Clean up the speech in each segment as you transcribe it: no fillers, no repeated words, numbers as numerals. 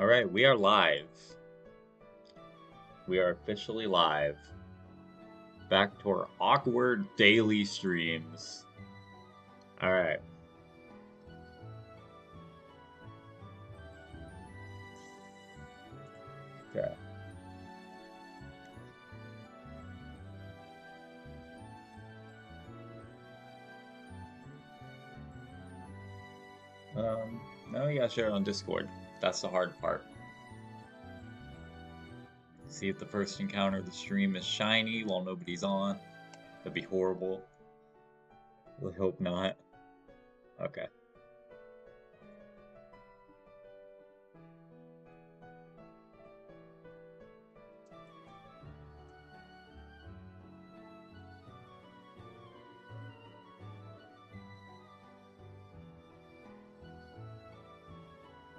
Alright, we are live. We are officially live. Back to our awkward daily streams. Alright. Okay. Now we gotta share it on Discord. That's the hard part. See if the first encounter of the stream is shiny while nobody's on. That'd be horrible. Really hope not. Okay.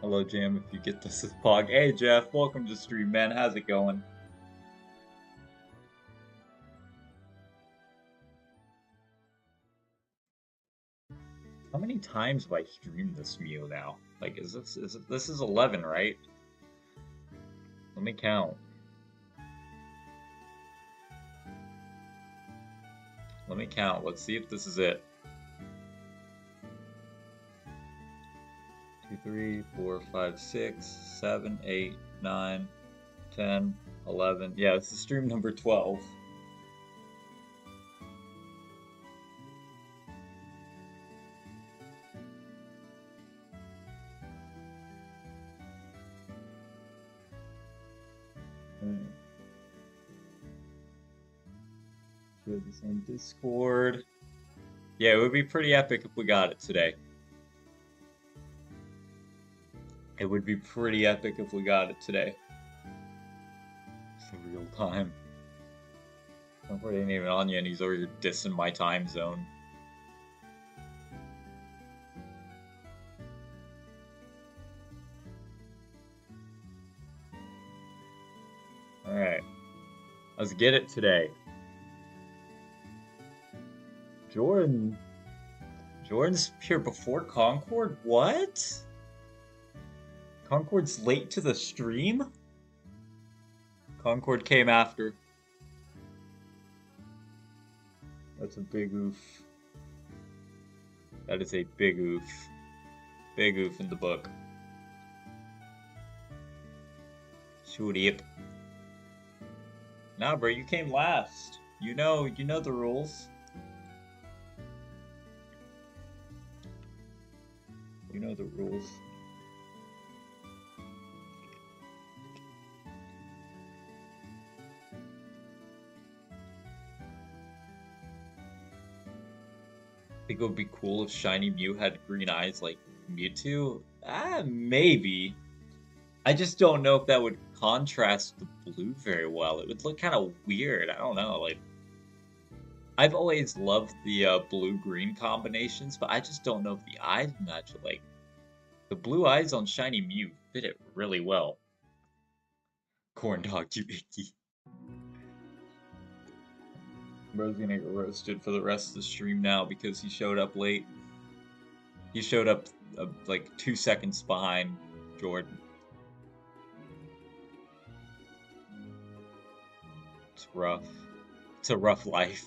Hello, Jam, if you get this as Pog. Hey, Jeff, welcome to the stream, man. How's it going? How many times have I streamed this MEW now? Like, this is 11, right? Let me count. Let me count. Let's see if this is it. 2, 3, 4, 5, 6, 7, 8, 9, 10, 11. Yeah, this is stream number 12. Share this on Discord. Yeah, it would be pretty epic if we got it today. It would be pretty epic if we got it today. It's in real time. It ain't even on yet, and he's already dissing my time zone. Alright. Let's get it today. Jordan's here before Concord? What? Concord's late to the stream? Concord came after. That's a big oof. That is a big oof. Big oof in the book. Shoot it. Nah, bro, you came last. You know the rules. You know the rules. I think it would be cool if Shiny Mew had green eyes like Mewtwo. Maybe. I just don't know if that would contrast the blue very well. It would look kind of weird. I don't know. Like, I've always loved the blue-green combinations, but I just don't know if the eyes match. Like, the blue eyes on Shiny Mew fit it really well. Corn dog, you icky. Bro's gonna get roasted for the rest of the stream now because he showed up late. He showed up like 2 seconds behind Jordan. It's rough. It's a rough life.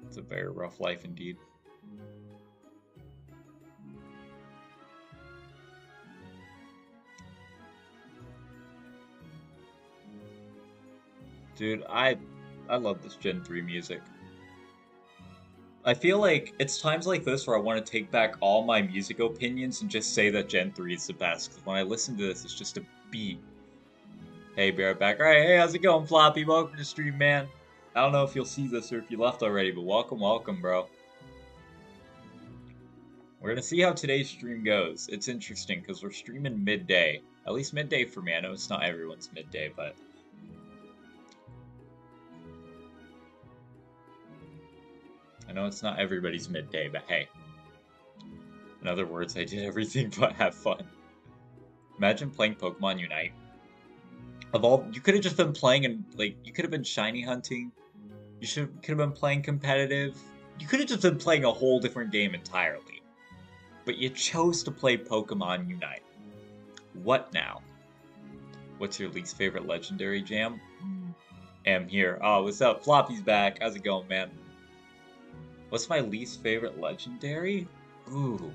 It's a very rough life indeed. Dude, I love this Gen 3 music. I feel like it's times like this where I want to take back all my music opinions and just say that Gen 3 is the best. Because when I listen to this, it's just a beat. Hey, be right back. Alright, hey, how's it going, Floppy? Welcome to stream, man. I don't know if you'll see this or if you left already, but welcome, bro. We're gonna see how today's stream goes. It's interesting, because we're streaming midday. At least midday for me. I know it's not everyone's midday, but... I know it's not everybody's midday, but hey. In other words, I did everything but have fun. Imagine playing Pokemon Unite. You could have just been playing and, like, you could have been shiny hunting. You could have been playing competitive. You could have just been playing a whole different game entirely. But you chose to play Pokemon Unite. What now? What's your least favorite legendary jam? Am here. Oh, what's up? Floppy's back. How's it going, man? What's my least favorite legendary? Ooh.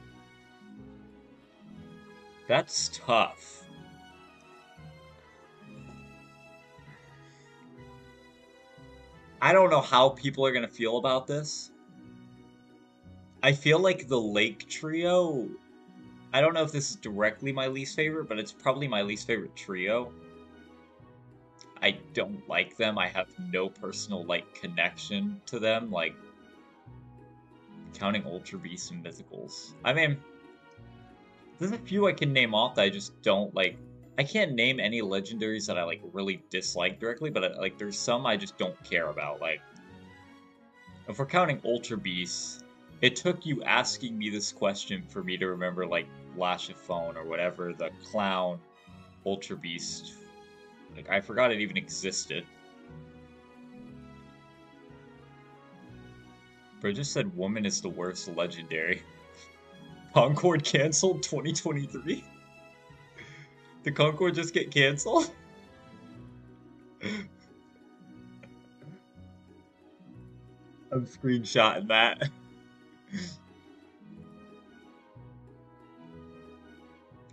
That's tough. I don't know how people are gonna feel about this. I feel like the Lake Trio, I don't know if this is directly my least favorite, but it's probably my least favorite trio. I don't like them. I have no personal, like, connection to them, like, counting Ultra Beasts and Mythicals. I mean, there's a few I can name off that I just don't, like, I can't name any legendaries that I, like, really dislike directly, but, like, there's some I just don't care about, like, if we're counting Ultra Beasts, it took you asking me this question for me to remember, like, Lashifone or whatever, the clown Ultra Beast. Like, I forgot it even existed. Bro just said woman is the worst legendary. Concord canceled 2023? Did Concord just get canceled? I'm screenshotting that.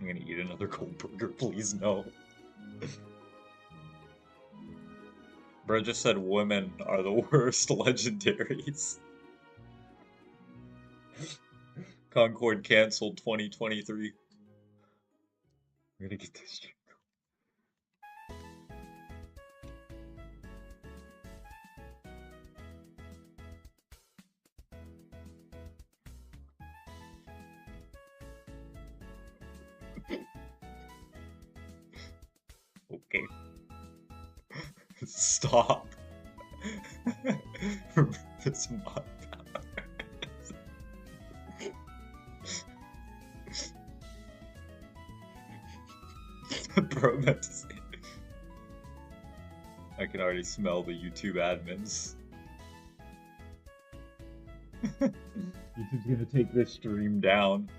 I'm gonna eat another cold burger, please no. Bro just said women are the worst legendaries. Concord canceled 2023. We're gonna get this. Okay. Stop. This mod. Bro, meant to say. I can already smell the YouTube admins. YouTube's gonna take this stream down.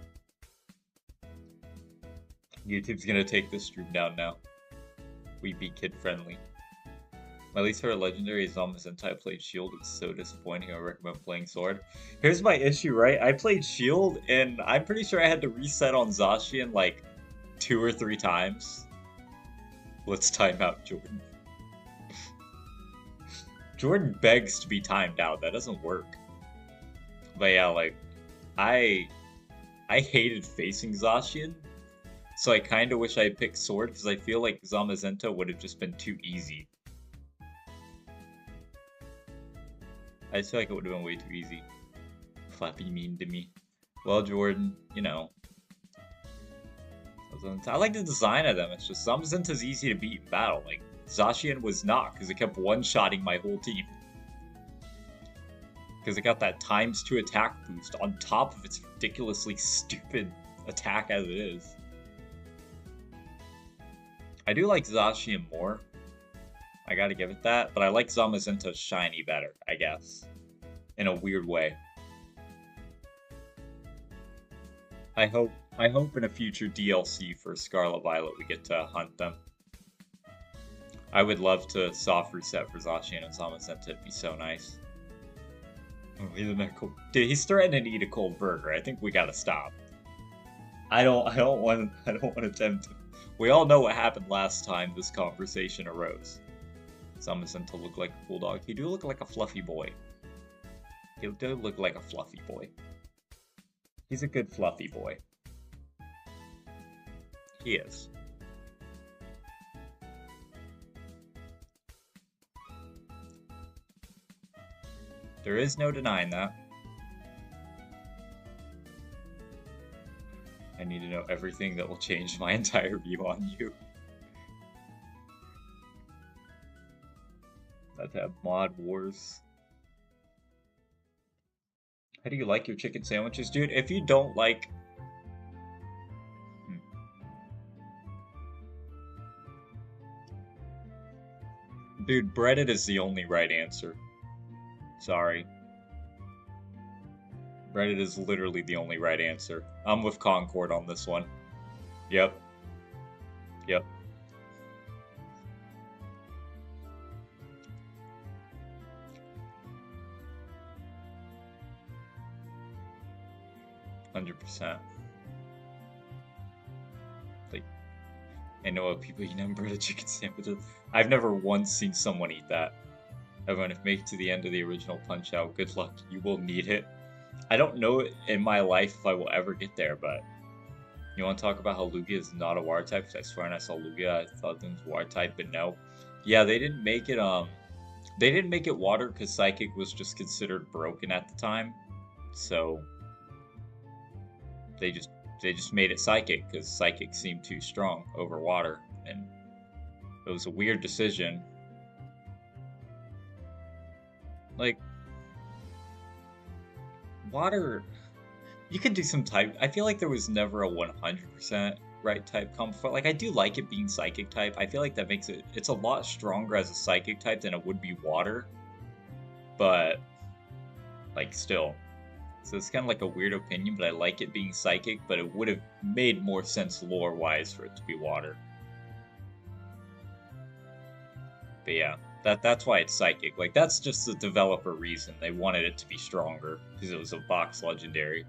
YouTube's gonna take this stream down now. We be kid friendly. My least favorite legendary is Zamazenta. I played Shield. It's so disappointing. I recommend playing Sword. Here's my issue, right? I played Shield, and I'm pretty sure I had to reset on Zacian like 2 or 3 times. Let's time out Jordan. Jordan begs to be timed out. That doesn't work. But yeah, like, I hated facing Zacian, so I kind of wish I had picked Sword, because I feel like Zamazenta would have just been too easy. I just feel like it would have been way too easy. Flappy mean to me. Well, Jordan, you know. I like the design of them. It's just Zamazenta's easy to beat in battle. Like, Zacian was not, because it kept one-shotting my whole team. Because it got that ×2 attack boost on top of its ridiculously stupid attack as it is. I do like Zacian more. I gotta give it that, but I like Zamazenta's shiny better, I guess. In a weird way. I hope in a future DLC for Scarlet Violet we get to hunt them. I would love to soft reset for Zacian and Zamazenta, it'd be so nice. Oh, dude, he's threatening to eat a cold burger. I think we gotta stop. I don't want to tempt him. We all know what happened last time this conversation arose. Zamazenta look like a cool dog. He do look like a fluffy boy. He do look like a fluffy boy. He's a good fluffy boy. He is. There is no denying that. I need to know everything that will change my entire view on you. Let's have mod wars. How do you like your chicken sandwiches, dude? If you don't like... Dude, breaded is the only right answer. Sorry. Reddit is literally the only right answer. I'm with Concord on this one. Yep, yep. 100%. Like, I know of people eat breaded chicken sandwiches. I've never once seen someone eat that. Everyone, if make it to the end of the original Punch Out, good luck. You will need it. I don't know in my life if I will ever get there, but you want to talk about how Lugia is not a water type? Because I swear when I saw Lugia, I thought it was water type, but no. Yeah, they didn't make it they didn't make it water because Psychic was just considered broken at the time. So they just they just made it Psychic because Psychic seemed too strong over water, and it was a weird decision. Like water, you could do some type. I feel like there was never a 100% right type comp for. Like I do like it being Psychic type. I feel like that makes it's a lot stronger as a Psychic type than it would be water, but like still. So it's kind of like a weird opinion, but I like it being Psychic, but it would have made more sense lore-wise for it to be water. But yeah, that's why it's Psychic. Like, that's just the developer reason. They wanted it to be stronger, because it was a box legendary.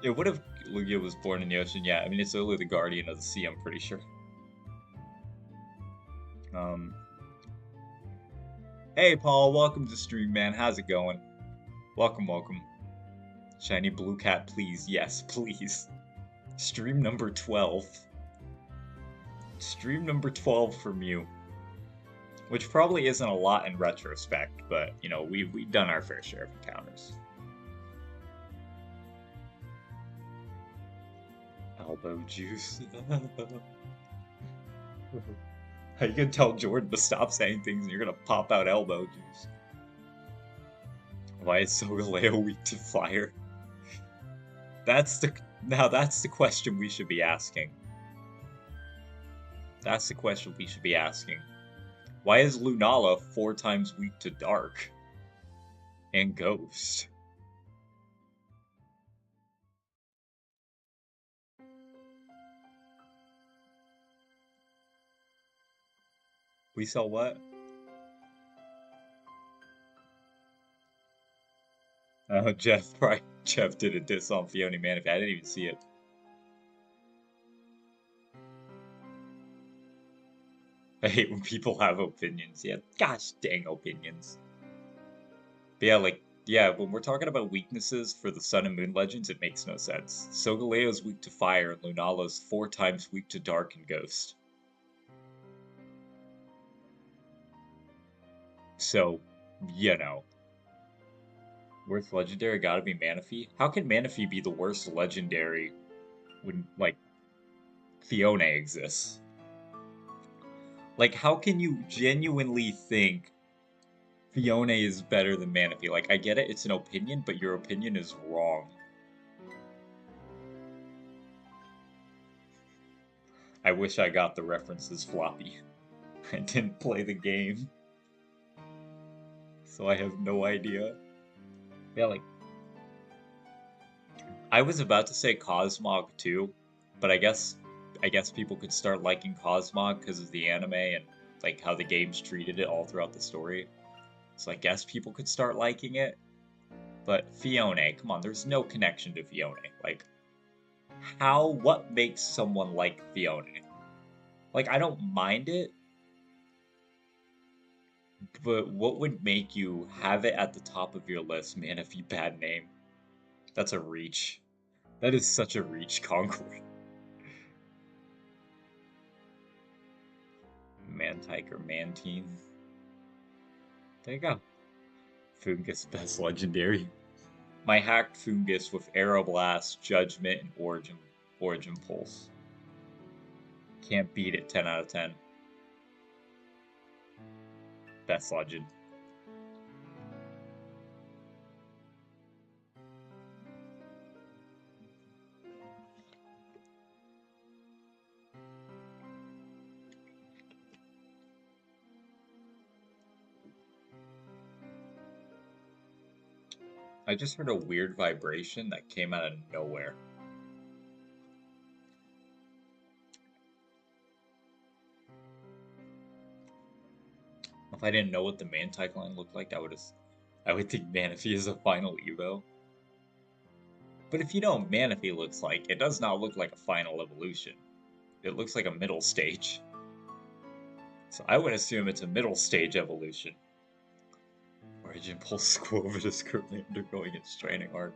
It would have... Lugia was born in the ocean, yeah. I mean, it's literally the guardian of the sea, I'm pretty sure. Hey, Paul, welcome to stream, man. How's it going? Welcome, welcome. Shiny blue cat, please. Yes, please. Stream number 12. Stream number 12 for Mew. Which probably isn't a lot in retrospect, but, you know, we've done our fair share of encounters. Elbow juice. How you gonna tell Jordan to stop saying things and you're gonna pop out elbow juice? Why is Solgaleo weak to fire? That's the question we should be asking. That's the question we should be asking. Why is Lunala 4 times weak to dark? And ghost? We saw what? Jeff did a diss on Fiona Manaphy. I didn't even see it. I hate when people have opinions. Yeah, gosh dang opinions. But yeah, like, yeah, when we're talking about weaknesses for the Sun and Moon Legends, it makes no sense. Solgaleo's weak to fire, and Lunala's 4 times weak to dark and ghost. So, you know. Worst legendary gotta be Manaphy? How can Manaphy be the worst legendary when, like, Fiona exists? Like, how can you genuinely think Fiona is better than Manaphy? Like, I get it, it's an opinion, but your opinion is wrong. I wish I got the references floppy. I didn't play the game, so I have no idea. Yeah, like, I was about to say Cosmog too, but I guess people could start liking Cosmog because of the anime and like how the games treated it all throughout the story. So I guess people could start liking it. But Fiona, come on, there's no connection to Fiona. Like, what makes someone like Fiona? Like, I don't mind it, but what would make you have it at the top of your list, man, if you bad name? That's a reach. That is such a reach, Concord. Mantike or Mantine. There you go. Fungus best legendary. My hacked Fungus with Aeroblast, Judgment, and Origin Pulse. Can't beat it 10 out of 10. Best legend. I just heard a weird vibration that came out of nowhere. If I didn't know what the Mantike line looked like, I would think Manaphy is a final Evo. But if you know what Manaphy looks like, it does not look like a final evolution. It looks like a middle stage. So I would assume it's a middle stage evolution. Origin Pulse Squovid is currently undergoing its training arc.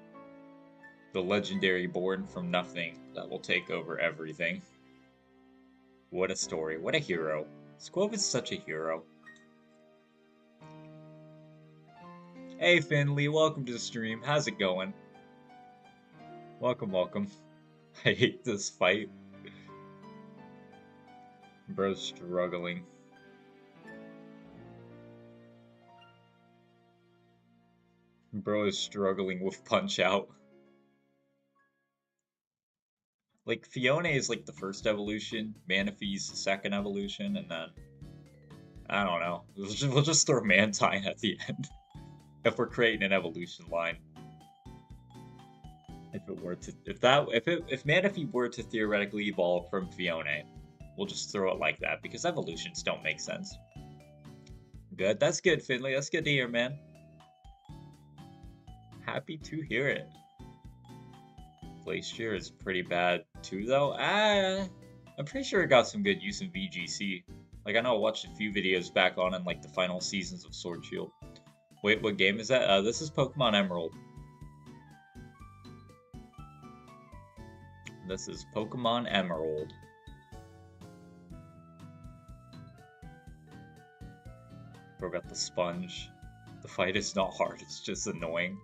The legendary born from nothing that will take over everything. What a story. What a hero. Squovid's such a hero. Hey Finley, welcome to the stream. How's it going? Welcome, welcome. I hate this fight. Bro's struggling. Bro is struggling with Punch Out. Like, Fiona is like the first evolution, Manaphy's the second evolution, and then I don't know. We'll just throw Mantine at the end. If we're creating an evolution line. If Manaphy were to theoretically evolve from Fiona, we'll just throw it like that, because evolutions don't make sense. Good, that's good, Finley. That's good to hear, man. Happy to hear it. Glacier is pretty bad too, though. I'm pretty sure it got some good use in VGC. Like, I know I watched a few videos back on in, like, the final seasons of Sword Shield. Wait, what game is that? This is Pokemon Emerald. This is Pokemon Emerald. Bro got the sponge. The fight is not hard, it's just annoying.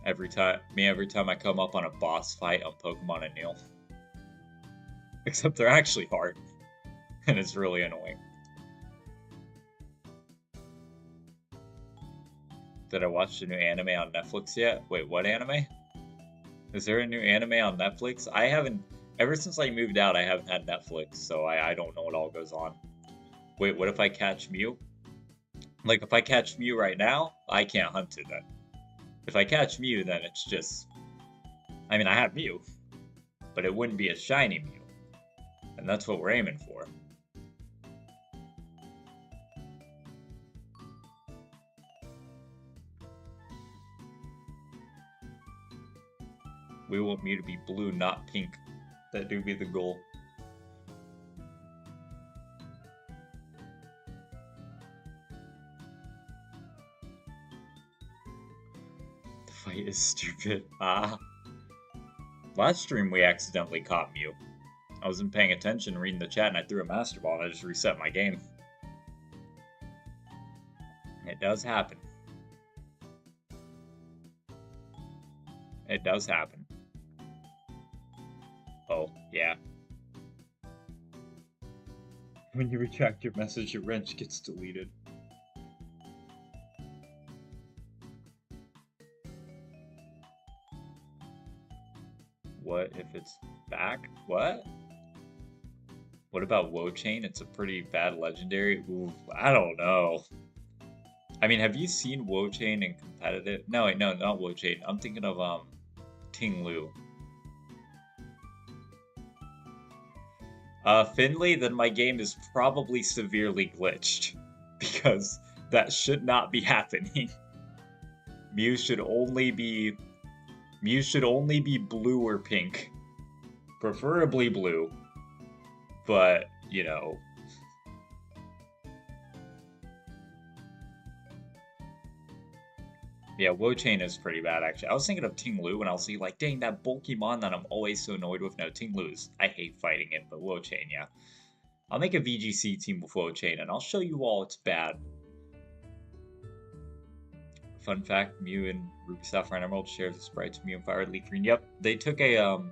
Every time I come up on a boss fight on Pokemon Anil. Except they're actually hard. And it's really annoying. Did I watch the new anime on Netflix yet? Wait, what anime? Is there a new anime on Netflix? I haven't... Ever since I moved out, I haven't had Netflix, so I don't know what all goes on. Wait, what if I catch Mew? Like, if I catch Mew right now, I can't hunt it then. If I catch Mew, then it's just... I mean, I have Mew. But it wouldn't be a shiny Mew. And that's what we're aiming for. We want Mew to be blue, not pink. That do be the goal. The fight is stupid. Last stream we accidentally caught Mew. I wasn't paying attention, reading the chat, and I threw a Master Ball, and I just reset my game. It does happen. It does happen. Oh, yeah. When you retract your message, your wrench gets deleted. What if it's back? What? What about Woe Chain? It's a pretty bad legendary. Ooh, I don't know. I mean, have you seen Woe Chain in competitive? No, wait, no, not Woe Chain. I'm thinking of Ting Lu. Finley, then my game is probably severely glitched. Because that should not be happening. Mew should only be blue or pink. Preferably blue. But, you know. Yeah, Woe Chain is pretty bad, actually. I was thinking of Ting Lu, and I was like, dang, that Bulkymon that I'm always so annoyed with. No, Ting Lu is... I hate fighting it, but Woe Chain, yeah. I'll make a VGC team with Woe Chain, and I'll show you all it's bad. Fun fact, Mew and Ruby Sapphire and Emerald share the sprites Mew and Fire Leaf Green. Yep, they took a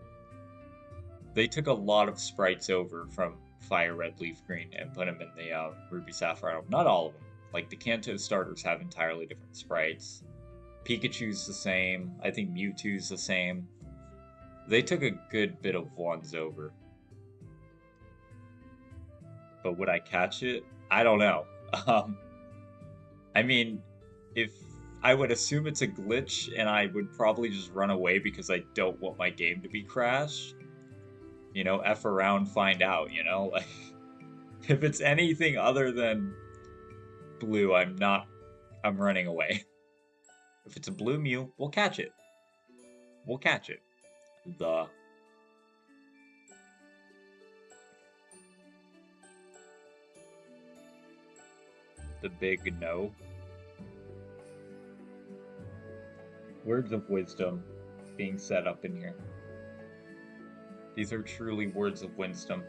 lot of sprites over from Fire Red Leaf Green and put them in the Ruby Sapphire Emerald. Not all of them. Like, the Kanto starters have entirely different sprites. Pikachu's the same. I think Mewtwo's the same. They took a good bit of ones over. But would I catch it? I don't know. I mean, if I would assume it's a glitch, and I would probably just run away because I don't want my game to be crashed. You know, F around, find out, you know? Like, if it's anything other than blue, I'm running away. If it's a blue Mew, we'll catch it. We'll catch it. The big no. Words of wisdom being set up in here. These are truly words of wisdom.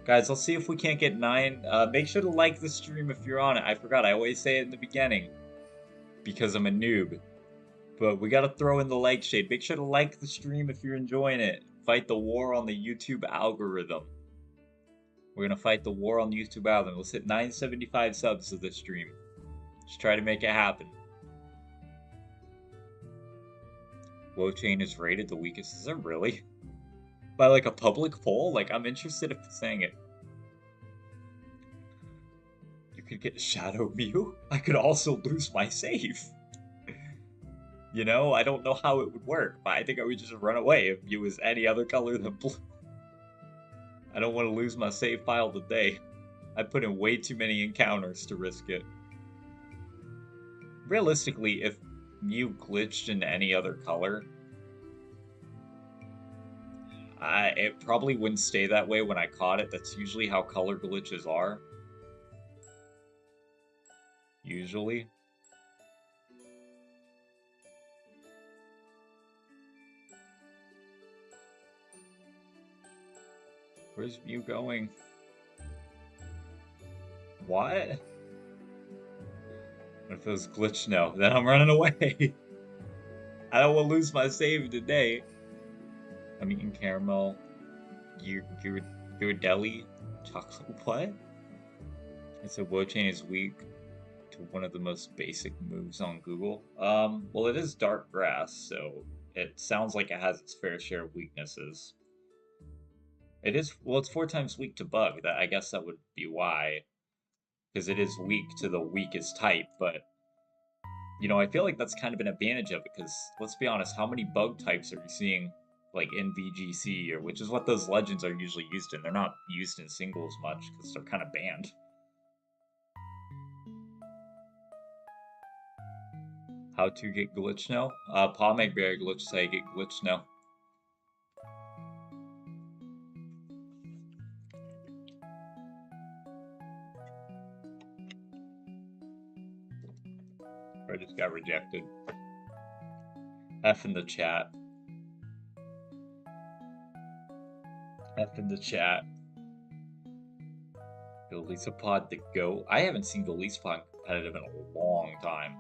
Guys, let's see if we can't get 9. Make sure to like the stream if you're on it. I forgot, I always say it in the beginning because I'm a noob. But we gotta throw in the like shade. Make sure to like the stream if you're enjoying it. Fight the war on the YouTube algorithm. We're gonna fight the war on the YouTube algorithm. Let's hit 975 subs to this stream. Just try to make it happen. Woe Chain is rated the weakest. Is it really? By like a public poll? Like, I'm interested in saying it. You could get Shadow Mew. I could also lose my save. You know, I don't know how it would work, but I think I would just run away if Mew was any other color than blue. I don't want to lose my save file today. I put in way too many encounters to risk it. Realistically, if Mew glitched in any other color, it probably wouldn't stay that way when I caught it. That's usually how color glitches are. Usually. Where's Mew going? What? What if it was glitched? No, then I'm running away. I don't want to lose my save today. I'm eating caramel. Ghirardelli chocolate. What? It said Woe Chain is weak to one of the most basic moves on Google. Well, it is dark grass, so it sounds like it has its fair share of weaknesses. It is, well, it's 4 times weak to bug. I guess that would be why. Because it is weak to the weakest type, but you know, I feel like that's kind of an advantage of it, because let's be honest, how many bug types are you seeing like in VGC, or which is what those legends are usually used in? They're not used in singles much because they're kind of banned. How to get glitch now? Pomegberry glitch, how you get glitch now. I just got rejected. F in the chat. F in the chat. Golisopod the GOAT. I haven't seen Golisopod competitive in a long time.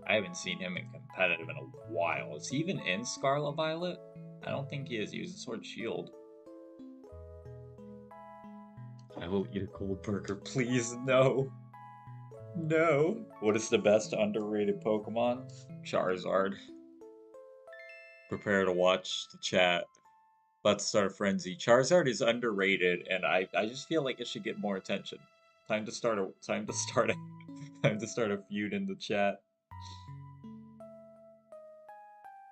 I haven't seen him in competitive in a while. Is he even in Scarlet Violet? I don't think he is. He was a Sword Shield. I will eat a cold burger. Please, no. No. What is the best underrated Pokemon? Charizard. Prepare to watch the chat. Let's start a frenzy. Charizard is underrated, and I just feel like it should get more attention. Time to start a time to start a feud in the chat.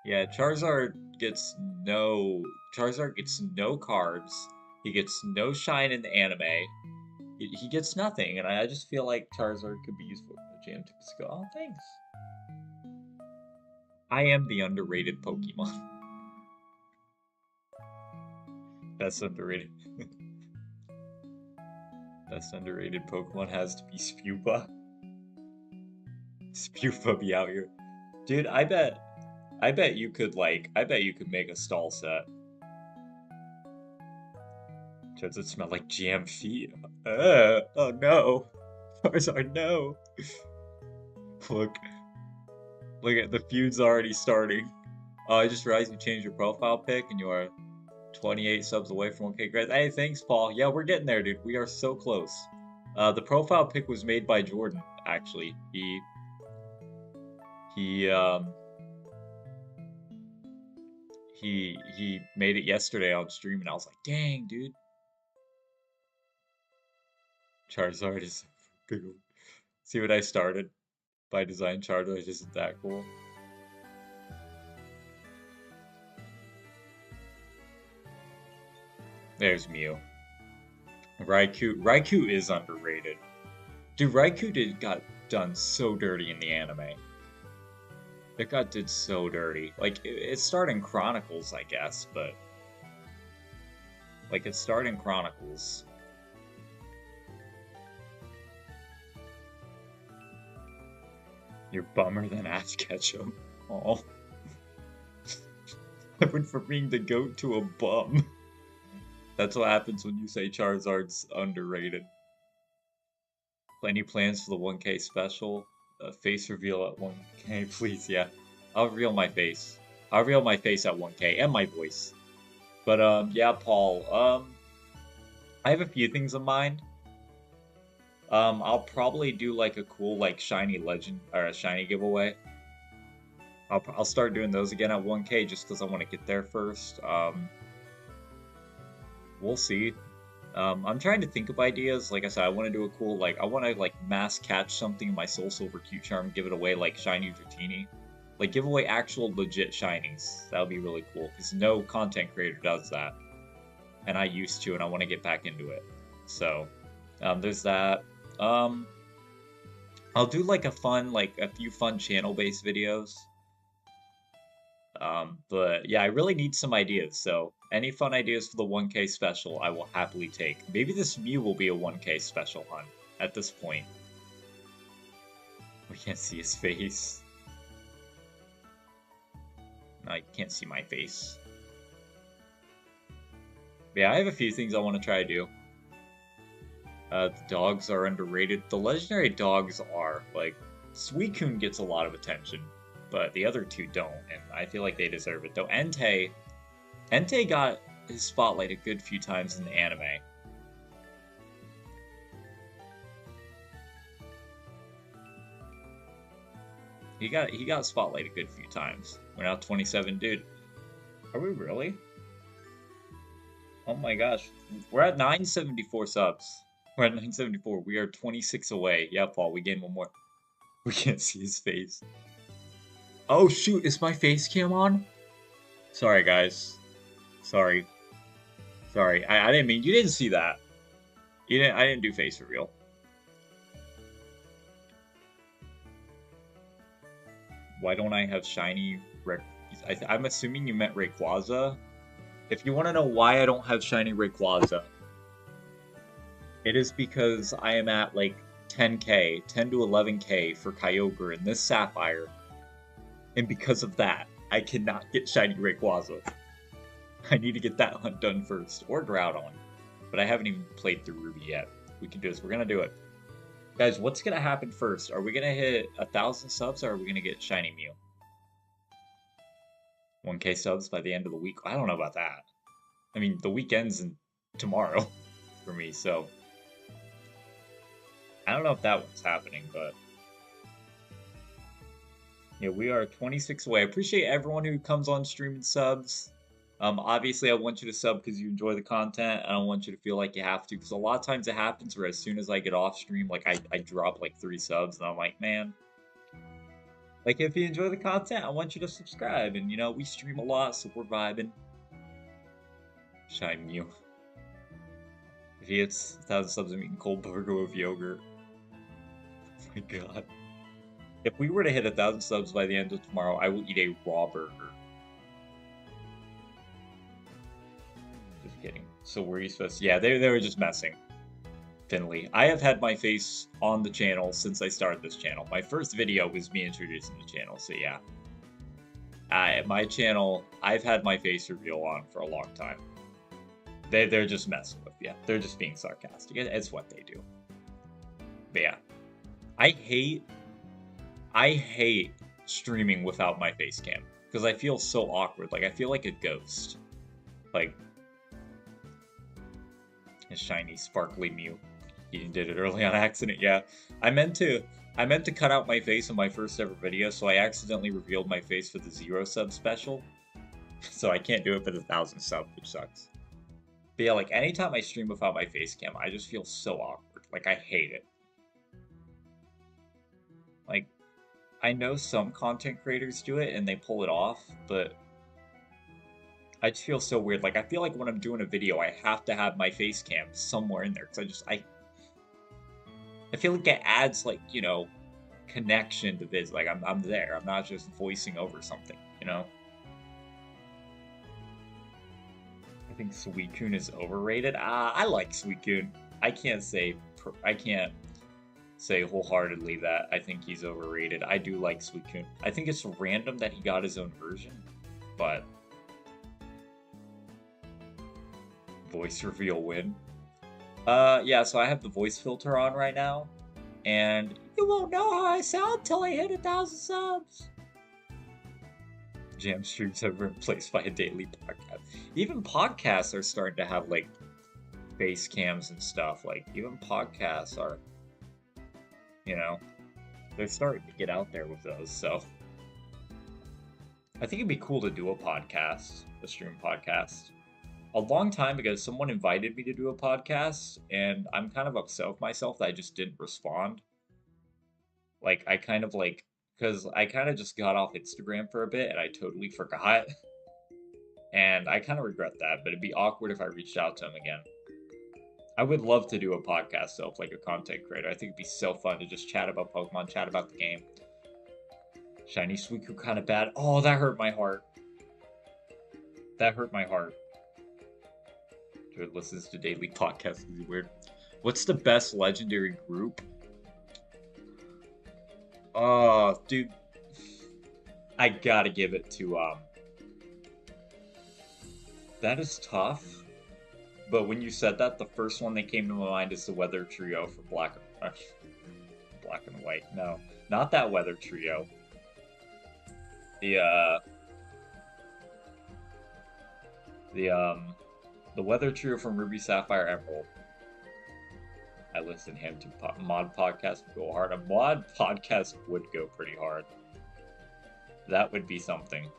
Yeah, Charizard gets no cards. He gets no shine in the anime. He gets nothing, and I just feel like Charizard could be useful in the jam tips. Go, oh, thanks. I am the underrated Pokemon. Best underrated. Best underrated Pokemon has to be Spupa. Spupa be out here. Dude, I bet you could make a stall set. Does it smell like jam feet? Oh no. Charizard, no. Look at the feud's already starting. Oh, I just realized you changed your profile pic and you are 28 subs away from 1K. Great. Hey, thanks, Paul. Yeah, we're getting there, dude. We are so close. The profile pic was made by Jordan, actually. He made it yesterday on stream, and I was like, dang, dude. Charizard is big. See what I started? By design Charizard isn't that cool. There's Mew. Raikou is underrated. Dude, got done so dirty in the anime. It got did so dirty. Like, it started in Chronicles, I guess, but... Like, it started in Chronicles. You're bummer than Ash Ketchum. Oh. I went from being the goat to a bum. That's what happens when you say Charizard's underrated. Any plans for the 1K special? Face reveal at 1K, please, yeah. I'll reveal my face. I'll reveal my face at 1K, and my voice. But, yeah, Paul, I have a few things in mind. I'll probably do, like, a cool, like, shiny legend, or a shiny giveaway. I'll start doing those again at 1K just because I want to get there first. We'll see. I'm trying to think of ideas. Like I said, I want to do a cool, like, I want to, like, mass catch something in my Soul Silver Q Charm, give it away, like, Shiny Dratini. Like, give away actual legit shinies. That would be really cool, because no content creator does that. And I used to, and I want to get back into it. So, there's that. I'll do, like, a few fun channel-based videos. But yeah, I really need some ideas, so any fun ideas for the 1K special, I will happily take. Maybe this Mew will be a 1K special hunt at this point. We can't see his face. No, I can't see my face. But yeah, I have a few things I want to try to do. The dogs are underrated. The legendary dogs are, like, Suicune gets a lot of attention, but the other two don't, and I feel like they deserve it. Though Entei got his spotlight a good few times in the anime. He got spotlight a good few times. We're now 27, dude. Are we really? Oh my gosh, we're at 974 subs. We're at 974. We are 26 away. Yeah, Paul, we gained one more. We can't see his face. Oh shoot, is my face cam on? Sorry, guys. Sorry. I didn't mean, you didn't see that. I didn't do face reveal. Why don't I have shiny I'm assuming you meant Rayquaza. If you want to know why I don't have shiny Rayquaza, it is because I am at like 10K, 10 to 11K for Kyogre in this Sapphire. And because of that, I cannot get shiny Rayquaza. I need to get that hunt done first, or Groudon. But I haven't even played through Ruby yet. We can do this. We're going to do it. Guys, what's going to happen first? Are we going to hit 1,000 subs, or are we going to get shiny Mew? 1K subs by the end of the week? I don't know about that. I mean, the week ends tomorrow for me, so... I don't know if that one's happening, but... Yeah, we are 26 away. I appreciate everyone who comes on stream and subs. Obviously, I want you to sub because you enjoy the content. I don't want you to feel like you have to, because a lot of times it happens where as soon as I get off stream, like, I drop, like, 3 subs, and I'm like, man... Like, if you enjoy the content, I want you to subscribe, and, you know, we stream a lot, so we're vibing. Shiny Mew. If he hits 1,000 subs, I'm eating cold burger with yogurt. Oh my god. If we were to hit 1,000 subs by the end of tomorrow, I will eat a raw burger. Just kidding. So were you supposed to... Yeah, they were just messing. Finley. I have had my face on the channel since I started this channel. My first video was me introducing the channel, so yeah. My channel, I've had my face reveal on for a long time. They're just messing with you. They're just being sarcastic. It's what they do. But yeah. I hate streaming without my face cam. Because I feel so awkward. Like, I feel like a ghost. Like, a shiny, sparkly Mew. He did it early on accident, yeah. I meant to cut out my face in my first ever video, so I accidentally revealed my face for the 0 sub special. So I can't do it for the 1,000 subs, which sucks. But yeah, like, anytime I stream without my face cam, I just feel so awkward. Like, I hate it. Like, I know some content creators do it and they pull it off, but I just feel so weird. Like, I feel like when I'm doing a video, I have to have my face cam somewhere in there because I feel like it adds, like, connection to vids. Like, I'm there. I'm not just voicing over something, you know? I think Suicune is overrated. I like Suicune. I can't say I can't say wholeheartedly that I think he's overrated. I do like Suicune. I think it's random that he got his own version, but voice reveal win. Yeah, so I have the voice filter on right now, and you won't know how I sound till I hit 1,000 subs. Jam streams have been replaced by a daily podcast. Even podcasts are starting to have like face cams and stuff. Like even podcasts are, you know, they're starting to get out there with those. So I think it'd be cool to do a podcast, a stream podcast. A long time ago, someone invited me to do a podcast, and I'm kind of upset with myself that I just didn't respond. Like, I kind of like, because I kind of just got off Instagram for a bit and I totally forgot. And I kind of regret that, but it'd be awkward if I reached out to him again. I would love to do a podcast, though, like a content creator. I think it'd be so fun to just chat about Pokemon, chat about the game. Shiny Suicune kind of bad. Oh, that hurt my heart. That hurt my heart. Dude listens to daily podcasts. Is weird. What's the best legendary group? Oh, dude. I gotta give it to, that is tough. But when you said that, the first one that came to my mind is the Weather Trio for Black and White. No, not that Weather Trio. The Weather Trio from Ruby Sapphire Emerald. I listen to him to mod podcast would go hard. A mod podcast would go pretty hard. That would be something.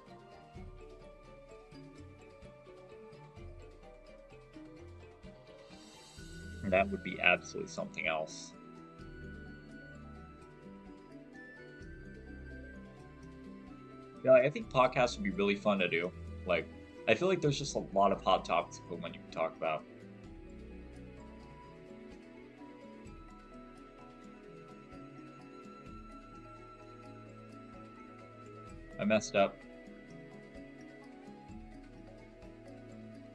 That would be absolutely something else. Yeah, I think podcasts would be really fun to do. Like, I feel like there's just a lot of hot topics of Pokemon you can talk about. I messed up.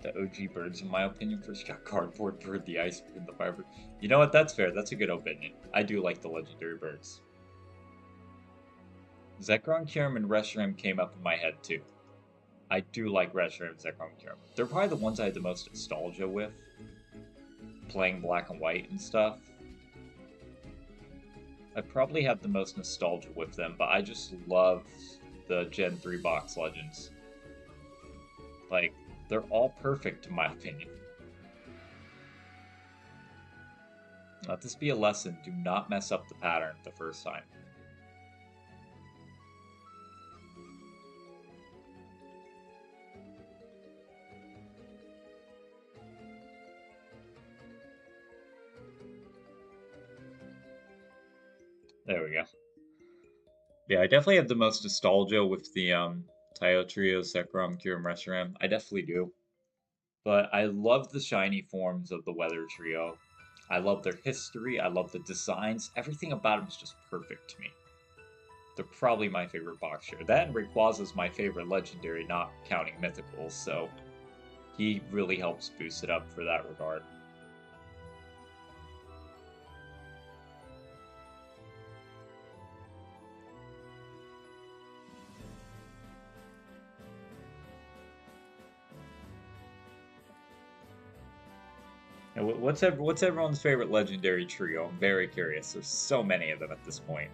The OG birds, in my opinion, first got cardboard bird, the ice and the firebird. You know what? That's fair. That's a good opinion. I do like the legendary birds. Zekrom, Kyurem, and Reshiram came up in my head too. I do like Reshiram, Zekrom, and Kyurem. They're probably the ones I had the most nostalgia with, playing Black and White and stuff. I probably have the most nostalgia with them, but I just love the Gen 3 box legends. Like, they're all perfect in my opinion. Let this be a lesson. Do not mess up the pattern the first time. There we go. Yeah, I definitely have the most nostalgia with the Taio Trio, Zekrom, Kyurem, Reshiram. I definitely do. But I love the shiny forms of the Weather Trio. I love their history. I love the designs. Everything about them is just perfect to me. They're probably my favorite box share. That and Rayquaza is my favorite legendary, not counting mythicals, so he really helps boost it up for that regard. And what's everyone's favorite legendary trio? I'm very curious. There's so many of them at this point.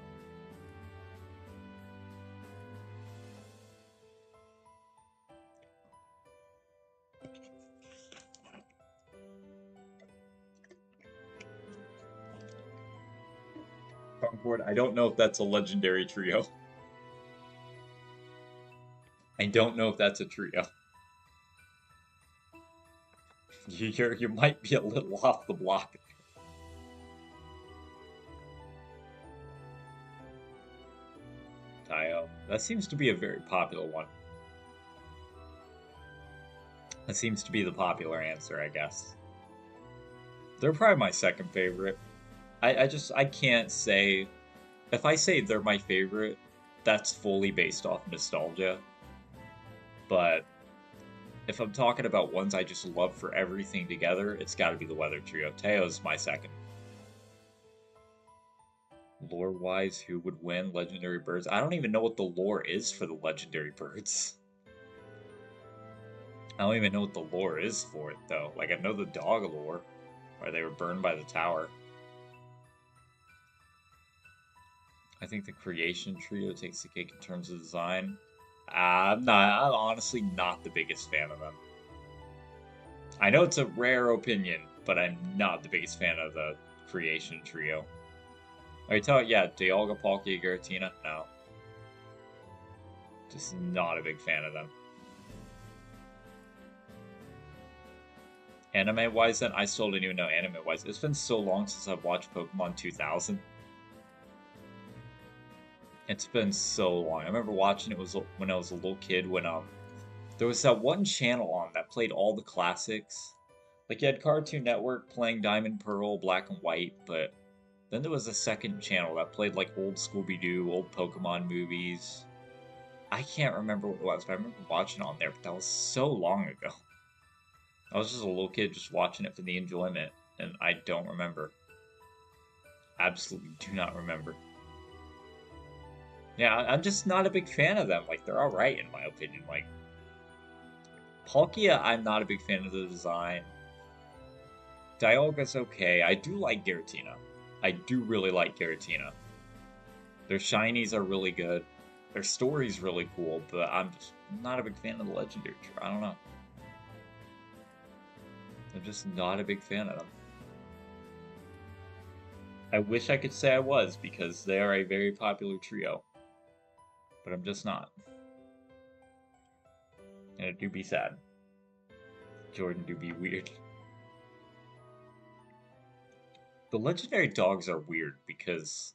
Concord, I don't know if that's a legendary trio. I don't know if that's a trio. You might be a little off the block. Taio. That seems to be a very popular one. That seems to be the popular answer, I guess. They're probably my second favorite. I can't say, if I say they're my favorite, that's fully based off nostalgia. But if I'm talking about ones I just love for everything together, it's got to be the Weather Trio. Teo's my second. Lore-wise, who would win Legendary Birds? I don't even know what the lore is for the Legendary Birds. I don't even know what the lore is for it, though. Like, I know the dog lore, where they were burned by the tower. I think the Creation Trio takes the cake in terms of design. I'm honestly not the biggest fan of them. I know it's a rare opinion, but I'm not the biggest fan of the Creation Trio. Are you talking, yeah, Dialga, Palkia, Giratina? No. Just not a big fan of them. Anime-wise then, I still don't even know anime-wise. It's been so long since I've watched Pokemon 2000. It's been so long. I remember watching it when I was a little kid when there was that one channel on that played all the classics. Like you had Cartoon Network playing Diamond Pearl, Black and White, but then there was a second channel that played like old Scooby-Doo, old Pokemon movies. I can't remember what it was, but I remember watching it on there, but that was so long ago. I was just a little kid just watching it for the enjoyment, and I don't remember. Absolutely do not remember. Yeah, I'm just not a big fan of them. Like, they're alright in my opinion. Like, Palkia, I'm not a big fan of the design. Dialga's okay. I do like Giratina. I do really like Giratina. Their shinies are really good. Their story's really cool, but I'm just not a big fan of the Legendary Trio. I don't know. I'm just not a big fan of them. I wish I could say I was, because they are a very popular trio. But I'm just not. And it do be sad. Jordan do be weird. The legendary dogs are weird because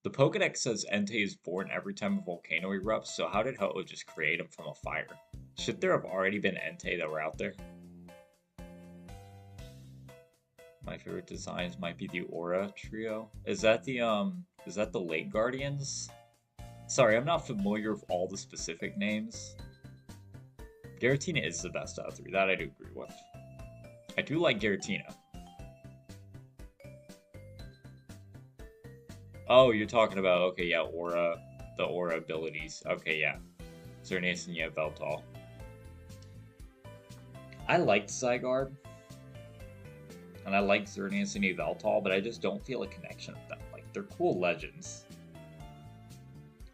the Pokedex says Entei is born every time a volcano erupts, so how did Ho-Oh just create him from a fire? Should there have already been Entei that were out there? My favorite designs might be the Aura trio. Is that the Lake Guardians? Sorry, I'm not familiar with all the specific names. Giratina is the best out of three, that I do agree with. I do like Giratina. Oh, you're talking about, okay, yeah, Aura, the Aura abilities. Okay, yeah. Xerneas and Yveltal. I liked Zygarde. And I like Xerneas and Yveltal, but I just don't feel a connection with them. Like, they're cool legends.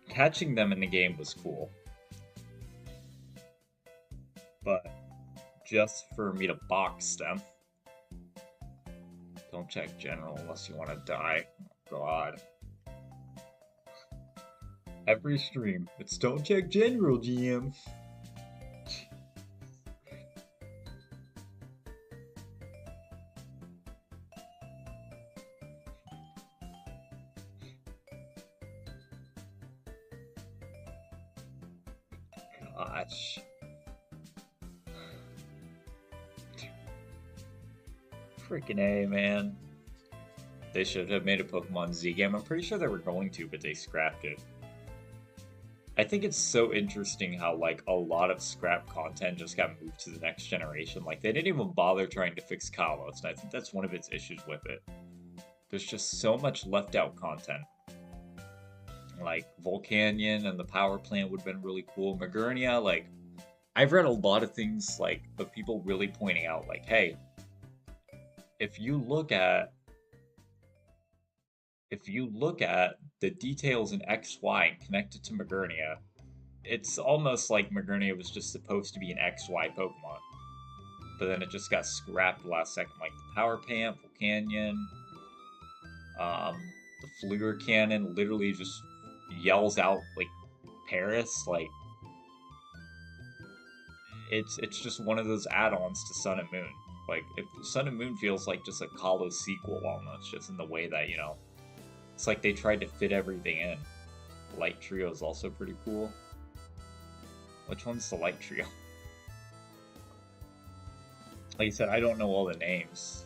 Catching them in the game was cool. But just for me to box them. Don't check general unless you want to die. Oh, God. Every stream, it's don't check general, GM. Gosh. Freaking A, man. They should have made a Pokemon Z game. I'm pretty sure they were going to, but they scrapped it. I think it's so interesting how, like, a lot of scrap content just got moved to the next generation. Like, they didn't even bother trying to fix Kalos, and I think that's one of its issues with it. There's just so much left out content. Like, Volcanion and the power plant would have been really cool. Magernia, like, I've read a lot of things, like, of people really pointing out, like, hey, if you look at the details in XY and connect it to Magernia, it's almost like Magernia was just supposed to be an XY Pokemon. But then it just got scrapped last second. Like the Power Pant, Volcanion, the Fluor Cannon literally just yells out like Paris. Like it's just one of those add-ons to Sun and Moon. Like if Sun and Moon feels like just a Kalos sequel almost, just in the way that, you know, it's like they tried to fit everything in. Light Trio is also pretty cool. Which one's the Light Trio? Like I said, I don't know all the names.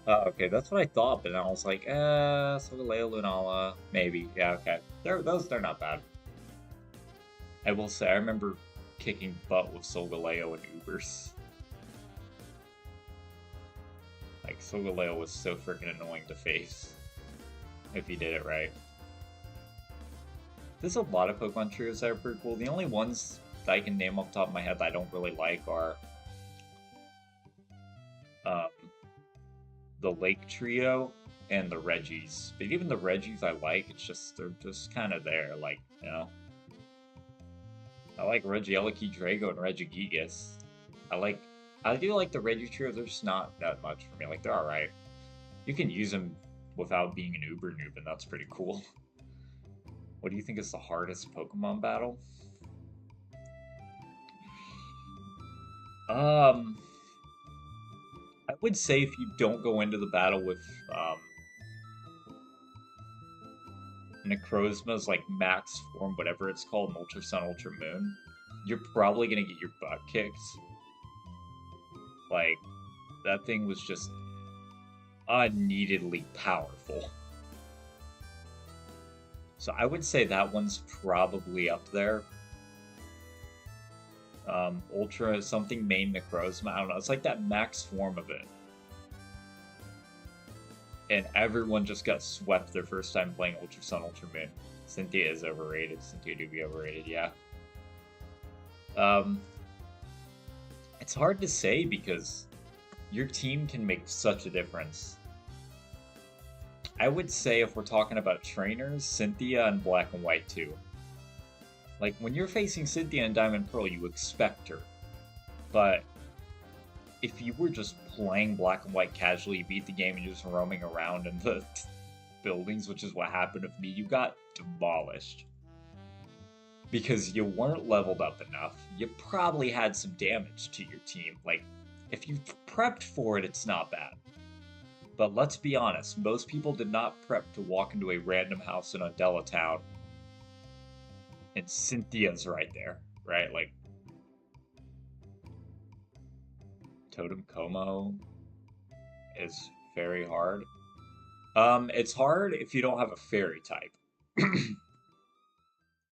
Okay, that's what I thought, but then I was like, Solgaleo, Lunala, maybe. Yeah, okay. They're not bad. I will say, I remember kicking butt with Solgaleo and Ubers. Like, Solgaleo was so freaking annoying to face. If he did it right. There's a lot of Pokemon trios that are pretty cool. The only ones that I can name off the top of my head that I don't really like are um, the Lake Trio and the Reggies. But even the Reggies I like, it's just, they're just kind of there, like, you know? I like Regieleki Drago and Regigigas. I do like the Reggie Trio, they're just not that much for me. Like, they're alright. You can use them without being an Uber noob, and that's pretty cool. What do you think is the hardest Pokemon battle? I would say if you don't go into the battle with Necrozma's like max form, whatever it's called, in Ultra Sun, Ultra Moon, you're probably gonna get your butt kicked. Like, that thing was just unneededly powerful. So I would say that one's probably up there. Ultra something main Necrozma, I don't know, it's like that max form of it. And everyone just got swept their first time playing Ultra Sun, Ultra Moon. Cynthia is overrated. Cynthia do be overrated, yeah. It's hard to say because your team can make such a difference. I would say if we're talking about trainers, Cynthia and Black and White too. Like, when you're facing Cynthia in Diamond Pearl, you expect her. But if you were just playing Black and White casually, you beat the game and you're just roaming around in the buildings, which is what happened with me, you got demolished. Because you weren't leveled up enough. You probably had some damage to your team. Like, if you prepped for it, it's not bad. But let's be honest, most people did not prep to walk into a random house in Undella Town. And Cynthia's right there, right? Like, Totem Como is very hard. It's hard if you don't have a fairy type.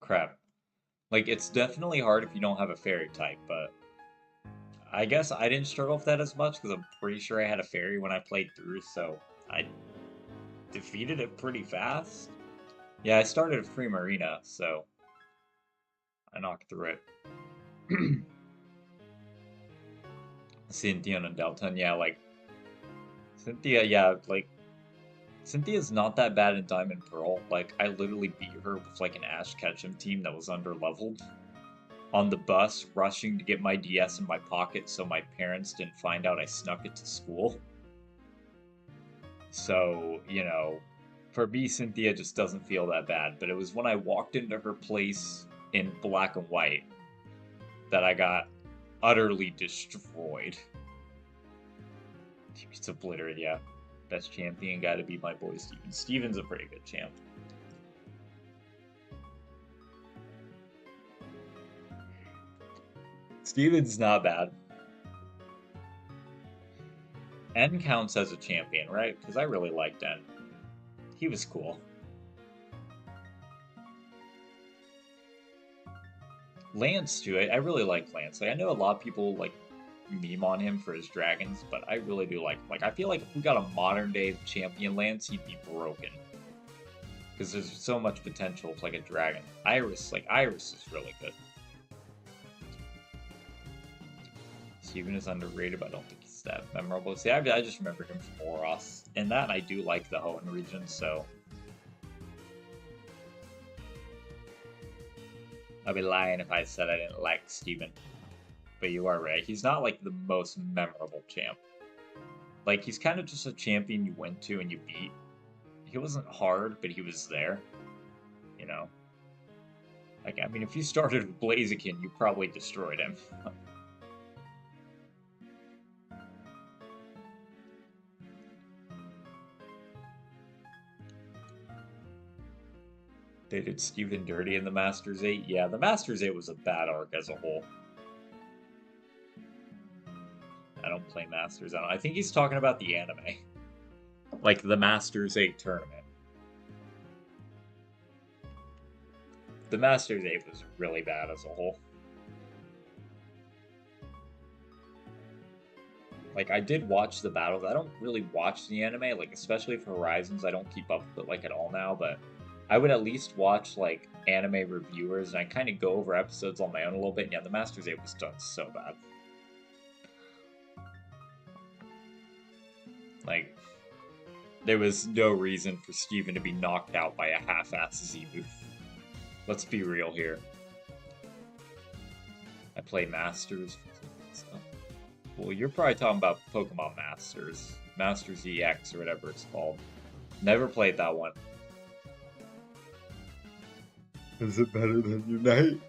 Crap. Like, it's definitely hard if you don't have a fairy type, but I guess I didn't struggle with that as much because I'm pretty sure I had a fairy when I played through, so I defeated it pretty fast. Yeah, I started a free marina, so I knocked through it. Cynthia and Delton, yeah, like Cynthia, yeah, like Cynthia's not that bad in Diamond Pearl. Like, I literally beat her with like an Ash Ketchum team that was underleveled on the bus, rushing to get my DS in my pocket so my parents didn't find out I snuck it to school. So, you know, for me, Cynthia just doesn't feel that bad. But it was when I walked into her place in Black and White that I got utterly destroyed. It's obliterated, yeah. Best champion gotta be my boy Steven. Steven's a pretty good champ. Steven's not bad. N counts as a champion, right? Because I really liked N. He was cool. Lance, too. I really like Lance. Like, I know a lot of people, like, meme on him for his dragons, but I really do like him. Like, I feel like if we got a modern-day champion Lance, he'd be broken. Because there's so much potential to, like, a dragon. Iris is really good. Steven is underrated, but I don't think he's that memorable. See, I just remember him from Oros. And that, I do like the Hoenn region, so... I'd be lying if I said I didn't like Steven. But you are right. He's not, like, the most memorable champ. Like, he's kind of just a champion you went to and you beat. He wasn't hard, but he was there. You know? Like, I mean, if you started with Blaziken, you probably destroyed him. They did Steven dirty in the Masters 8. Yeah, the Masters 8 was a bad arc as a whole. I don't play Masters. I think he's talking about the anime. Like the Masters 8 tournament. The Masters 8 was really bad as a whole. Like, I did watch the battles. I don't really watch the anime, like, especially for Horizons. I don't keep up with it, like, at all now, but I would at least watch, like, anime reviewers, and I kind of go over episodes on my own a little bit. And yeah, the Masters 8 was done so bad. Like, there was no reason for Steven to be knocked out by a half-ass Z move. Let's be real here. I play Masters. Well, you're probably talking about Pokemon Masters. Masters EX or whatever it's called. Never played that one. Is it better than Unite?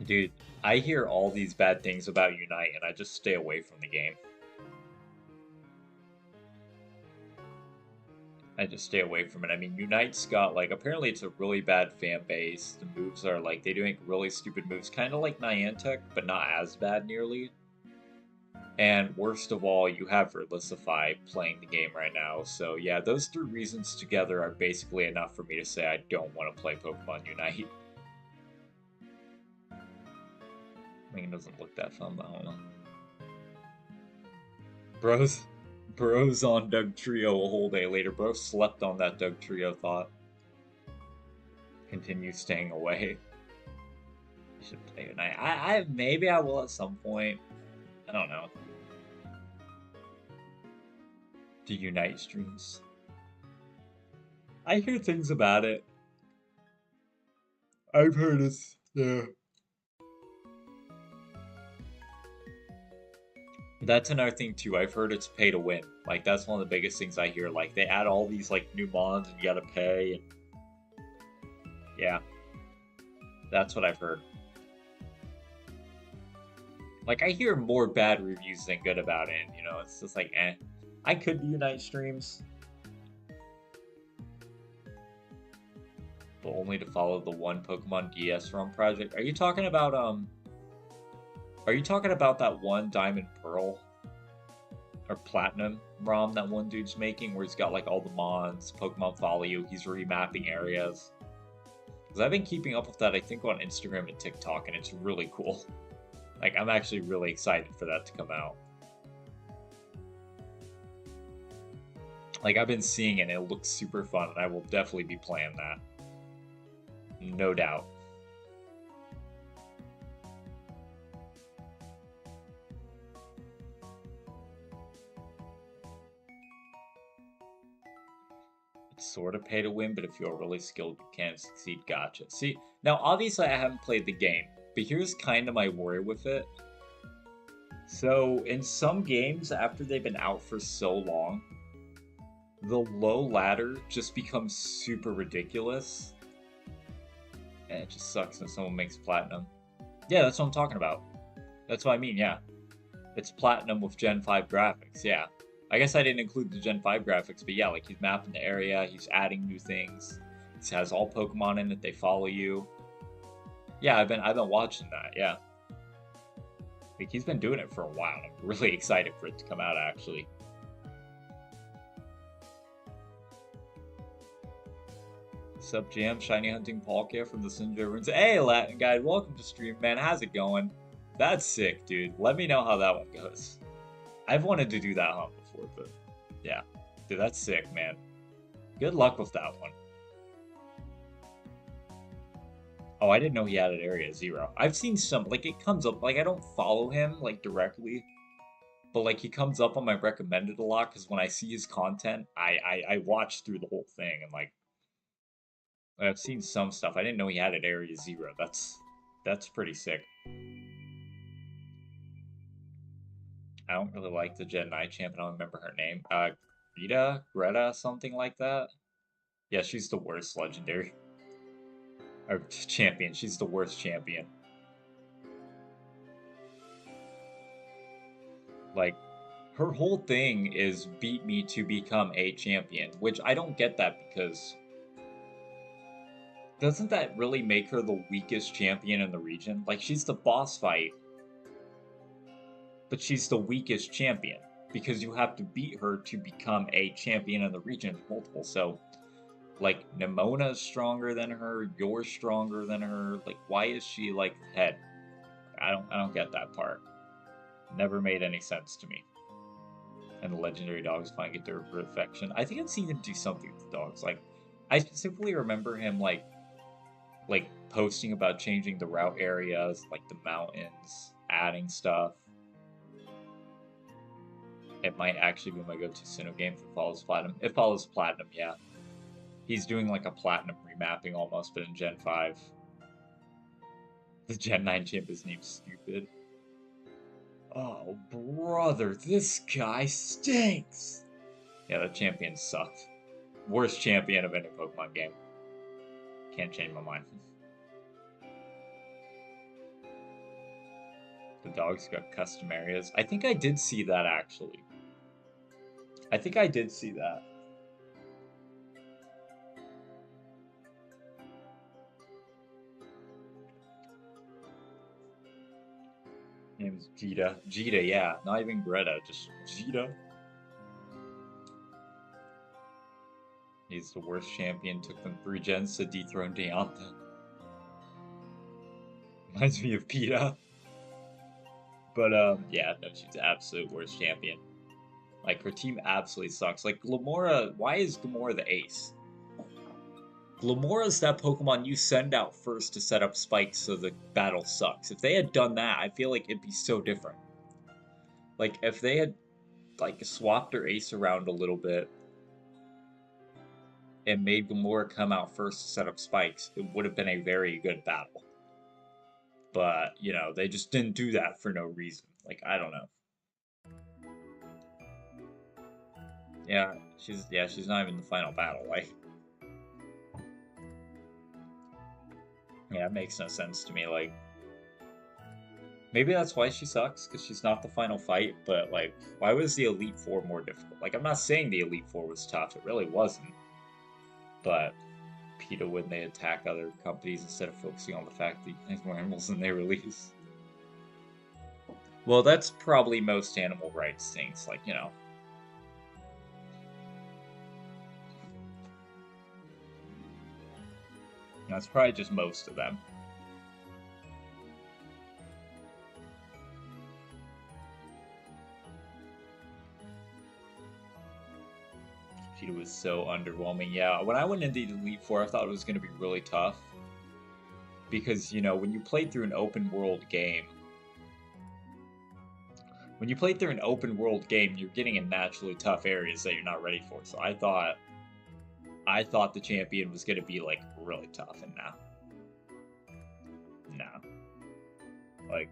Dude, I hear all these bad things about Unite and I just stay away from the game. I just stay away from it. I mean, Unite's got, like, apparently it's a really bad fan base. The moves are, like, they do make really stupid moves, kind of like Niantic, but not as bad nearly. And worst of all, you have Verlisify playing the game right now. So yeah, those three reasons together are basically enough for me to say I don't want to play Pokemon Unite. I mean, it doesn't look that fun, but I don't know. Bros on Doug Trio a whole day later. Bro slept on that Doug Trio thought. Continue staying away. I should play Unite. Maybe I will at some point. I don't know. The Unite streams. I hear things about it. I've heard it's, yeah. That's another thing too. I've heard it's pay to win. Like that's one of the biggest things I hear. Like they add all these like new mons and you gotta pay. And... yeah, that's what I've heard. Like I hear more bad reviews than good about it. And, you know, it's just like eh. I could do Unite streams, but only to follow the one Pokemon DS ROM project. Are you talking about Are you talking about that one Diamond Pearl or Platinum ROM that one dude's making where he's got like all the mons, Pokemon follow you, he's remapping areas? Because I've been keeping up with that, I think, on Instagram and TikTok, and it's really cool. Like, I'm actually really excited for that to come out. Like, I've been seeing it, and it looks super fun, and I will definitely be playing that. No doubt. Sort of pay to win, but if you're really skilled, you can succeed. Gotcha. See, now obviously I haven't played the game, but here's kind of my worry with it. So in some games, after they've been out for so long, the low ladder just becomes super ridiculous. And it just sucks when someone makes platinum. Yeah, that's what I'm talking about. That's what I mean, yeah. It's platinum with Gen 5 graphics, yeah. I guess I didn't include the Gen 5 graphics, but yeah, like he's mapping the area, he's adding new things. He has all Pokemon in it, they follow you. Yeah, I've been watching that, yeah. Like he's been doing it for a while. I'm really excited for it to come out actually. Sup Jam, Shiny Hunting Palkia from the Sinjay Runes. Hey Latin Guide, welcome to stream, man. How's it going? That's sick, dude. Let me know how that one goes. I've wanted to do that hunt before, but yeah. Dude, that's sick, man. Good luck with that one. Oh, I didn't know he had an Area 0. I've seen some, like, it comes up, like, I don't follow him, like, directly. But, like, he comes up on my recommended a lot, because when I see his content, I watch through the whole thing, and, like, I've seen some stuff. I didn't know he had an Area 0. That's pretty sick. I don't really like the Gen 9 champ. I don't remember her name. Greta, something like that. Yeah, she's the worst legendary. Or champion. She's the worst champion. Like, Her whole thing is beat me to become a champion, which I don't get that because doesn't that really make her the weakest champion in the region? Like, she's the boss fight, but she's the weakest champion because you have to beat her to become a champion in the region multiple. So, like, Nemona's stronger than her, you're stronger than her. Like, why is she like head? I don't get that part. Never made any sense to me. And the legendary dogs finally get their perfection. I think I've seen him do something with the dogs. Like, I specifically remember him like posting about changing the route areas, like the mountains, adding stuff. It might actually be my go-to Sinnoh game if it follows Platinum. It follows Platinum, yeah. He's doing like a Platinum remapping almost, but in Gen 5. The Gen 9 champ is named Stupid. Oh, brother, this guy stinks! Yeah, the champion sucked. Worst champion of any Pokemon game. Can't change my mind. The dogs got custom areas. I think I did see that, actually. I think I did see that. Name's Jita. Jita, yeah. Not even Greta, just Jita. He's the worst champion. Took them 3 gens to dethrone Deonta. Reminds me of PETA. But, yeah, no, she's the absolute worst champion. Like, her team absolutely sucks. Like, Glamora, why is Glamora the ace? Glamora's that Pokemon you send out first to set up spikes so the battle sucks. If they had done that, I feel like it'd be so different. Like, if they had, like, swapped their ace around a little bit and made Gamora come out first to set up spikes, it would have been a very good battle. But, you know, they just didn't do that for no reason. Like, I don't know. Yeah, she's not even the final battle. Like, yeah, it makes no sense to me. Like, maybe that's why she sucks, because she's not the final fight, but, like, why was the Elite Four more difficult? Like, I'm not saying the Elite Four was tough, it really wasn't. But PETA, when they attack other companies instead of focusing on the fact that there's more animals than they release. Well, that's probably most animal rights things, like, you know. That's probably just most of them. PETA was so underwhelming. Yeah, when I went into the Elite Four, I thought it was going to be really tough. Because, you know, when you play through an open world game, you're getting in naturally tough areas that you're not ready for. So I thought the champion was gonna be like really tough, and no. Like,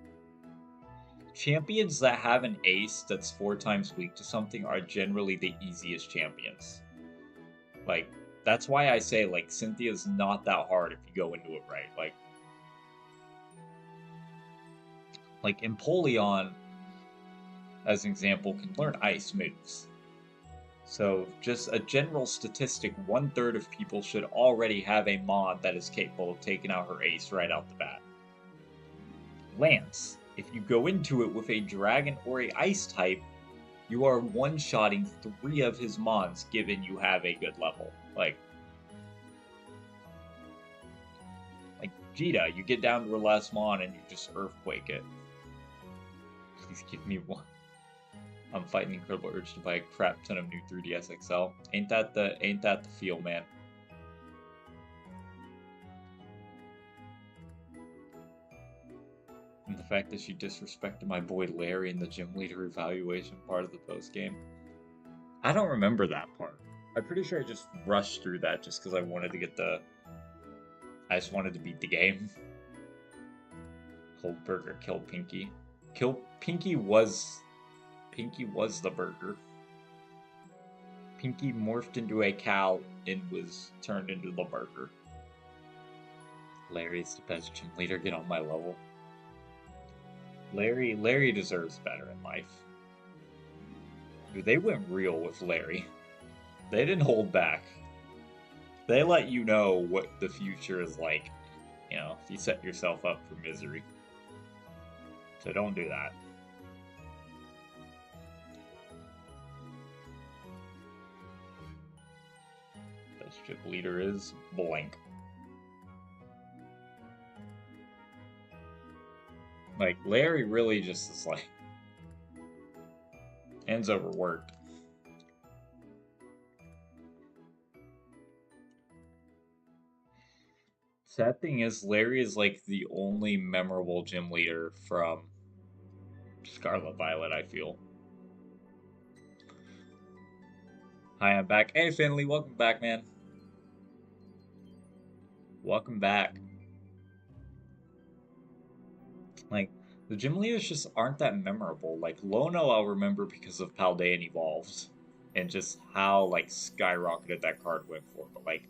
champions that have an ace that's 4 times weak to something are generally the easiest champions. Like, that's why I say like Cynthia's not that hard if you go into it right. Like Empoleon, as an example, can learn ice moves. So, just a general statistic, 1/3 of people should already have a mod that is capable of taking out her ace right out the bat. Lance, if you go into it with a dragon or a ice type, you are one-shotting 3 of his mons given you have a good level. Like Jita, you get down to her last mon and you just earthquake it. Please give me one. I'm fighting the incredible urge to buy a crap ton of new 3DS XL. Ain't that the feel, man? And the fact that she disrespected my boy Larry in the gym leader evaluation part of the post game. I don't remember that part. I'm pretty sure I just rushed through that just because I wanted to get I just wanted to beat the game. Cold Burger killed Pinky. Pinky was the burger. Pinky morphed into a cow and was turned into the burger. Larry's the best gym leader. Get on my level. Larry deserves better in life. Dude, they went real with Larry. They didn't hold back. They let you know what the future is like. You know, if you set yourself up for misery. So don't do that. Best ship leader is blank. Like, Larry really just is like... Ends overworked. Sad thing is, Larry is like the only memorable gym leader from Scarlet Violet, I feel. Hi, I'm back. Hey, Finley, welcome back, man. Welcome back. Like, the gym leaders just aren't that memorable. Like, Lono I'll remember because of Paldean Evolved. And just how, like, skyrocketed that card went for. But, like,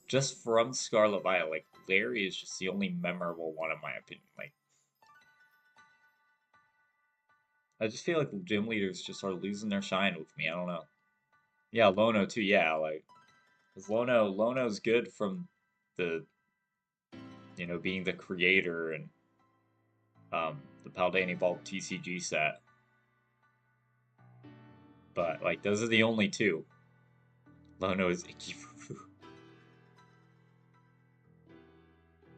just from Scarlet Violet, like, Larry is just the only memorable one in my opinion. Like, I just feel like the gym leaders just are losing their shine with me. I don't know. Yeah, Lono too. Yeah, like, because Lono's good from the, being the creator and the Paldean Evolved TCG set. But like, those are the only two. Lono is Icky Foo.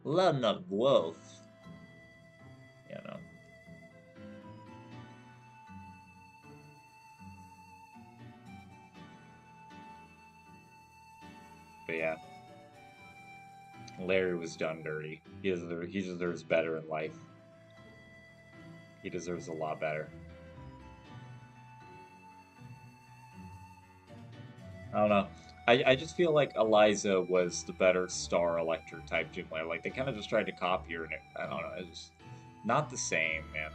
Lono Wolf. You know. But yeah, Larry was done dirty. He deserves better in life. He deserves a lot better. I don't know. I just feel like Eliza was the better Star Electric type gym player. Like, they kind of just tried to copy her, and I don't know. It's just not the same, man.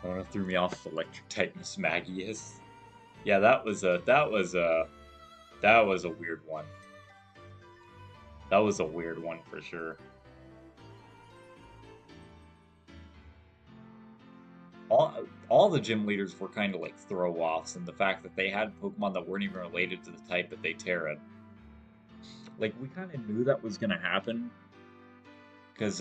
I don't know, threw me off Electric type Miss Maggie is. Yeah, that was a weird one. That was a weird one for sure. All the gym leaders were kind of like throw-offs, and the fact that they had Pokemon that weren't even related to the type that they terra. Like, we kind of knew that was gonna happen, because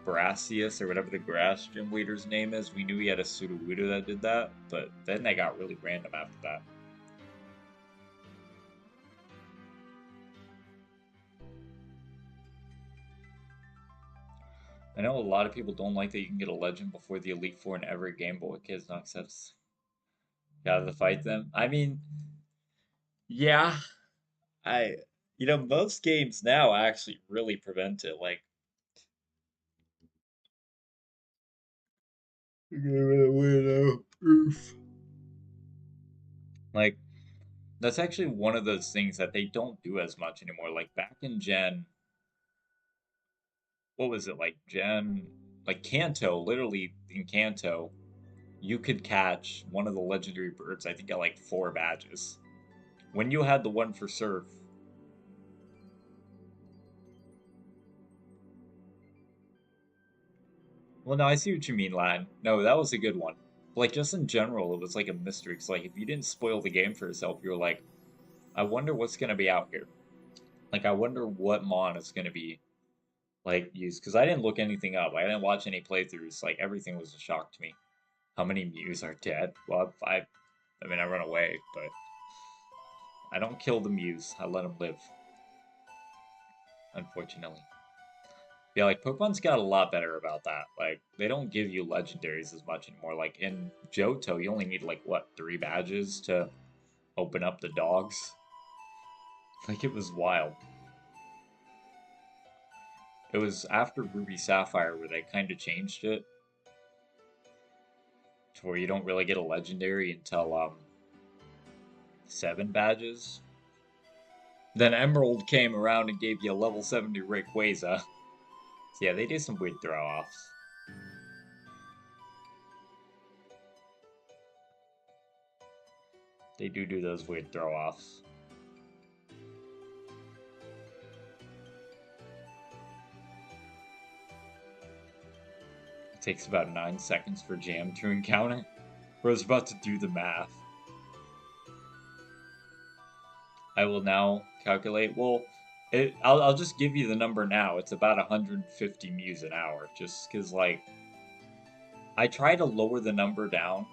Brassius, or whatever the grass gym leader's name is, we knew he had a Sudowoodo that did that, but then they got really random after that. I know a lot of people don't like that you can get a legend before the Elite Four in every game, but what kids not accepts gotta fight them. I mean, yeah, I most games now actually really prevent it. Like, weirdo. Oof. Like, that's actually one of those things that they don't do as much anymore. Like, back in Gen, what was it, like Gen, like Kanto, literally in Kanto, you could catch one of the legendary birds, I think at like 4 badges. When you had the one for Surf, well, no, I see what you mean, Lan. No, that was a good one. Like, just in general, it was like a mystery. Cause like, if you didn't spoil the game for yourself, you were like, I wonder what's gonna be out here. Like, I wonder what mon is gonna be like used. Cause I didn't look anything up. I didn't watch any playthroughs. Like, everything was a shock to me. How many Mews are dead? Well, I mean, I run away, but I don't kill the Mews. I let them live. Unfortunately. Yeah, like Pokemon's got a lot better about that. Like, they don't give you legendaries as much anymore. Like in Johto, you only need like what, 3 badges to open up the dogs? Like, it was wild. It was after Ruby Sapphire where they kind of changed it to where you don't really get a legendary until 7 badges. Then Emerald came around and gave you a level 70 Rayquaza. So yeah, they do some weird throw-offs. They do those weird throw-offs. Takes about 9 seconds for Jam to encounter. Bro's about to do the math. I will now calculate. Well, I'll just give you the number now. It's about 150 MEWs an hour. Just because, like, I try to lower the number down.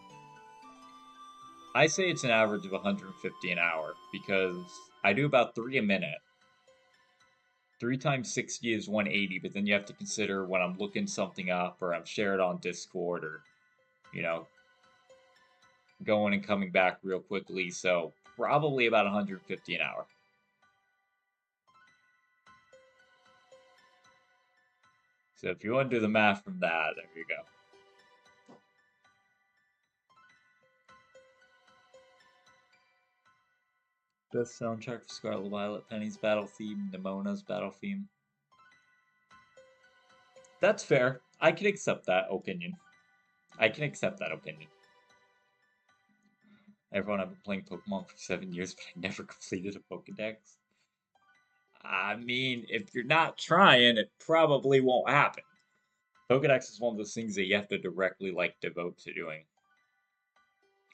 I say it's an average of 150 an hour because I do about 3 a minute. 3 times 60 is 180, but then you have to consider when I'm looking something up or I'm shared on Discord or, you know, going and coming back real quickly. So probably about 150 an hour. So if you want to do the math from that, there you go. Best soundtrack for Scarlet Violet, Penny's battle theme, Nemona's battle theme. That's fair. I can accept that opinion. I can accept that opinion. Everyone, I've been playing Pokemon for 7 years, but I never completed a Pokedex. I mean, if you're not trying, it probably won't happen. Pokedex is one of those things that you have to directly, like, devote to doing.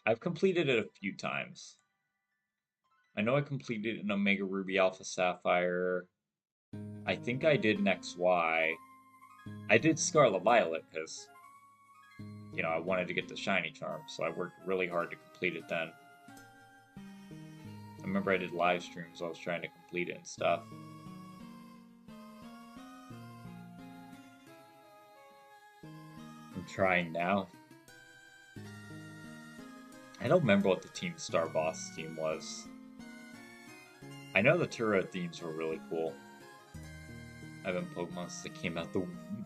I've completed it a few times. I know I completed an Omega Ruby Alpha Sapphire. I think I did an XY. I did Scarlet Violet because, you know, I wanted to get the shiny charm, so I worked really hard to complete it then. I remember I did live streams while I was trying to complete it and stuff. I'm trying now. I don't remember what the Team Star Boss team was. I know the Turo themes were really cool. I've been Pokemon since they came out the womb.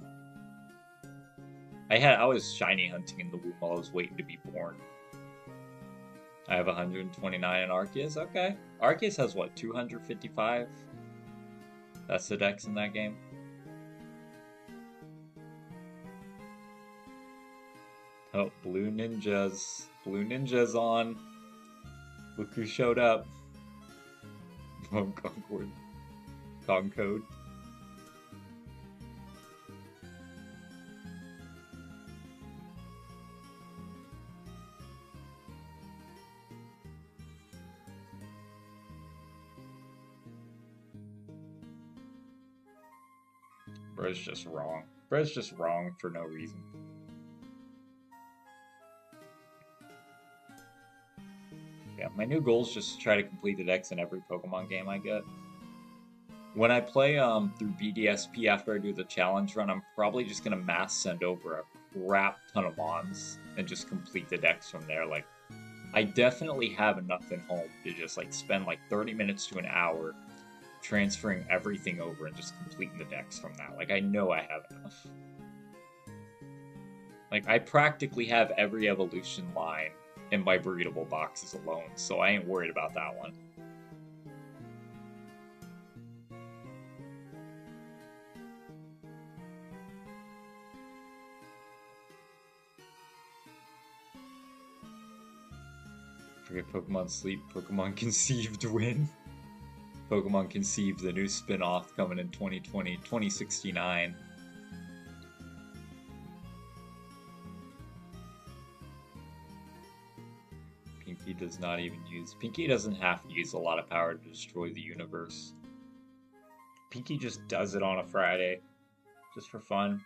I was shiny hunting in the womb while I was waiting to be born. I have 129 in Arceus. Okay. Arceus has what, 255? That's the dex in that game. Oh, Blue Ninjas. Blue Ninjas on. Look who showed up. Oh, Concord. Concode. Bro's just wrong. Bro's just wrong for no reason. Yeah, my new goal is just to try to complete the dex in every Pokemon game I get. When I play through BDSP after I do the challenge run, I'm probably just gonna mass send over a crap ton of mons and just complete the dex from there. Like, I definitely have enough in home to just like spend like 30 minutes to an hour transferring everything over and just completing the dex from that. Like, I know I have enough. Like, I practically have every evolution line in my breedable boxes alone, so I ain't worried about that one. Forget Pokemon Sleep, Pokemon Conceived win. Pokemon Conceived, the new spin-off coming in 2020, 2069. Pinky does not even use... Pinky doesn't have to use a lot of power to destroy the universe. Pinky just does it on a Friday. Just for fun.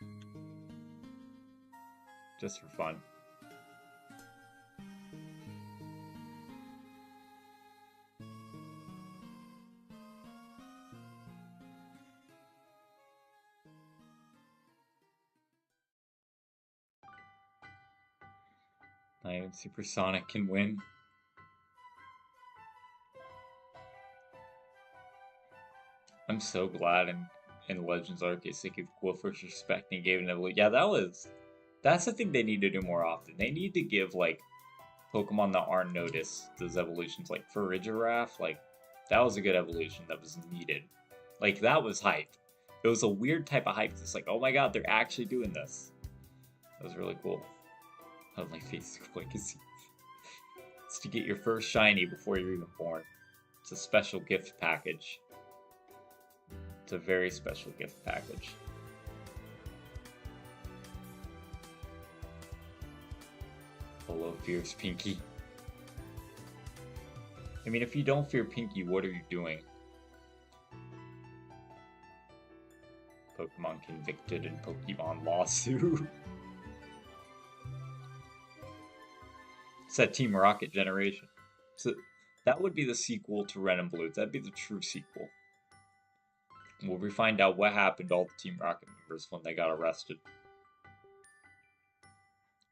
Just for fun. Not even Supersonic can win. I'm so glad in Legends Arceus they gave Qwilfish respect and gave an evolution. Yeah, that's the thing they need to do more often. They need to give like Pokemon that aren't noticed those evolutions. Like Farigiraf, like that was a good evolution that was needed. Like that was hype. It was a weird type of hype. It's like, oh my god, they're actually doing this. That was really cool. How my face legacy. It's to get your first shiny before you're even born. It's a special gift package. It's a very special gift package. Polo fears Pinky. I mean, if you don't fear Pinky, what are you doing? Pokemon convicted in Pokemon lawsuit. It's that Team Rocket generation. So that would be the sequel to Red and Blue. That'd be the true sequel. Where we find out what happened to all the Team Rocket members when they got arrested.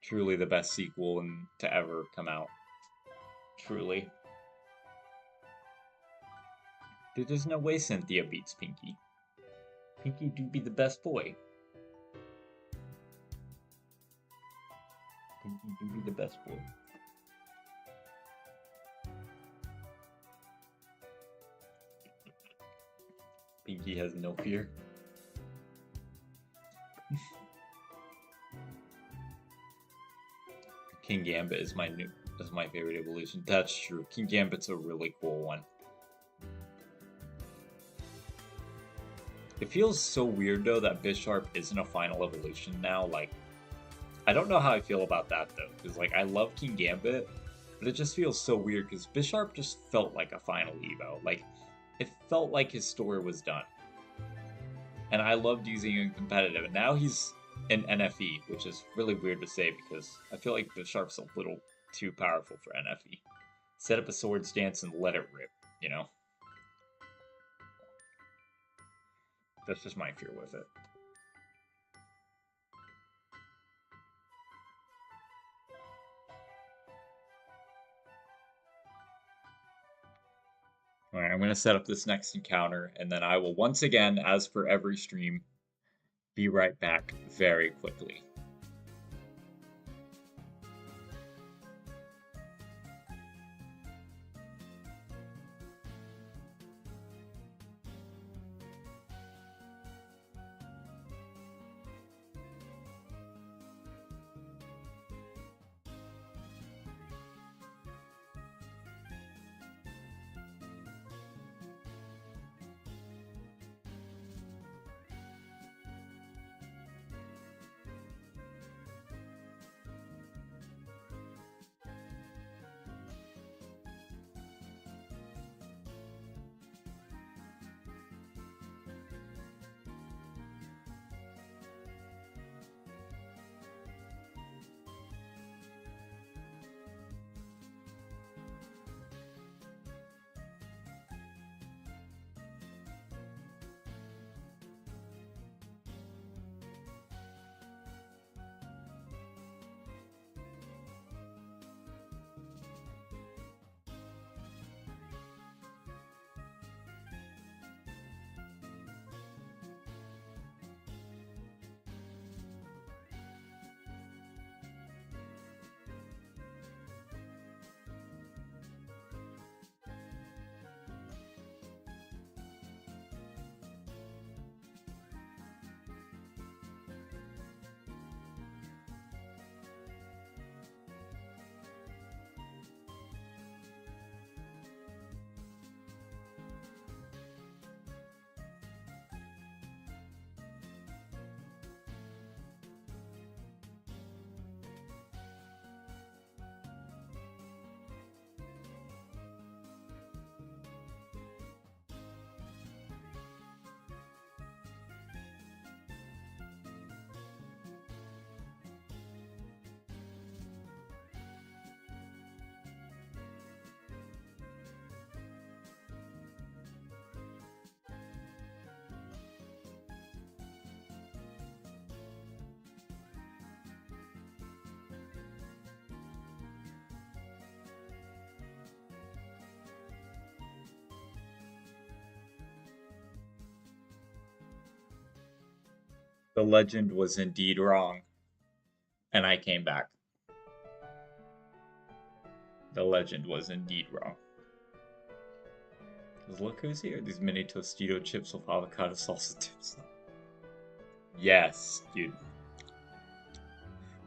Truly the best sequel to ever come out. Truly. Dude, there's no way Cynthia beats Pinky. Pinky do be the best boy. Pinky do be the best boy. Pinky has no fear. King Gambit is my favorite evolution. That's true. King Gambit's a really cool one. It feels so weird though that Bisharp isn't a final evolution now. Like, I don't know how I feel about that though, because like I love King Gambit, but it just feels so weird because Bisharp just felt like a final Evo. Like, it felt like his story was done. And I loved using him competitive, and now he's an NFE, which is really weird to say because I feel like Bisharp's a little too powerful for NFE. Set up a Swords Dance and let it rip, you know? That's just my fear with it. Alright, I'm going to set up this next encounter, and then I will once again, as per every stream, be right back very quickly. The legend was indeed wrong, and I came back. The legend was indeed wrong. Look who's here. These mini Tostito chips with avocado salsa tips. Yes, dude.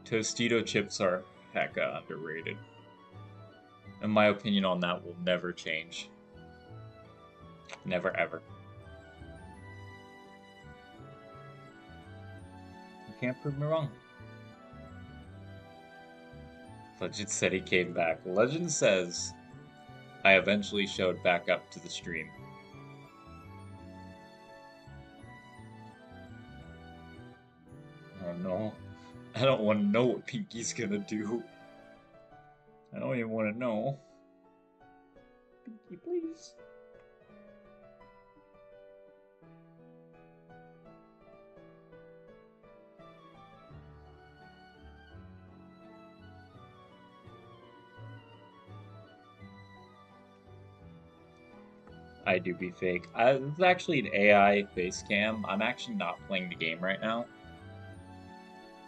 Tostito chips are hecka underrated. And my opinion on that will never change. Never ever. You can't prove me wrong. Legend said he came back. Legend says I eventually showed back up to the stream. Oh no. I don't want to know what Pinky's gonna do. I don't even want to know. Pinky, please. I do be fake. It's actually an AI face cam. I'm actually not playing the game right now.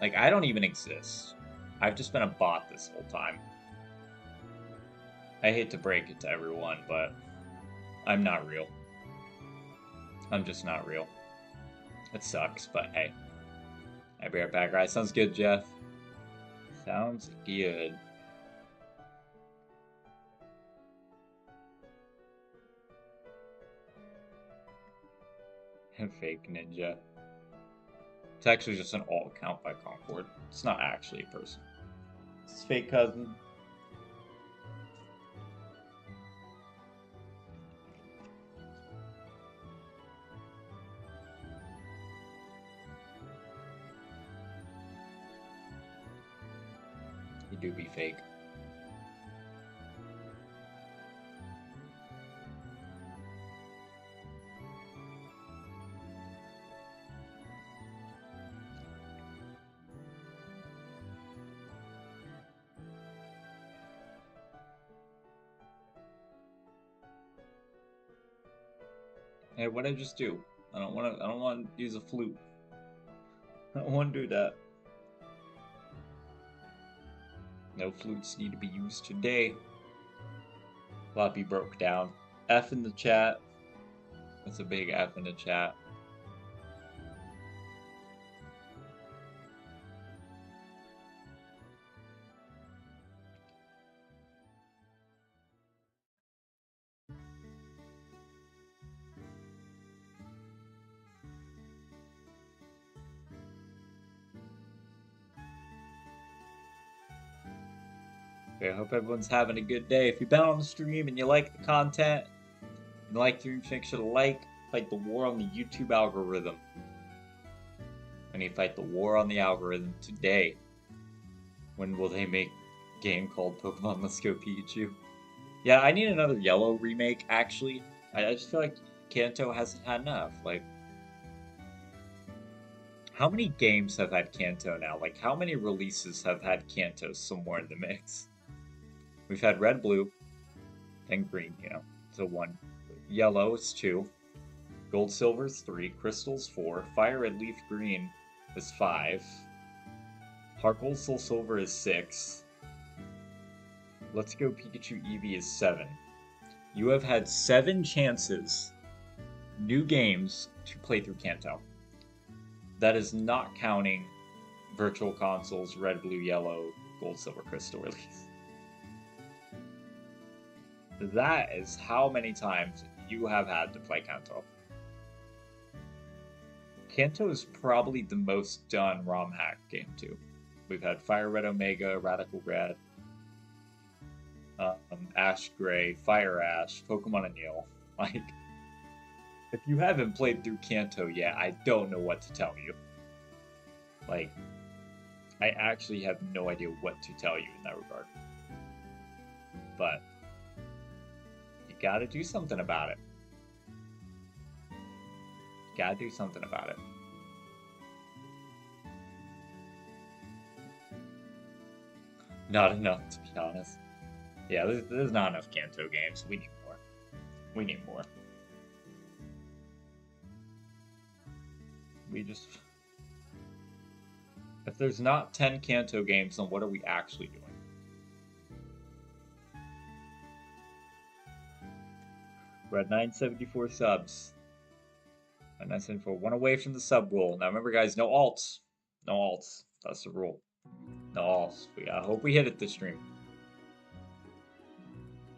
Like, I don't even exist. I've just been a bot this whole time. I hate to break it to everyone, but I'm not real. I'm just not real. It sucks, but hey. I'll be right back. Alright, sounds good, Jeff. Sounds good. Fake ninja. It's actually just an alt account by Concord. It's not actually a person. It's fake cousin. You do be fake. Hey, what did I just do? I don't want to use a flute. I don't want to do that. No flutes need to be used today. Floppy broke down. F in the chat. That's a big F in the chat. Okay, I hope everyone's having a good day. If you've been on the stream and you like the content, and you like to make sure to fight the war on the YouTube algorithm. And you fight the war on the algorithm today. When will they make a game called Pokemon Let's Go Pikachu? Yeah, I need another Yellow remake, actually. I just feel like Kanto hasn't had enough. Like, how many games have had Kanto now? Like, how many releases have had Kanto somewhere in the mix? We've had red, blue, then green, so 1. Yellow is 2. Gold, silver is 3. Crystal's 4. Fire, red, leaf, green is 5. Heart, gold, soul, silver is 6. Let's Go Pikachu Eevee is 7. You have had 7 chances, new games, to play through Kanto. That is not counting Virtual Console's red, blue, yellow, gold, silver, crystal release. That is how many times you have had to play Kanto. Kanto is probably the most done ROM hack game too. We've had Fire Red Omega, Radical Red, Ash Gray, Fire Ash, Pokemon Anil. Like, if you haven't played through Kanto yet, I don't know what to tell you. Like, I actually have no idea what to tell you in that regard. But you gotta do something about it. You gotta do something about it. Not enough, to be honest. Yeah, there's not enough Kanto games. We need more. We need more. We just... If there's not 10 Kanto games, then what are we actually doing? We're at 974 subs. At 974, 1 away from the sub goal. Now remember, guys, no alts. No alts. That's the rule. No alts. I hope we hit it this stream.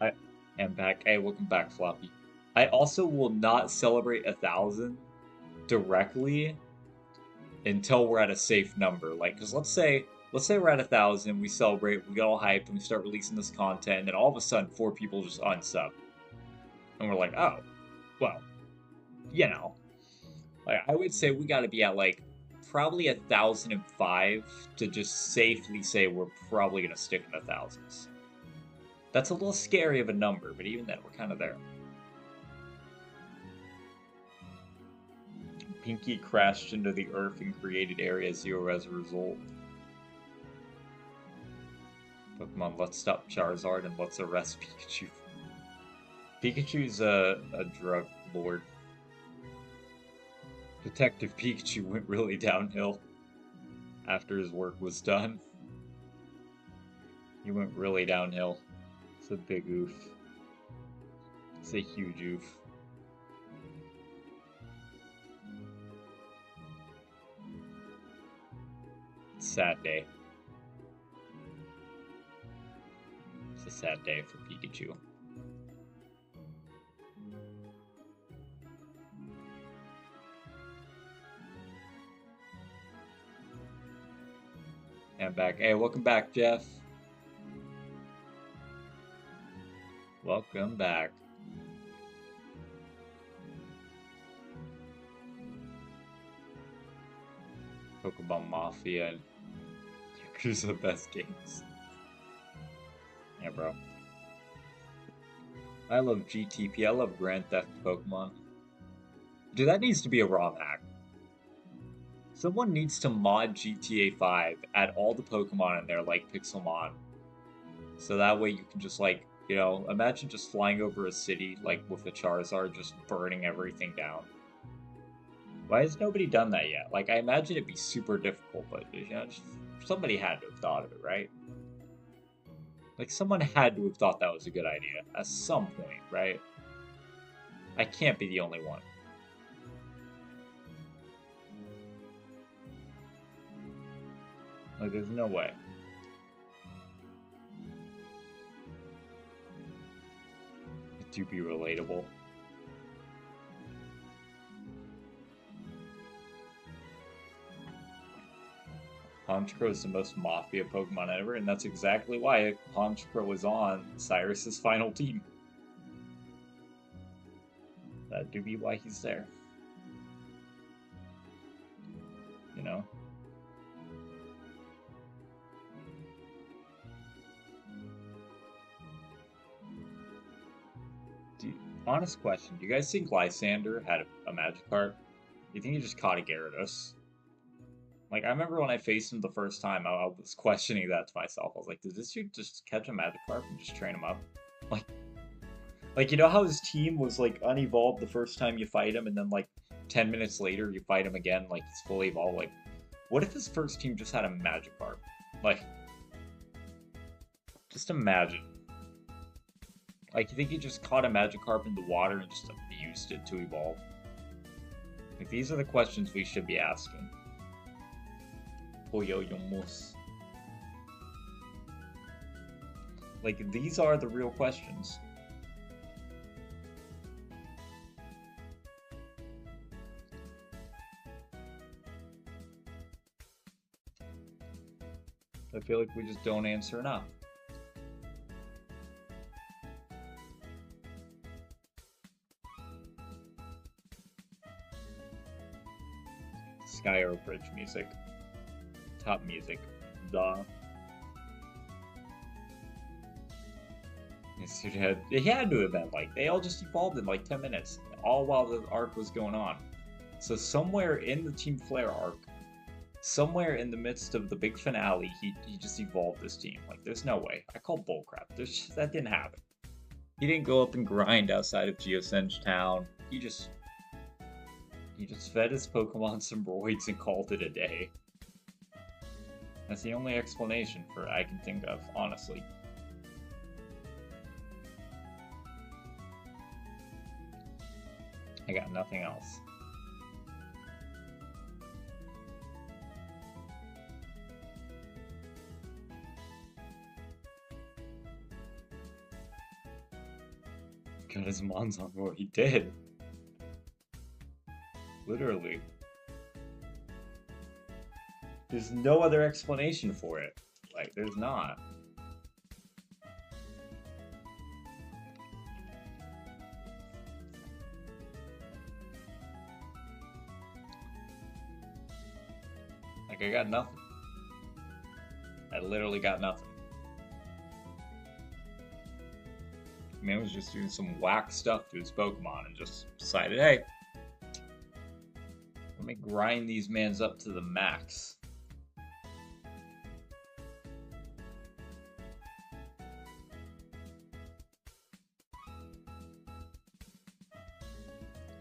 I am back. Hey, welcome back, Floppy. I also will not celebrate 1,000 directly until we're at a safe number. Like, because let's say let's say we're at 1,000, we celebrate, we get all hyped, and we start releasing this content, and then all of a sudden, 4 people just unsub, and we're like, oh, well, you know, like I would say we got to be at like probably 1,005 to just safely say we're probably gonna stick in the thousands. That's a little scary of a number, but even then, we're kind of there. Pinky crashed into the earth and created Area Zero as a result. Pokemon, let's stop Charizard and let's arrest Pikachu. Pikachu's a drug lord. Detective Pikachu went really downhill after his work was done. He went really downhill. It's a big oof. It's a huge oof. It's a sad day. It's a sad day for Pikachu. I'm back. Hey, welcome back, Jeff. Welcome back. Pokemon Mafia and Yakuza the best games. Yeah, bro. I love GTP. I love Grand Theft Pokemon. Dude, that needs to be a ROM hack. Someone needs to mod GTA 5, add all the Pokemon in there like Pixelmon. So that way you can just like, you know, imagine just flying over a city like with the Charizard just burning everything down. Why has nobody done that yet? Like, I imagine it'd be super difficult, but, you know, just, somebody had to have thought of it, right? Like, someone had to have thought that was a good idea at some point, right? I can't be the only one. Like, there's no way. It do be relatable. Honchkrow is the most Mafia Pokemon ever, and that's exactly why Honchkrow was on Cyrus's final team. That do be why he's there. You know? Honest question, do you guys think Lysander had a Magikarp? Do you think he just caught a Gyarados? Like, I remember when I faced him the first time, I was questioning that to myself. I was like, did this dude just catch a Magikarp and just train him up? Like, you know how his team was, like, unevolved the first time you fight him, and then, like, 10 minutes later you fight him again, like, he's fully evolved? Like, what if his first team just had a Magikarp? Like, just imagine. Like, you think he just caught a Magikarp in the water and just abused it to evolve? Like, these are the questions we should be asking. Like, these are the real questions. I feel like we just don't answer enough. Skyro Bridge music. Top music. Duh. It had to have been like, they all just evolved in like 10 minutes, all while the arc was going on. So somewhere in the Team Flare arc, somewhere in the midst of the big finale, he just evolved this team. Like, there's no way. I call bullcrap. That didn't happen. He didn't go up and grind outside of Geosenge Town. He just fed his Pokemon some roids and called it a day. That's the only explanation for I can think of, honestly. I got nothing else. Got his mons on board. He did. Literally. There's no other explanation for it. Like, there's not. Like, I got nothing. I literally got nothing. Man was just doing some whack stuff to his Pokemon and just decided, hey, let me grind these mans up to the max.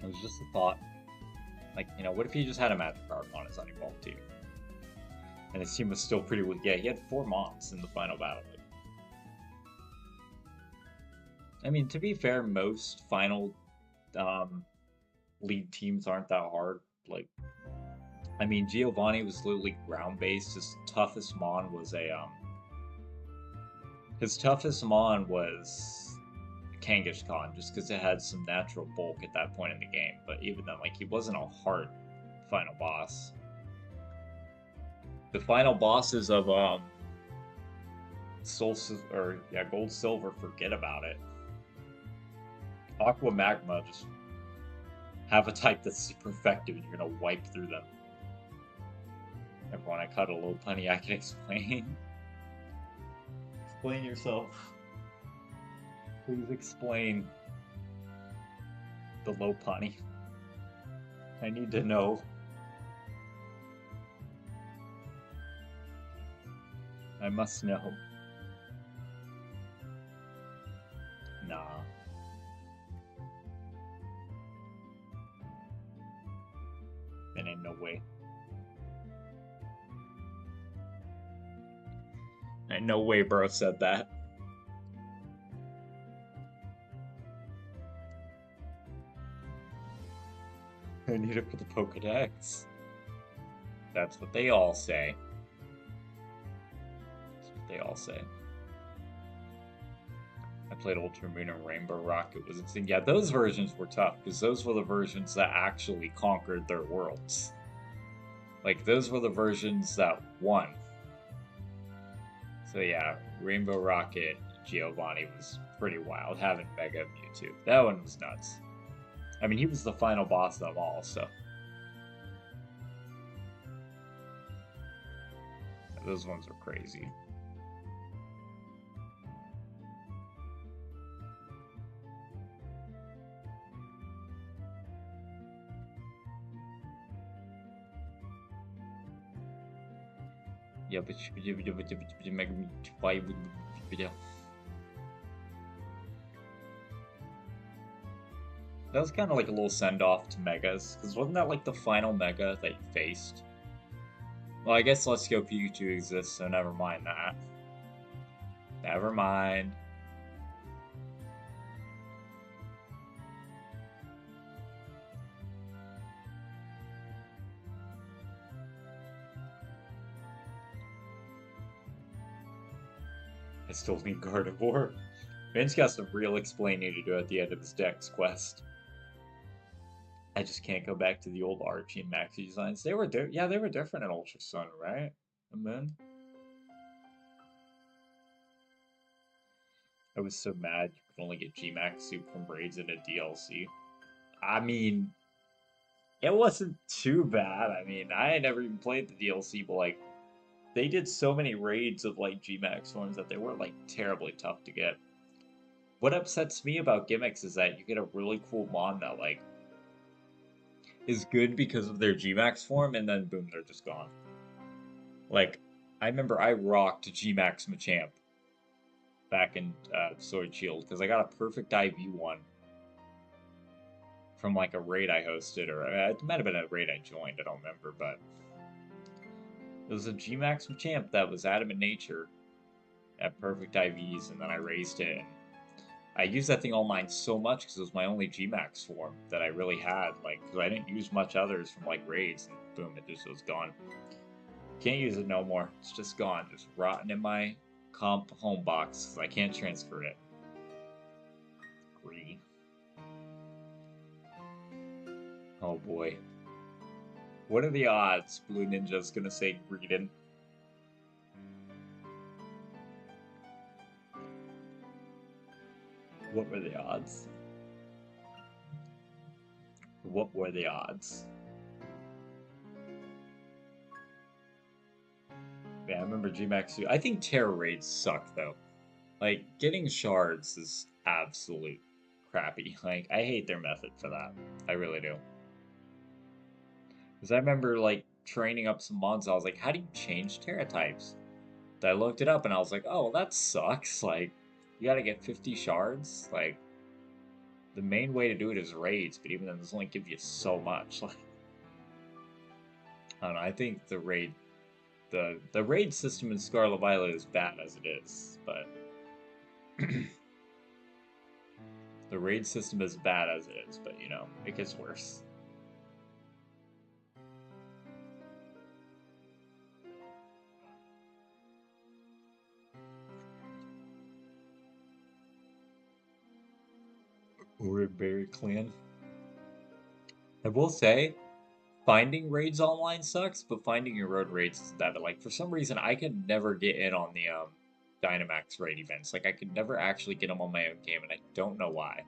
It was just a thought. Like, you know, what if he just had a Magikarp on his Unevolved team? And his team was still pretty weak. Yeah, he had 4 Mons in the final battle. I mean, to be fair, most final league teams aren't that hard. Like, I mean, Giovanni was literally ground-based. His toughest Mon was Kangaskhan, just because it had some natural bulk at that point in the game. But even then, like, he wasn't a hard final boss. The final bosses of Gold Silver, forget about it. Aqua Magma, just have a type that's super effective and you're gonna wipe through them. Everyone, I cut a little punny, I can explain. Explain yourself. Please explain the low punny. I need to know. I must know. Nah. There ain't no way. Ain't no way bro said that. I need it for the Pokedex. That's what they all say. That's what they all say. I played Ultra Moon and Rainbow Rock. It was insane. Yeah, those versions were tough because those were the versions that actually conquered their worlds. Like, those were the versions that won. So yeah, Rainbow Rocket Giovanni was pretty wild, having Mega Mewtwo. That one was nuts. I mean, he was the final boss of them all, so. Those ones were crazy. Yeah, but Mega Mewtwo, why would that was kind of like a little send-off to Megas, because wasn't that like the final Mega that you faced? Well, I guess Let's Go Pikachu exists, so never mind that. Never mind. I still need Gardevoir. Vince got some real explaining to do at the end of his Dex quest. I just can't go back to the old Archie and Maxi designs. They were they were different in Ultra Sun, right? And then I was so mad you could only get G-Max Soup from raids in a DLC. I mean, it wasn't too bad. I mean, I had never even played the DLC, but like, they did so many raids of like G-Max forms that they weren't like terribly tough to get. What upsets me about gimmicks is that you get a really cool Mon that like is good because of their G-Max form, and then boom, they're just gone. Like, I remember I rocked G-Max Machamp back in Sword Shield because I got a perfect IV one from like a raid I hosted, or it might have been a raid I joined, I don't remember, but it was a G-Max Machamp that was Adamant Nature at perfect IVs, and then I raised it. And I used that thing online so much because it was my only G-Max form that I really had, like, because I didn't use much others from, like, raids, and boom, it just was gone. Can't use it no more. It's just gone. Just rotting in my comp home box because I can't transfer it. Greedy. Oh, boy. What are the odds Blue Ninja's gonna say Greedent? What were the odds? What were the odds? Yeah, I remember G-Max too. I think Terror Raids suck though. Like, getting shards is absolute crappy. Like, I hate their method for that. I really do. Because I remember, like, training up some mons, I was like, how do you change Terra types? I looked it up and I was like, oh, well, that sucks. Like, you gotta get 50 shards? Like, the main way to do it is raids, but even then, this only gives you so much. Like, I don't know, I think the raid system in Scarlet Violet is bad as it is, but the raid system is bad as it is, but you know, it gets worse. We're Berry Clan. I will say, finding raids online sucks, but finding your road raids is that. Like, for some reason, I could never get in on the Dynamax raid events. Like, I could never actually get them on my own game, and I don't know why.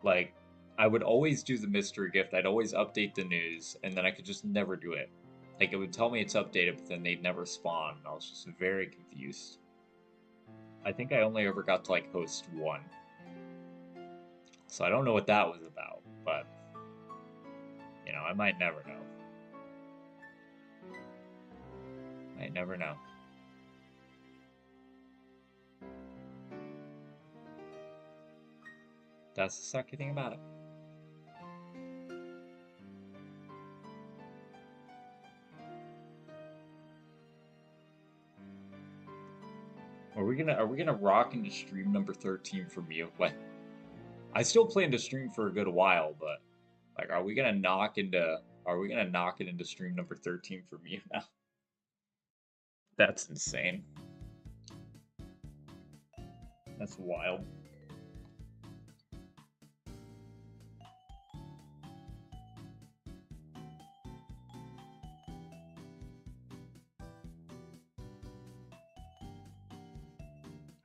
Like, I would always do the mystery gift. I'd always update the news, and then I could just never do it. Like, it would tell me it's updated, but then they'd never spawn. And I was just very confused. I think I only ever got to, like, host one. So I don't know what that was about, but, you know, I might never know. Might never know. That's the sucky thing about it. Are we gonna rock into stream number 13 for MEW? Like, I still plan to stream for a good while, but like, are we gonna knock it into stream number 13 for MEW now? That's insane. That's wild.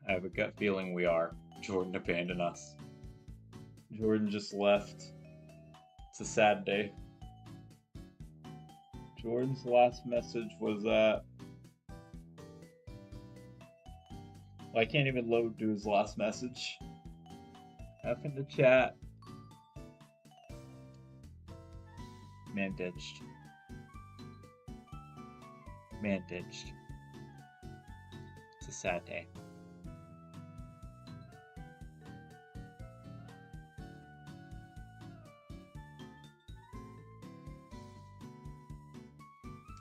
I have a gut feeling we are. Jordan abandoned us. Jordan just left. It's a sad day. Jordan's last message was well, I can't even load to his last message. F in the chat. Man ditched. Man ditched. It's a sad day.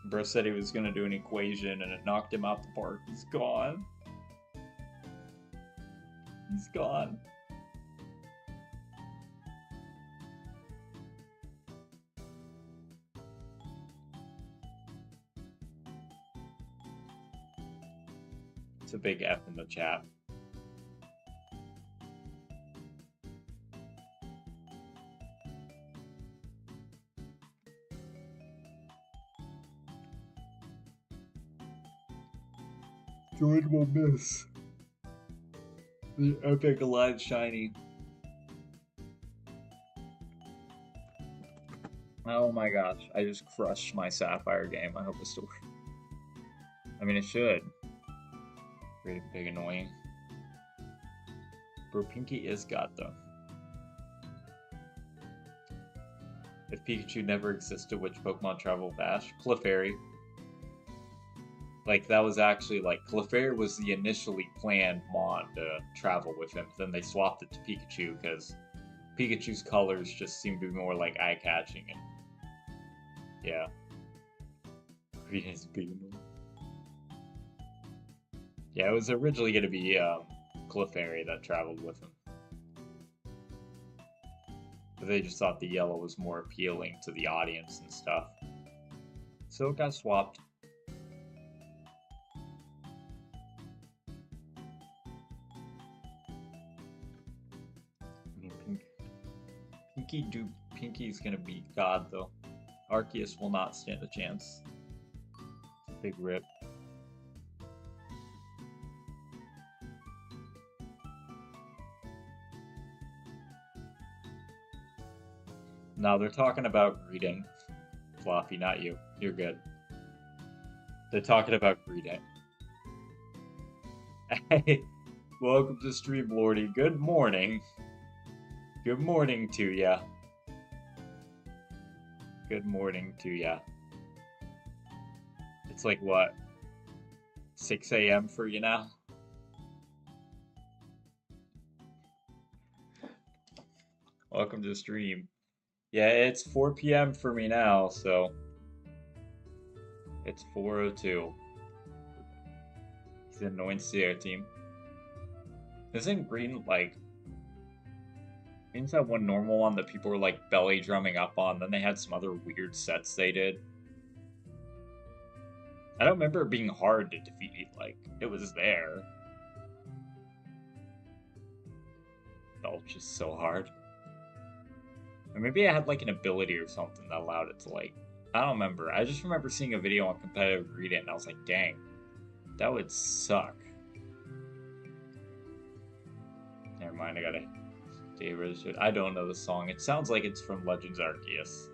Bro said he was gonna do an equation and it knocked him out the park. He's gone. He's gone. It's a big F in the chat. Jordan will miss the epic live shiny. Oh my gosh, I just crushed my Sapphire game. I hope it still works. I mean, it should. Pretty big annoying. Bro, Pinky is God though. If Pikachu never existed, which Pokemon travel with Ash? Clefairy. Like, that was actually, like, Clefairy was the initially planned mon to travel with him. Then they swapped it to Pikachu because Pikachu's colors just seemed to be more, like, eye-catching. And yeah. Green is big. Yeah, it was originally going to be Clefairy that traveled with him. But they just thought the yellow was more appealing to the audience and stuff. So it got swapped. Pinky's gonna be God though. Arceus will not stand a chance. Big rip. Now they're talking about greeting. Floppy, not you. You're good. They're talking about greeting. Hey, welcome to stream, Lordy. Good morning. Good morning to ya. Good morning to ya. It's like what? 6 a.m. for you now? Welcome to the stream. Yeah, it's 4 p.m. for me now, so it's 4:02. He's an annoyance to our team. Isn't Green like Green's that one normal one that people were like belly drumming up on, then they had some other weird sets they did? I don't remember it being hard to defeat, like, it was there. Belch is so hard. Or maybe I had like an ability or something that allowed it to like, I don't remember. I just remember seeing a video on competitive greeting and I was like, dang, that would suck. Never mind, I gotta stay registered. I don't know the song. It sounds like it's from Legends Arceus.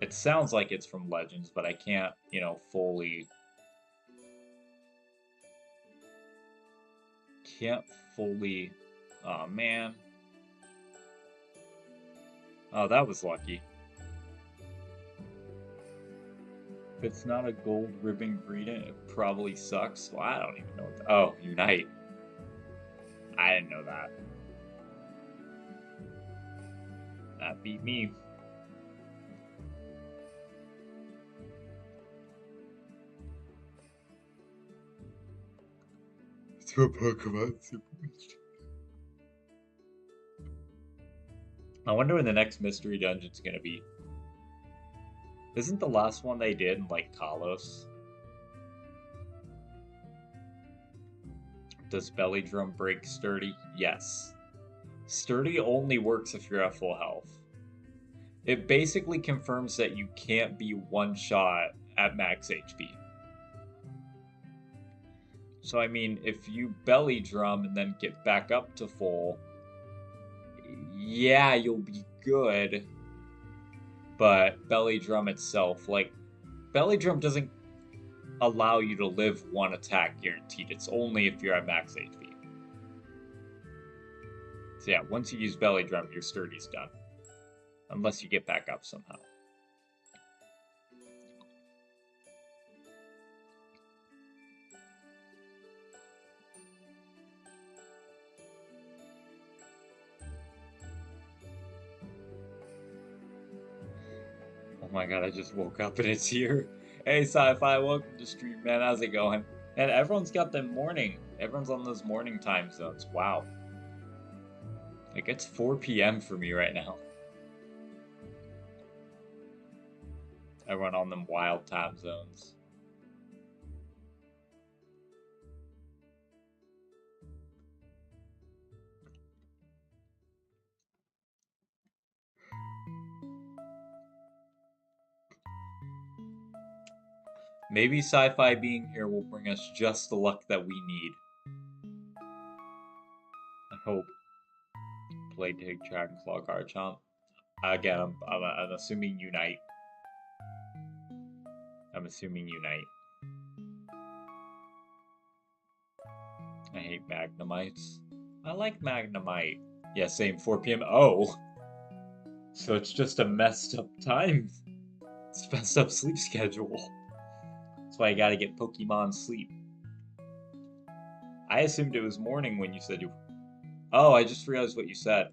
It sounds like it's from Legends, but I can't, you know, fully... Can't fully... Oh, man. Oh, that was lucky. If it's not a gold ribbon greeting, it probably sucks. Well, I don't even know what the... Oh, Unite. I didn't know that. That beat me. To a Pokemon Super Mystery. I wonder when the next mystery dungeon's gonna be. Isn't the last one they did in, like, Kalos? Does Belly Drum break Sturdy? Yes. Sturdy only works if you're at full health. It basically confirms that you can't be one shot at max HP. So, I mean, if you Belly Drum and then get back up to full, yeah, you'll be good. But Belly Drum itself, like, Belly Drum doesn't allow you to live one attack guaranteed. It's only if you're at max HP. So yeah, once you use Belly Drum, your Sturdy's done. Unless you get back up somehow. Oh my god, I just woke up and it's here. Hey, Sci-Fi, welcome to stream, man. How's it going? And everyone's got them morning. Everyone's on those morning time zones. Wow. Like, it's 4 p.m. for me right now. Everyone on them wild time zones. Maybe Sci-Fi being here will bring us just the luck that we need. I hope. Play Dig, Dragon Claw, Garchomp. Again, I'm assuming Unite. I'm assuming Unite. I hate Magnemites. I like Magnemite. Yeah, same, 4 p.m. Oh! So it's just a messed up time. It's a messed up sleep schedule. That's why I gotta get Pokemon sleep. I assumed it was morning when you said you... Oh, I just realized what you said.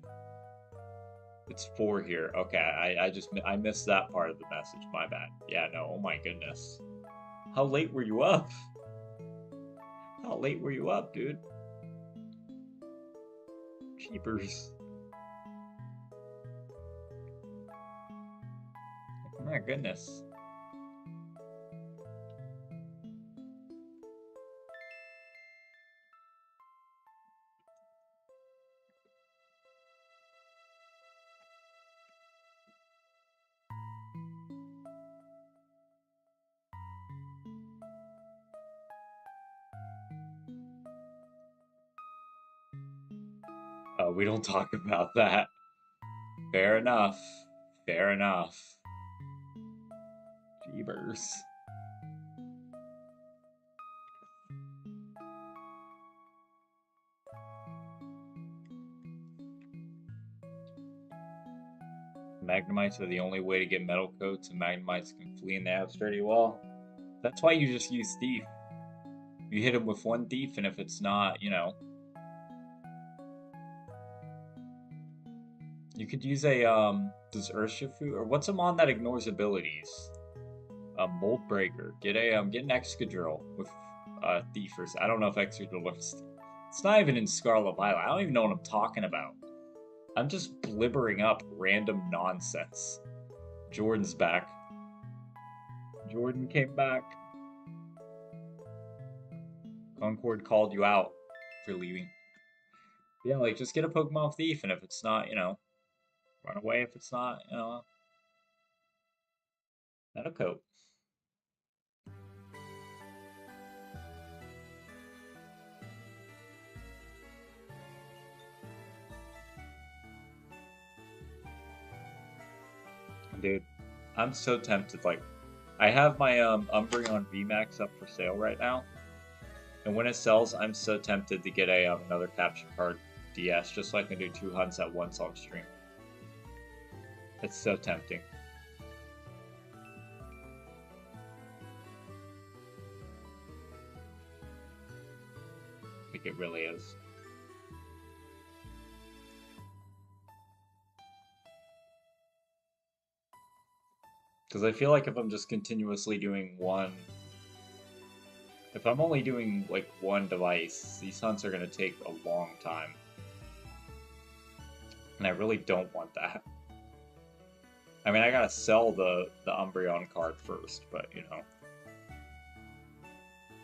It's 4 here. Okay, I missed that part of the message. My bad. Yeah, no, oh my goodness. How late were you up? How late were you up, dude? Cheapers. Oh my goodness. We don't talk about that. Fair enough. Fair enough. Jeebers. Magnemites are the only way to get metal coats, and Magnemites can flee and they have sturdy wall. That's why you just use Thief. You hit him with one Thief, and if it's not, you know... You could use a, does Earthshifu, or what's a mon that ignores abilities? A Mold Breaker. Get an Excadrill with, Thiefers. I don't know if Excadrill looks... It's not even in Scarlet Violet. I don't even know what I'm talking about. I'm just blibbering up random nonsense. Jordan's back. Jordan came back. Concord called you out for leaving. Yeah, like, just get a Pokemon Thief, and if it's not, you know, run away if it's not, you know, Metal Coat. Dude, I'm so tempted. Like, I have my Umbreon VMAX up for sale right now, and when it sells, I'm so tempted to get a another capture card DS just so I can do 2 hunts at once on stream. It's so tempting. Like, it really is. Because I feel like if I'm just continuously doing one... If I'm only doing, like, one device, these hunts are going to take a long time. And I really don't want that. I mean, I gotta sell the Umbreon card first, but, you know.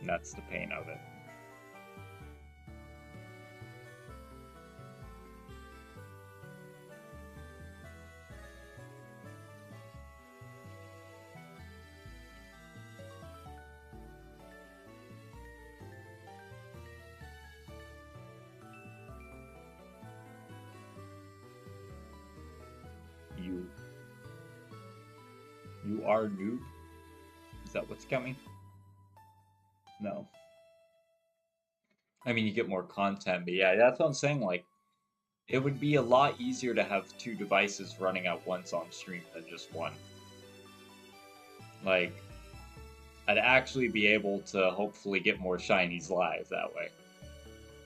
And that's the pain of it. You are noob? Is that what's coming? No. I mean, you get more content, but yeah, that's what I'm saying. Like, it would be a lot easier to have 2 devices running at once on stream than just one. Like, I'd actually be able to hopefully get more shinies live that way.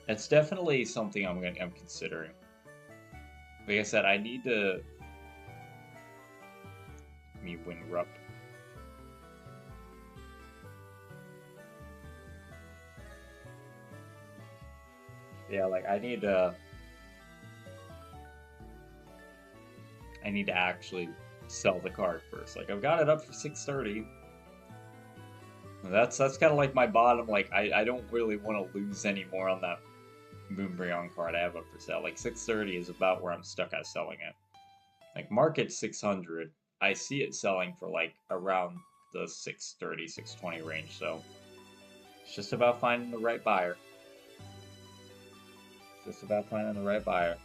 It's definitely something I'm considering. Like I said, I need to... Me Winrup. Yeah, like I need to actually sell the card first. Like I've got it up for 630. That's kind of like my bottom. Like I don't really want to lose any more on that Moonbreon card I have up for sale. Like 630 is about where I'm stuck at selling it. Like market 600. I see it selling for like around the 630, 620 range, so it's just about finding the right buyer. It's just about finding the right buyer.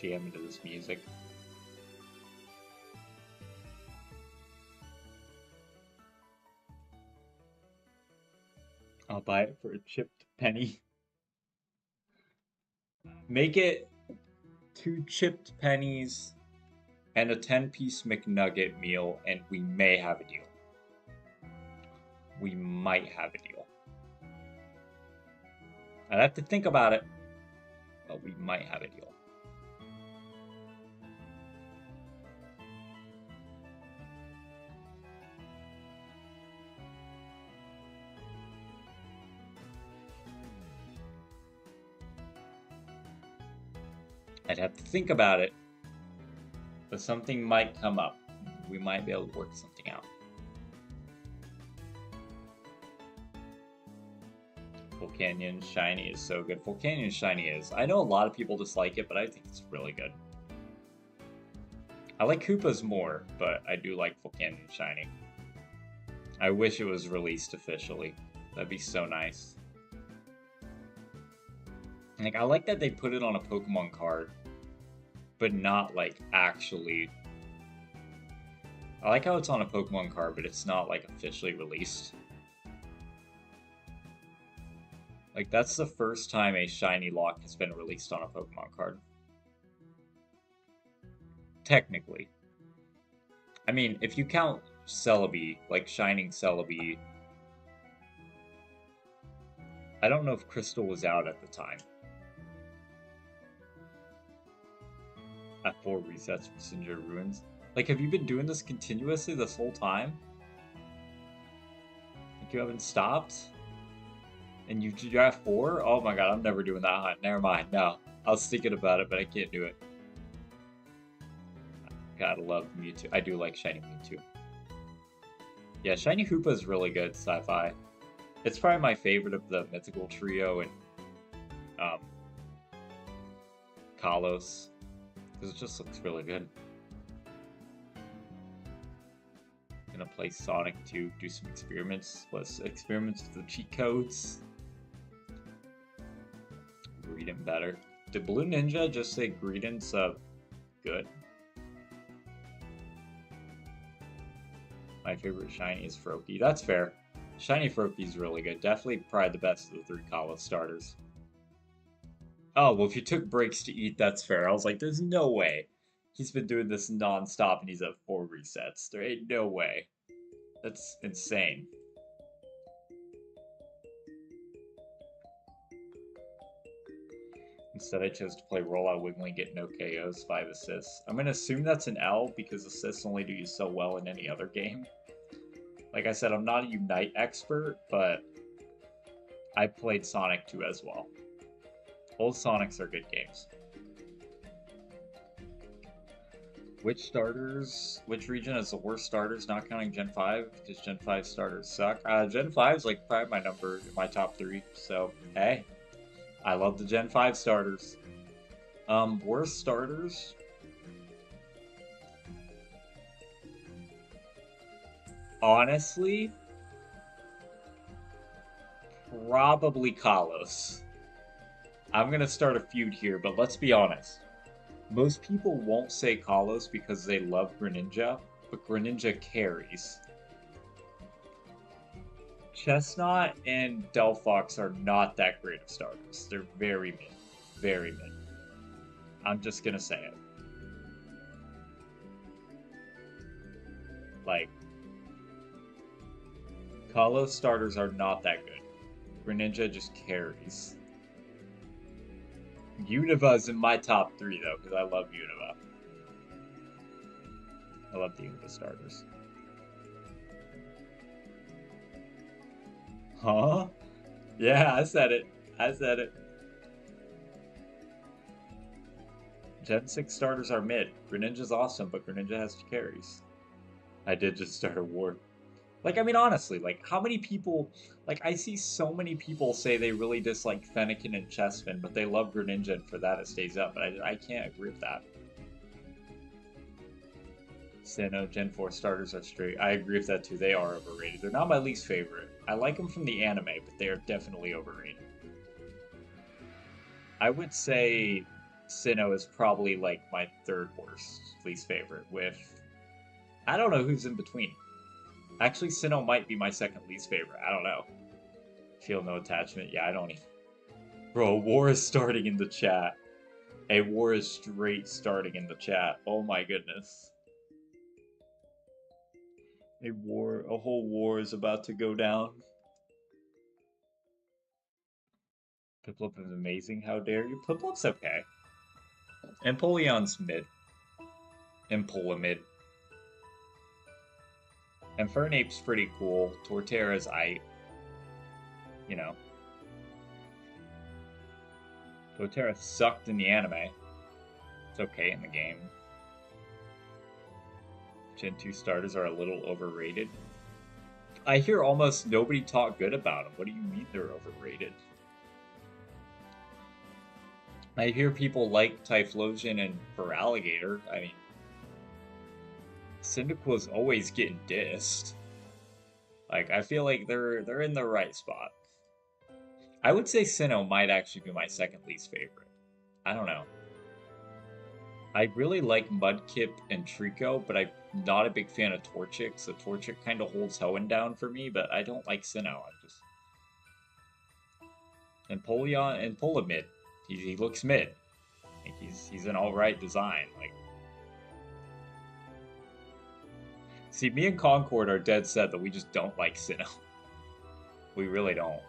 Jam into this music. I'll buy it for a chipped penny. Make it 2 chipped pennies and a 10-piece McNugget meal, and we may have a deal. We might have a deal. I'd have to think about it, but we might have a deal. I'd have to think about it, but something might come up. We might be able to work something out. Full Canyon Shiny is so good. Full Canyon Shiny is. I know a lot of people dislike it, but I think it's really good. I like Koopas more, but I do like Full Canyon Shiny. I wish it was released officially. That'd be so nice. Like, I like that they put it on a Pokemon card, but not, like, actually. I like how it's on a Pokemon card, but it's not, like, officially released. Like, that's the first time a shiny lock has been released on a Pokemon card. Technically. I mean, if you count Celebi, like Shining Celebi, I don't know if Crystal was out at the time. At 4 resets for Cinder Ruins. Like, have you been doing this continuously this whole time? Like, you haven't stopped? And you're at 4? Oh my god, I'm never doing that hunt. Never mind, no. I was thinking about it, but I can't do it. Gotta love Mewtwo. I do like Shiny Mewtwo. Yeah, Shiny Hoopa is really good sci-fi. It's probably my favorite of the mythical trio and um, Kalos. Because it just looks really good. Gonna play Sonic 2, do some experiments. Plus experiments with the cheat codes. Greedent better. Did Blue Ninja just say Greedent's good? My favorite shiny is Froakie. That's fair. Shiny Froakie's really good. Definitely probably the best of the 3 Kalos starters. Oh, well, if you took breaks to eat, that's fair. I was like, there's no way. He's been doing this non-stop and he's at 4 resets. There ain't no way. That's insane. Instead, I chose to play Rollout Wiggly and get no KOs, 5 assists. I'm going to assume that's an L because assists only do you so well in any other game. Like I said, I'm not a Unite expert, but I played Sonic 2 as well. Both Sonics are good games. Which region has the worst starters, not counting Gen 5? Because Gen 5 starters suck. Gen 5 is like probably my top 3, so hey. I love the Gen 5 starters. Worst starters? Honestly, probably Kalos. I'm gonna start a feud here, but let's be honest. Most people won't say Kalos because they love Greninja, but Greninja carries. Chestnut and Delphox are not that great of starters. They're very mid. Very mid. I'm just gonna say it. Like, Kalos starters are not that good. Greninja just carries. Univa's in my top 3 though, because I love Univa. I love the Univa starters. Huh? Yeah, I said it. I said it. Gen 6 starters are mid. Greninja's awesome, but Greninja has carries. I did just start a war. Like, I mean, honestly, like, how many people... Like, I see so many people say they really dislike Fennekin and Chessman, but they love Greninja, and for that it stays up, but I can't agree with that. Sinnoh, Gen 4 starters are straight. I agree with that, too. They are overrated. They're not my least favorite. I like them from the anime, but they are definitely overrated. I would say Sinnoh is probably, like, my 3rd worst, least favorite, with... I don't know who's in between. Actually, Sinnoh might be my 2nd least favorite. I don't know. Feel no attachment. Yeah, I don't even... Bro, war is starting in the chat. A war is straight starting in the chat. Oh my goodness. A whole war is about to go down. Piplup is amazing, how dare you? Piplup's okay. Empoleon's mid. Empolemid. And Fernape's pretty cool. Torterra's you know. Torterra sucked in the anime. It's okay in the game. Gen 2 starters are a little overrated. I hear almost nobody talk good about them. What do you mean they're overrated? I hear people like Typhlosion and Feraligatr. I mean, Cyndaquil's always getting dissed. Like, I feel like they're in the right spot. I would say Sinnoh might actually be my second least favorite. I don't know. I really like Mudkip and Trico, but I'm not a big fan of Torchic, so Torchic kind of holds Hoenn down for me, but I don't like Sinnoh. And Polemid. He looks mid. Like he's an alright design. Like, see, me and Concord are dead set that we just don't like Sinnoh. We really don't.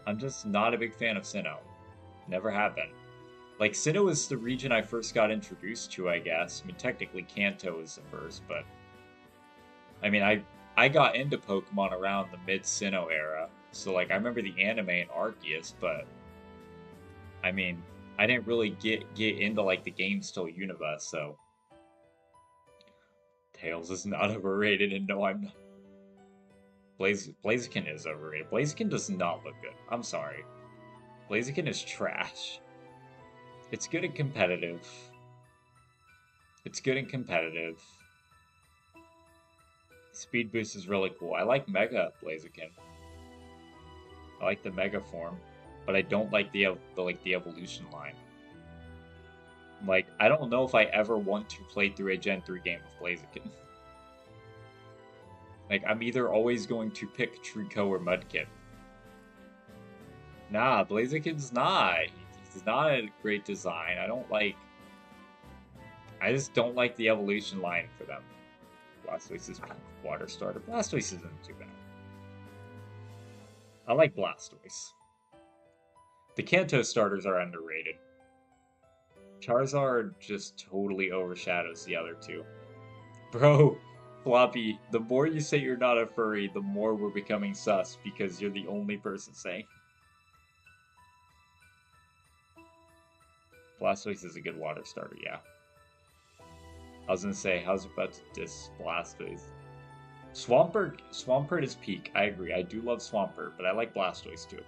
I'm just not a big fan of Sinnoh. Never have been. Like, Sinnoh is the region I first got introduced to, I guess. I mean, technically Kanto is the first, but... I mean, I got into Pokemon around the mid-Sinnoh era. So, like, I remember the anime and Arceus, but... I mean, I didn't really get into, like, the games till Unova, so... Tails is not overrated, and no, I'm not. Blaziken is overrated. Blaziken does not look good. I'm sorry. Blaziken is trash. It's good and competitive. It's good and competitive. Speed boost is really cool. I like Mega Blaziken. I like the Mega form, but I don't like the evolution line. Like, I don't know if I ever want to play through a Gen 3 game of Blaziken. Like, I'm either always going to pick Trico or Mudkip. Nah, Blaziken's not. He's not a great design. I just don't like the evolution line for them. Blastoise is water starter. Blastoise isn't too bad. I like Blastoise. The Kanto starters are underrated. Charizard just totally overshadows the other two. Bro, Floppy, the more you say you're not a furry, the more we're becoming sus because you're the only person saying. Blastoise is a good water starter, yeah. I was gonna say, how's it about to diss Blastoise? Swampert is peak, I agree. I do love Swampert, but I like Blastoise too.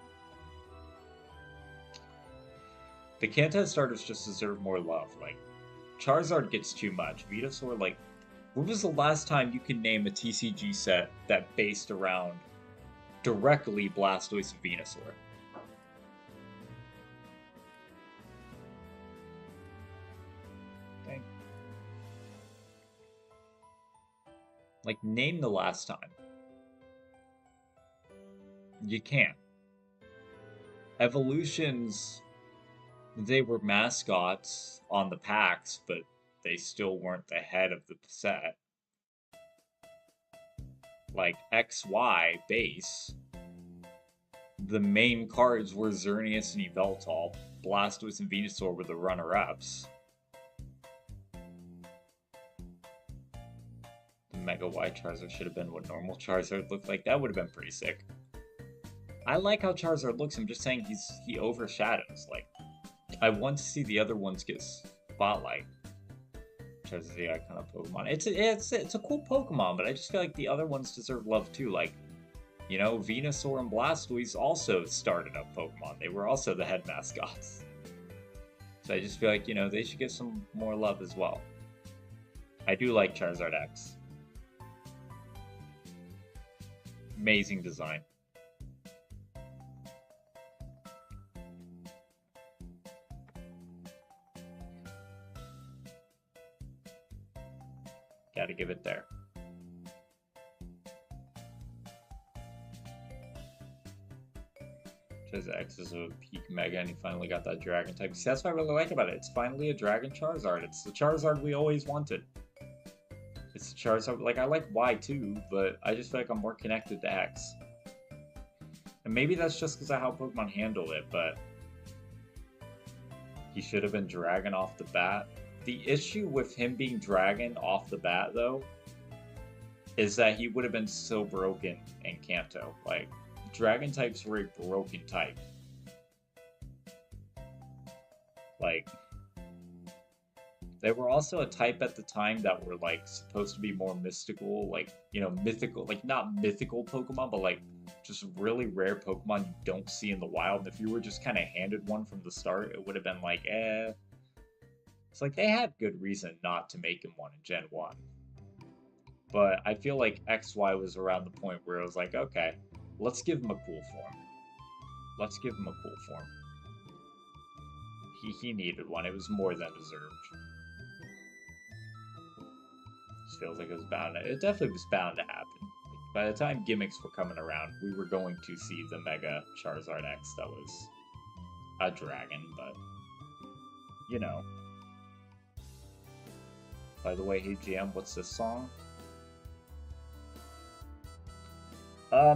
The Kanto starters just deserve more love. Like, Charizard gets too much. Venusaur, like, when was the last time you can name a TCG set that based around directly Blastoise and Venusaur? Dang. Like, name the last time. You can't. Evolutions... They were mascots on the packs, but they still weren't the head of the set. Like XY base, the main cards were Xerneas and Yveltal. Blastoise and Venusaur were the runner-ups. The Mega Y Charizard should have been what normal Charizard looked like. That would have been pretty sick. I like how Charizard looks. I'm just saying he overshadows. Like, I want to see the other ones get spotlight. Charizard's the icon of Pokemon. It's a cool Pokemon, but I just feel like the other ones deserve love too. Like, you know, Venusaur and Blastoise also started up Pokemon. They were also the head mascots. So I just feel like, you know, they should get some more love as well. I do like Charizard X. Amazing design. Gotta give it there. Charizard X is a peak Mega, and he finally got that Dragon type. See, that's what I really like about it. It's finally a Dragon Charizard. It's the Charizard we always wanted. It's the Charizard, like, I like Y too, but I just feel like I'm more connected to X. And maybe that's just because of how Pokemon handle it, but He should have been Dragon off the bat. The issue with him being Dragon off the bat, though, is that he would have been so broken in Kanto. Like, Dragon types were a broken type. Like, they were also a type at the time that were, like, supposed to be more mystical, like, you know, mythical, like, not mythical Pokemon, but, like, just really rare Pokemon you don't see in the wild. And if you were just kind of handed one from the start, it would have been like, eh. It's like, they had good reason not to make him one in Gen 1. But I feel like XY was around the point where it was like, okay, let's give him a cool form. Let's give him a cool form. He needed one. It was more than deserved. Just feels like it was bound to, it definitely was bound to happen. Like, by the time gimmicks were coming around, we were going to see the Mega Charizard X that was a dragon, but you know. By the way, hey GM, what's this song?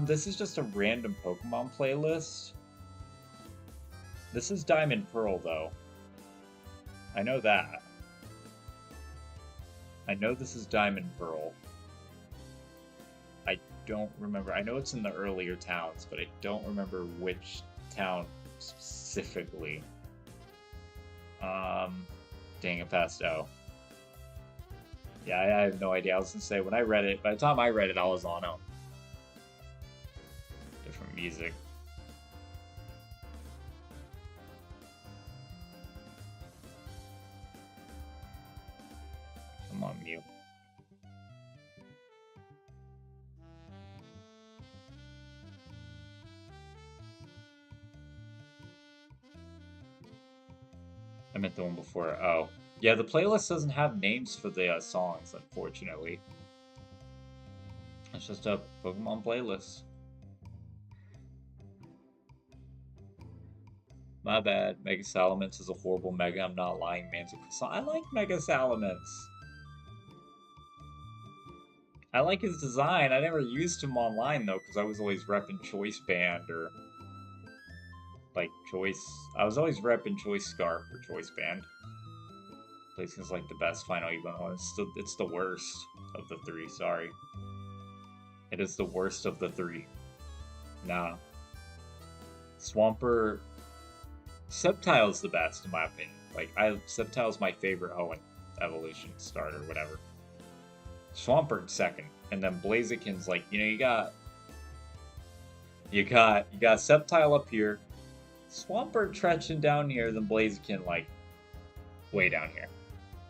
This is just a random Pokemon playlist. This is Diamond Pearl, though. I know that. I know this is Diamond Pearl. I don't remember. I know it's in the earlier towns, but I don't remember which town specifically. Dang it, passed out. Yeah, I have no idea. I was gonna say, when I read it, by the time I read it, I was on out. Different music. Come on, Mew. I meant the one before. Oh. Yeah, the playlist doesn't have names for the songs, unfortunately. It's just a Pokemon playlist. My bad. Mega Salamence is a horrible Mega. I'm not lying, man. I like Mega Salamence. I like his design. I never used him online, though, because I was always repping Choice Band or... like, Choice... I was always repping Choice Scarf or Choice Band. Placing is like the best final even one. It's the worst of the three, sorry. It is the worst of the three. Nah. Swampert... Sceptile's the best, in my opinion. Like, Sceptile's my favorite Hoenn evolution starter, whatever. Swampert's second, and then Blaziken's like, you know, you got Sceptile up here, Swampert trenching down here, then Blaziken like way down here.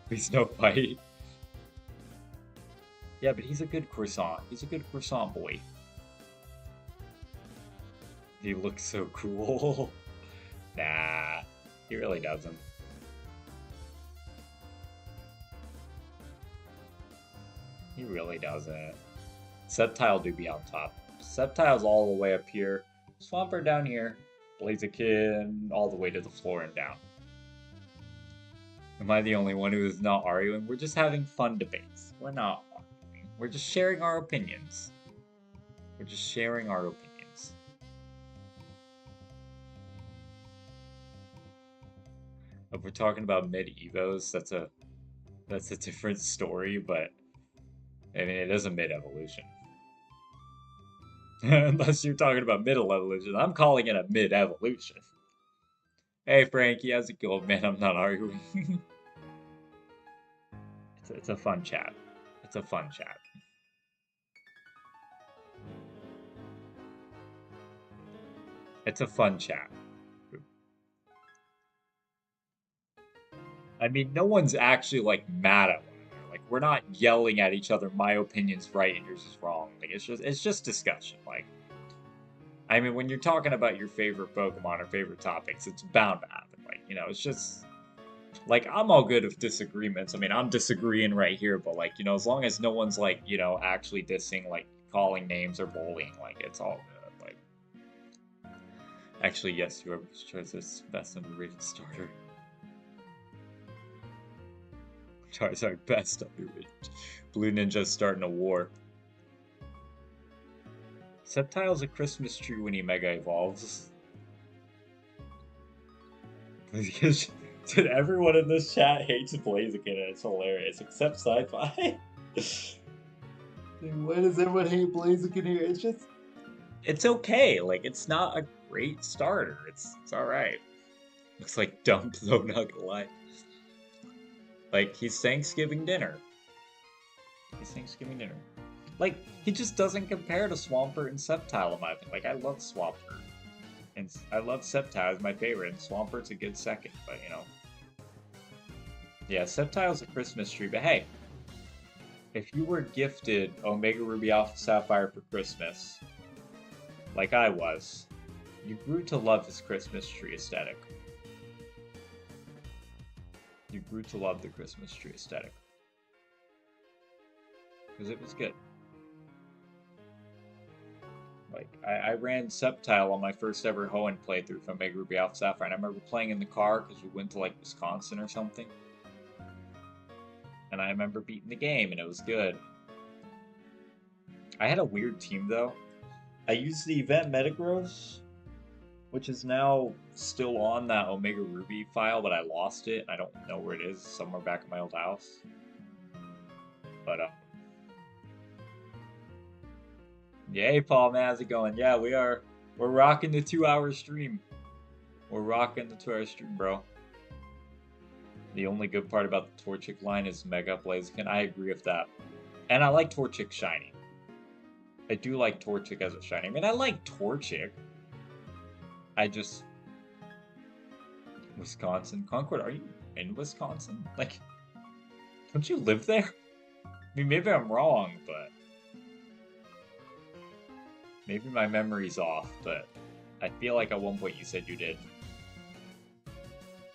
Please no fight. Yeah, but he's a good croissant. He's a good croissant boy. He looks so cool. Nah, he really doesn't. He really doesn't. Sceptile do be on top. Sceptile's all the way up here. Swampert down here. Blaziken all the way to the floor and down. Am I the only one who is not arguing? We're just having fun debates. We're not arguing. We're just sharing our opinions. We're just sharing our opinions. If we're talking about mid-evos, that's a different story, but I mean, it is a mid-evolution. Unless you're talking about middle evolution. I'm calling it a mid-evolution. Hey, Frankie, how's it going, man? I'm not arguing. It's a fun chat. It's a fun chat. It's a fun chat. I mean, no one's actually, like, mad at one another. Like, we're not yelling at each other, my opinion's right and yours is wrong. Like, it's just discussion. Like, I mean, when you're talking about your favorite Pokemon or favorite topics, it's bound to happen. Like, you know, it's just... Like, I'm all good with disagreements. I mean, I'm disagreeing right here, but, like, you know, as long as no one's, like, you know, actually dissing, like, calling names or bullying, like, it's all good. Like, actually, yes, whoever's choice is best underrated starter. Charizard best underrated. Blue Ninja's starting a war. Sceptile's a Christmas tree when he Mega Evolves. Dude, everyone in this chat hates Blaziken and it's hilarious, except Sci-Fi. Dude, why does everyone hate Blaziken here? It's just... It's okay. Like, it's not a great starter. It's alright. Looks like dump, though, not gonna lie. Like, he's Thanksgiving dinner. He's Thanksgiving dinner. Like, he just doesn't compare to Swampert and Sceptile in my opinion. Like, I love Swampert. And I love Sceptile as my favorite, and Swampert's a good second, but, you know. Yeah, Sceptile's a Christmas tree, but hey. If you were gifted Omega Ruby Alpha Sapphire for Christmas, like I was, you grew to love his Christmas tree aesthetic. You grew to love the Christmas tree aesthetic. Because it was good. Like, I ran Sceptile on my first ever Hoenn playthrough from Omega Ruby Alpha Sapphire, and I remember playing in the car because we went to, like, Wisconsin or something. And I remember beating the game, and it was good. I had a weird team, though. I used the event Metagross, which is now still on that Omega Ruby file, but I lost it. I don't know where it is. Somewhere back at my old house. But, yeah, hey, Paul, man, how's it going? Yeah, we're rocking the 2-hour stream. We're rocking the 2-hour stream, bro. The only good part about the Torchic line is Mega Blaziken. I agree with that. And I like Torchic shiny. I do like Torchic as a shiny. I mean, I like Torchic. I just... Wisconsin. Concord, are you in Wisconsin? Like, don't you live there? I mean, maybe I'm wrong, but... Maybe my memory's off, but I feel like at one point you said you did.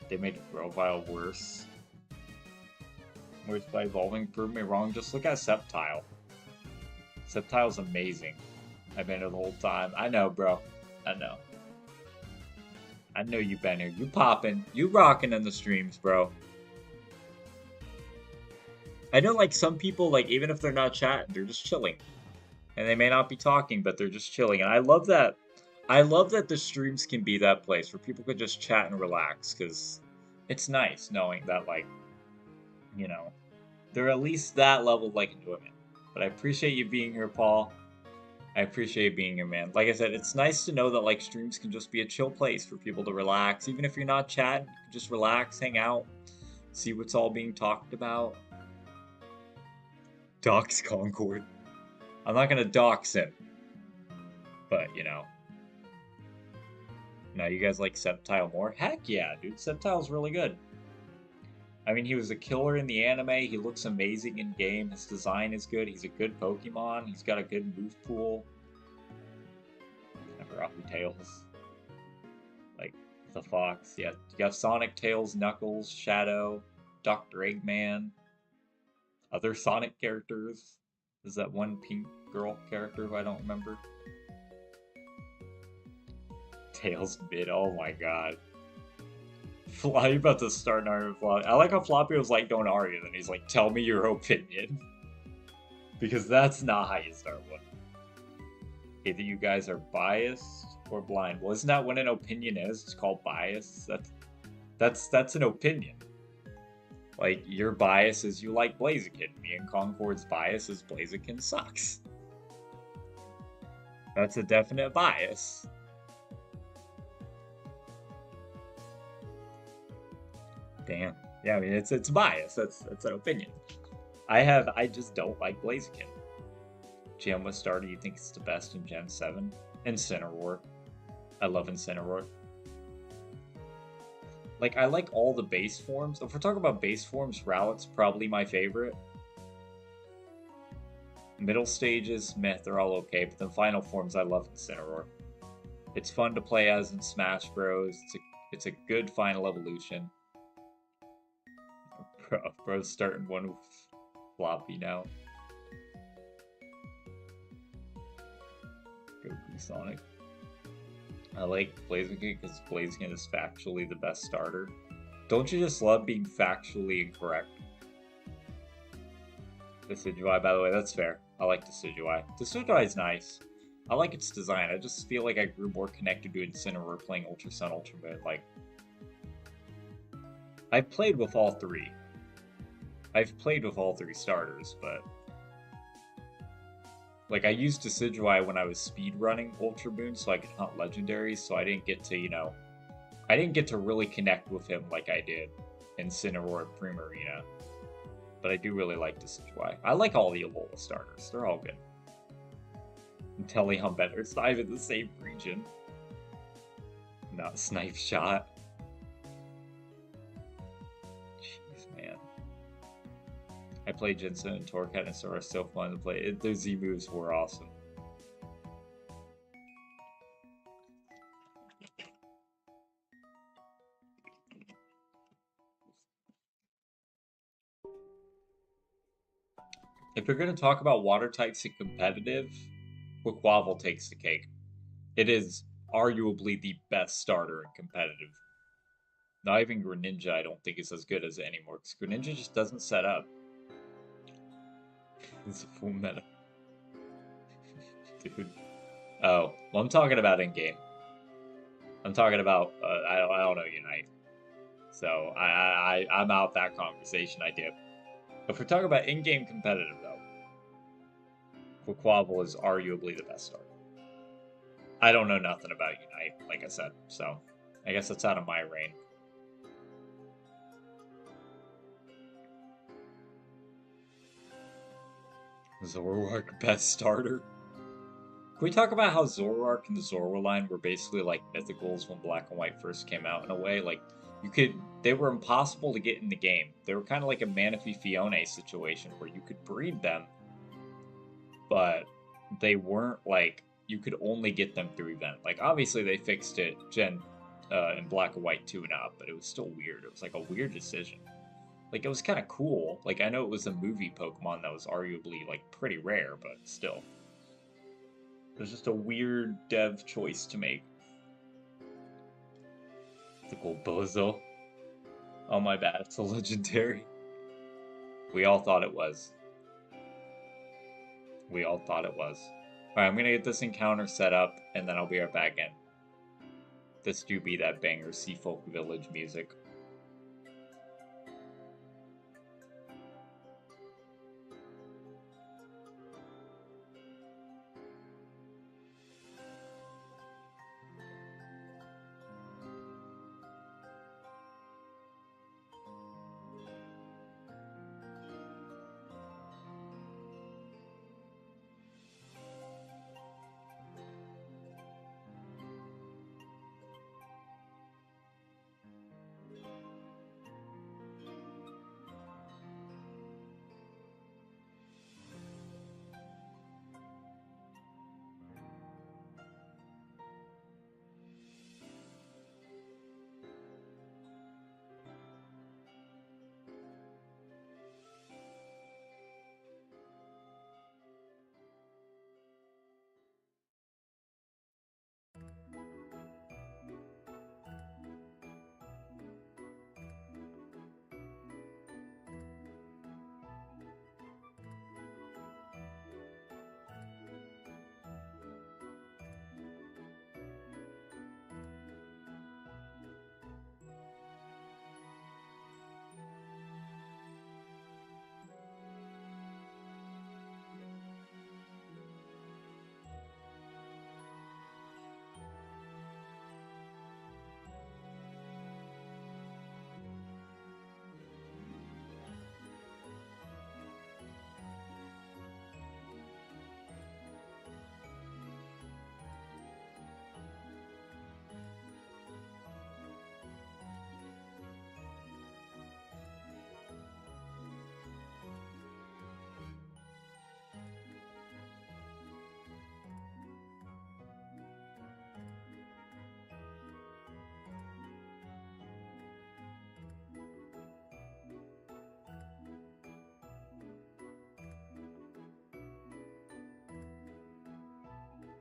They made Grovyle worse. Worse by evolving. Prove me wrong. Just look at Sceptile. Sceptile's amazing. I've been here the whole time. I know, bro. I know. I know you've been here. You popping. You rocking in the streams, bro. I know, like, some people, like, even if they're not chatting, they're just chilling. And they may not be talking, but they're just chilling. And I love that. I love that the streams can be that place where people can just chat and relax, because it's nice knowing that, like, you know, they're at least that level of, like, enjoyment. But I appreciate you being here, Paul. I appreciate you being here, man. Like I said, it's nice to know that, like, streams can just be a chill place for people to relax. Even if you're not chatting, you can just relax, hang out, see what's all being talked about. Dox Concord. I'm not gonna dox him. But, you know. Now, you guys like Sceptile more? Heck yeah, dude. Sceptile's really good. I mean, he was a killer in the anime. He looks amazing in game. His design is good. He's a good Pokemon. He's got a good move pool. I forgot who Tails. Like, the Fox. Yeah, you got Sonic, Tails, Knuckles, Shadow, Dr. Eggman. Other Sonic characters. There's that one pink girl character who I don't remember. Tails mid, oh my god. Floppy about to start an argument with Floppy. I like how Floppy was like, don't argue, then he's like, tell me your opinion. Because that's not how you start one. Either you guys are biased or blind. Well, isn't that what an opinion is? It's called bias. That's an opinion. Like, your bias is you like Blaziken. Me and Concord's bias is Blaziken sucks. That's a definite bias. Damn. Yeah, I mean, it's bias. That's an opinion. I just don't like Blaziken. Gen was started, you think it's the best in Gen 7? Incineroar. I love Incineroar. Like, I like all the base forms. If we're talking about base forms, Rowlet's probably my favorite. Middle stages, meh, they're all okay. But the final forms, I love Incineroar. It's fun to play as in Smash Bros. It's a good final evolution. Bro's starting one with Floppy now. Goku Sonic. I like Blaziken because Blaziken is factually the best starter. Don't you just love being factually incorrect? Decidueye, by the way, that's fair. I like Decidueye. Decidueye is nice. I like its design. I just feel like I grew more connected to Incineroar playing Ultra Sun, Ultra Moon. Like, I've played with all three. I've played with all three starters, but like I used Decidueye when I was speed running Ultra Moon so I could hunt legendaries, so I didn't get to, I didn't get to really connect with him like I did in Cineroar and Primarina. But I do really like Decidueye. I like all the Alola starters. They're all good. And Telehumbet, it's not even the same region. Not Snipe Shot. Jeez, man. I played Jensen and Torcat and Sora, so fun to play. Their Z moves were awesome. If you're going to talk about water types and competitive, Quaquaval takes the cake. It is arguably the best starter in competitive. Not even Greninja, I don't think is as good as it anymore, because Greninja just doesn't set up. It's a full meta. Dude. Oh, well, I'm talking about in-game. I'm talking about, I don't know Unite. So, I'm out that conversation, I dip. If we're talking about in-game competitive, though, Quaquaval is arguably the best starter. I don't know nothing about Unite, like I said, so I guess that's out of my reign. Zoroark best starter? Can we talk about how Zoroark and the Zorua line were basically like mythicals when Black and White first came out in a way? Like, they were impossible to get in the game. They were kind of like a Manaphy Fione situation where you could breed them, but they weren't like, you could only get them through event. Like, obviously they fixed it in Black and White 2 and up, but it was still weird. It was like a weird decision. Like, it was kind of cool. Like, I know it was a movie Pokemon that was arguably, like, pretty rare, but still. It was just a weird dev choice to make. The Golbozo. Oh, my bad. It's a legendary. We all thought it was. We all thought it was. Alright, I'm gonna get this encounter set up, and then I'll be right back in. This do be that banger Seafolk Village music.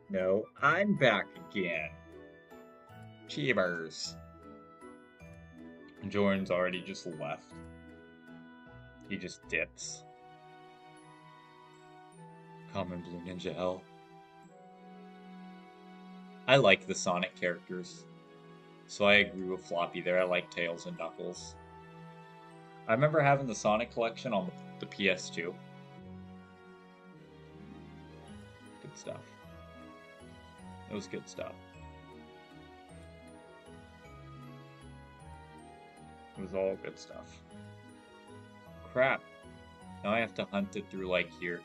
No, I'm back again. Cheebers. Jordan's already just left. He just dips. Common Blue Ninja L. I like the Sonic characters. So I agree with Floppy there. I like Tails and Knuckles. I remember having the Sonic collection on the PS2. Good stuff. It was good stuff. It was all good stuff. Crap. Now I have to hunt it through, like, here.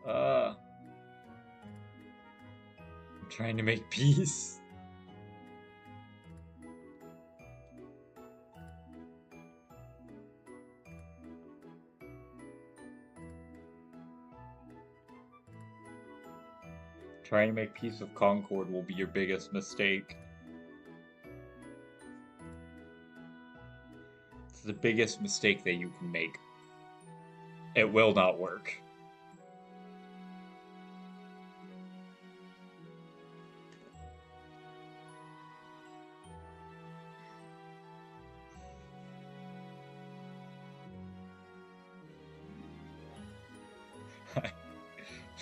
I'm trying to make peace. Trying to make peace with Concord will be your biggest mistake. It's the biggest mistake that you can make. It will not work.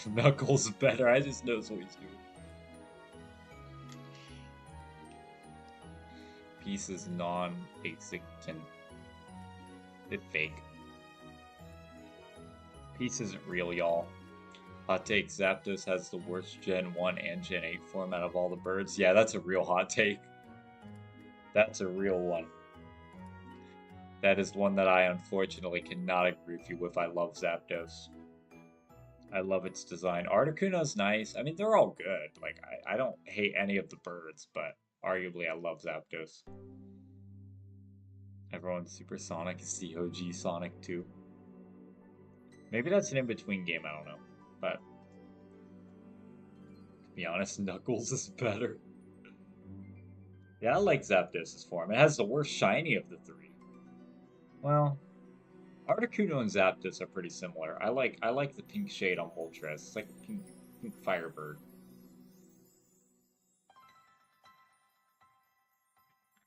Knuckles better. I just knows what he's doing. Peace is non-basic and it's fake. Peace isn't real, y'all. Hot take, Zapdos has the worst Gen 1 and Gen 8 form out of all the birds. Yeah, that's a real hot take. That's a real one. That is one that I unfortunately cannot agree with you with. I love Zapdos. I love its design. Articuno's nice. I mean, they're all good. Like, I don't hate any of the birds, but arguably I love Zapdos. Everyone's Supersonic is the OG Sonic too. Maybe that's an in-between game, I don't know. But, to be honest, Knuckles is better. Yeah, I like Zapdos' form. It has the worst shiny of the three. Well, Articuno and Zapdos are pretty similar. I like the pink shade on Moltres. It's like a pink Firebird.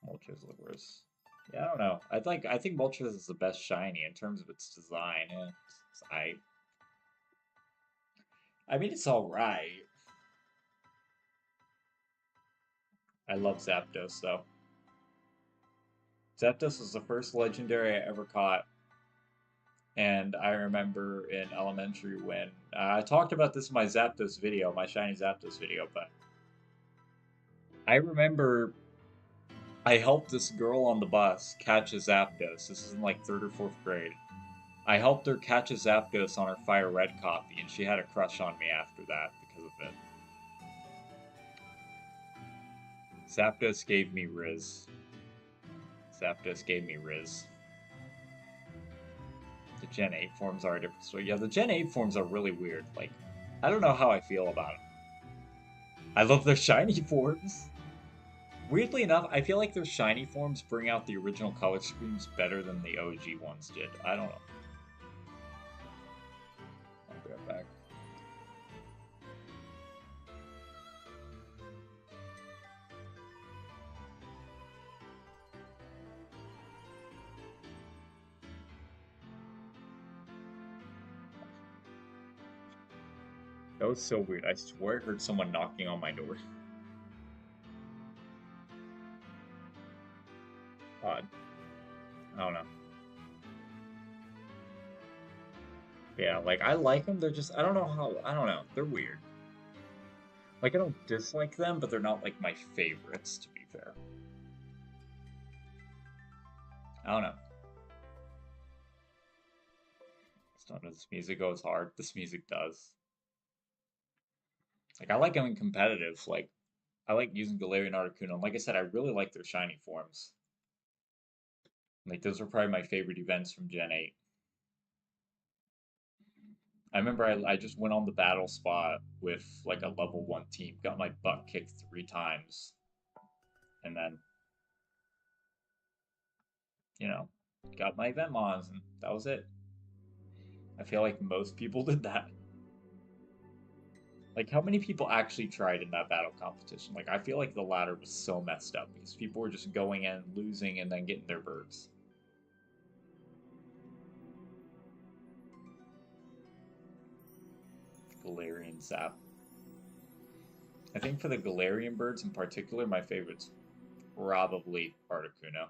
Moltres is the worst. Yeah, I don't know. I think Moltres is the best shiny in terms of its design. I mean, it's all right. I love Zapdos though. Zapdos was the first legendary I ever caught. And I remember in elementary when I talked about this in my Zapdos video, my shiny Zapdos video, but I remember I helped this girl on the bus catch a Zapdos. This is in like 3rd or 4th grade. I helped her catch a Zapdos on her Fire Red copy, and she had a crush on me after that because of it. Zapdos gave me Riz. Zapdos gave me Riz. The Gen 8 forms are a different story. Yeah, the Gen 8 forms are really weird. Like, I don't know how I feel about them. I love their shiny forms. Weirdly enough, I feel like their shiny forms bring out the original color schemes better than the OG ones did. I don't know. I'll be right back. That was so weird. I swear I heard someone knocking on my door. Odd. I don't know. Yeah, like, I like them, they're just, I don't know how, I don't know, they're weird. Like, I don't dislike them, but they're not, like, my favorites, to be fair. I don't know. It's not this music goes hard, this music does. Like, I like them in competitive, like, I like using Galarian Articuno, and like I said, I really like their shiny forms. Like, those are probably my favorite events from Gen 8. I remember I just went on the battle spot with like a level 1 team, got my butt kicked 3 times, and then, you know, got my event mons, and that was it. I feel like most people did that. Like, how many people actually tried in that battle competition? Like, I feel like the ladder was so messed up because people were just going in, losing, and then getting their birds. Galarian Zap. I think for the Galarian birds in particular, my favorite's probably Articuno.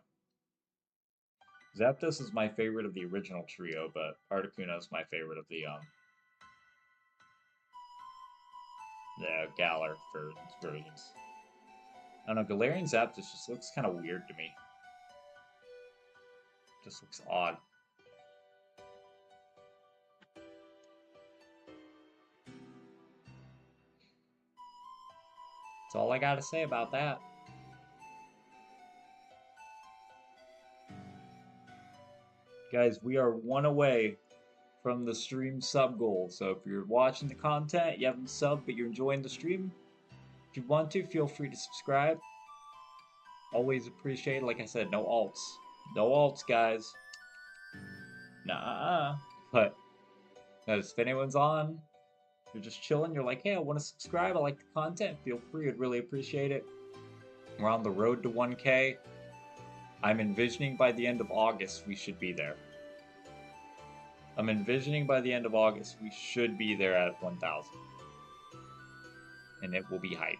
Zapdos is my favorite of the original trio, but Articuno is my favorite of the Galar versions. I don't know, Galarian Zapdos just looks kind of weird to me. Just looks odd. That's all I gotta say about that. Guys, we are one away from the stream sub goal. So if you're watching the content, you haven't subbed, but you're enjoying the stream, if you want to, feel free to subscribe. Always appreciate it. Like I said, no alts. No alts, guys. Nah. But if anyone's on, you're just chilling, you're like, hey, I want to subscribe, I like the content, feel free, I'd really appreciate it. We're on the road to 1K. I'm envisioning by the end of August we should be there. I'm envisioning by the end of August we should be there at 1,000. And it will be hype.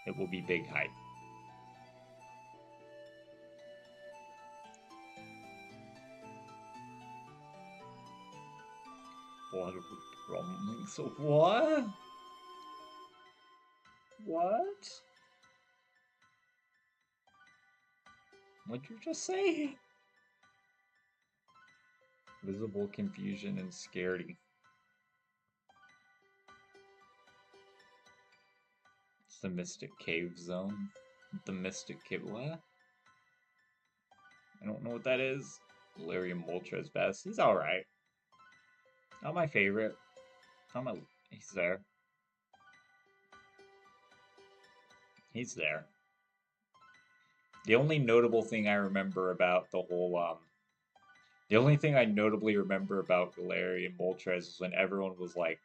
It will be big hype. What? So what? What? What'd you just say? Visible confusion and scaredy. It's the Mystic Cave Zone. The Mystic Cave. What? I don't know what that is. Galarian Moltres best. He's alright. Not my favorite. He's there. He's there. The only notable thing I remember about the whole, the only thing I notably remember about Galarian Moltres is when everyone was, like,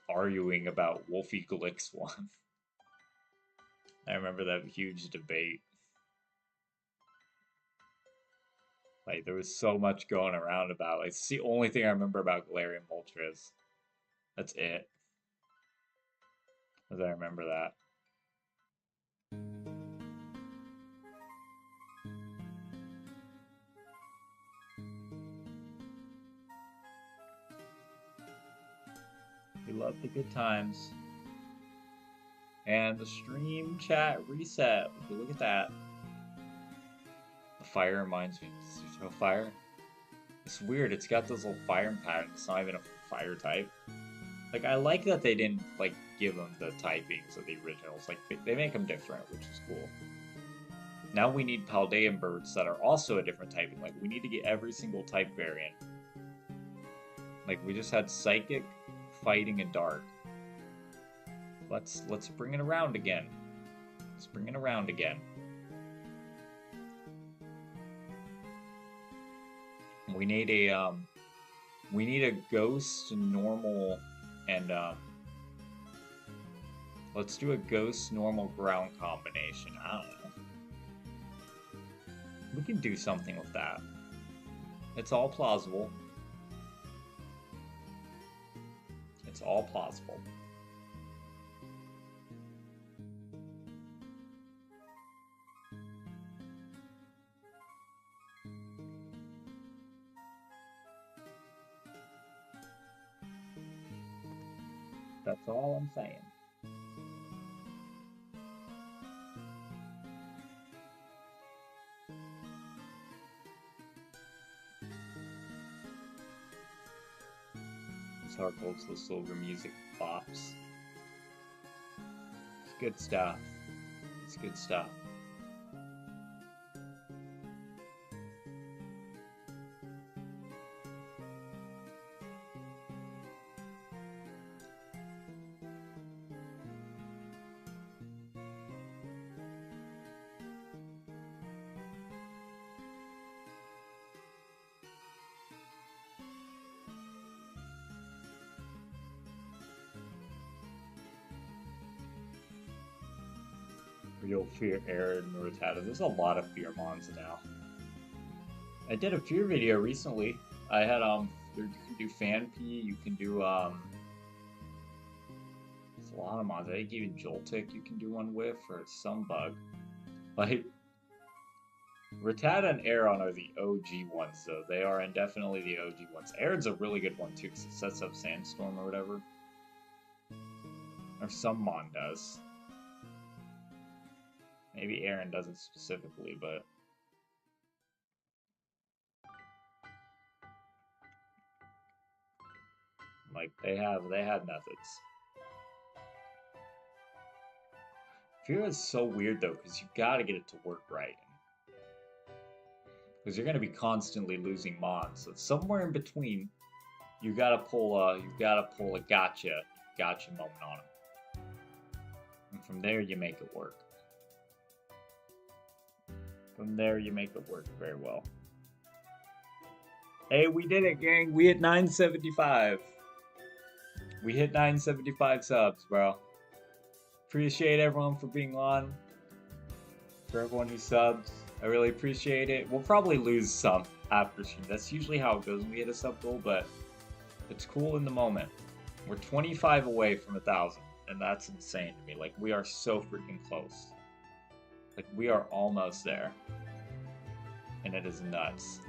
arguing about Wolfie Glix one. I remember that huge debate. Like, there was so much going around about it. Like, it's the only thing I remember about Galarian Moltres. That's it. As I remember that. We love the good times. And the stream chat reset. Would you look at that? The fire reminds me. There's no fire. It's weird. It's got those little fire patterns. It's not even a fire type. Like, I like that they didn't, like, give them the typings of the originals. Like, they make them different, which is cool. Now we need Paldean birds that are also a different typing. Like, we need to get every single type variant. Like, we just had Psychic, Fighting, and Dark. Let's bring it around again. Let's bring it around again. We need a ghost, normal, and let's do a ghost, normal, ground combination. I don't know. We can do something with that. It's all plausible. It's all plausible. That's all I'm saying. This heart holds the silver music pops. It's good stuff. It's good stuff. Real Fear, Arid, Murata. There's a lot of Fear mons now. I did a Fear video recently. I had you can do Fan P, you can do There's a lot of mods. I think even Joltik you can do one with, or some bug. Like, Rattata and Aeron are the OG ones, though. They are definitely the OG ones. Aeron's a really good one, too, because it sets up Sandstorm or whatever. Or some Mon does. Maybe Aeron doesn't specifically, but... like, they had methods. Fear is so weird, though, because you gotta get it to work right. Because you're gonna be constantly losing Mons, so somewhere in between, you gotta pull a gotcha moment on him. And from there, you make it work. From there, you make it work very well. Hey, we did it, gang. We hit 975. We hit 975 subs, bro. Appreciate everyone for being on. For everyone who subs, I really appreciate it. We'll probably lose some after stream. That's usually how it goes when we hit a sub goal, but it's cool in the moment. We're 25 away from 1,000, and that's insane to me. Like, we are so freaking close. Like, we are almost there. And it is nuts.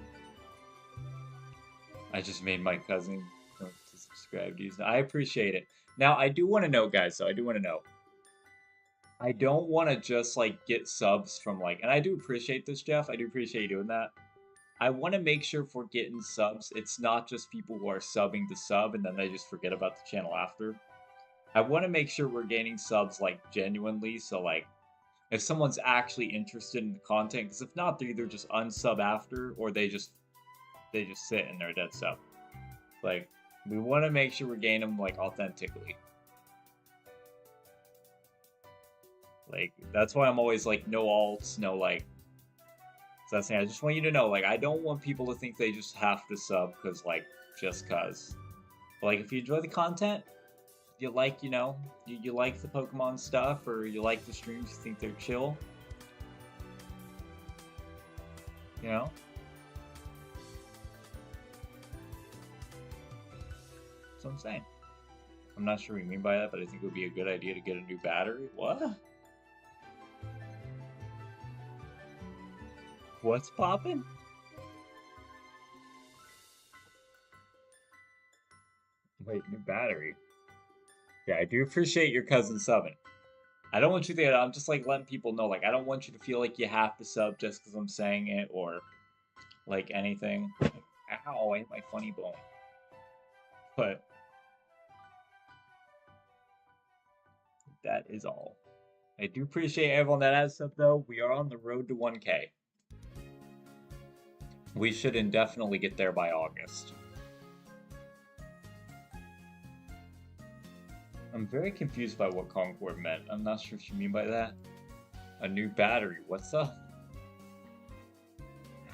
I just made my cousin to subscribe to use. I appreciate it. Now, I do want to know, guys, though. I do want to know. I don't want to just, like, get subs from, like... and I do appreciate this, Jeff. I do appreciate you doing that. I want to make sure if we're getting subs, it's not just people who are subbing to sub, and then they just forget about the channel after. I want to make sure we're gaining subs, like, genuinely, so, like, if someone's actually interested in the content, because if not, they're either just unsub after, or they just sit and they're dead sub. Like, we want to make sure we're gaining them, like, authentically. Like, that's why I'm always like, no alts, no, like... so that's the thing. I just want you to know, like, I don't want people to think they just have to sub because, like, just cause. But, like, if you enjoy the content, you like, you know, you like the Pokemon stuff, or you like the streams, you think they're chill, you know? That's what I'm saying. I'm not sure what you mean by that, but I think it would be a good idea to get a new battery. What? What's poppin'? Wait, new battery. Yeah, I do appreciate your cousin subbing. I don't want you to, I'm just like letting people know, like, I don't want you to feel like you have to sub just because I'm saying it, or like anything. Like, ow, I hit my funny bone. But that is all. I do appreciate everyone that has sub, though. We are on the road to 1K. We should indefinitely get there by August. I'm very confused by what Concord meant. I'm not sure what you mean by that. A new battery. What's up?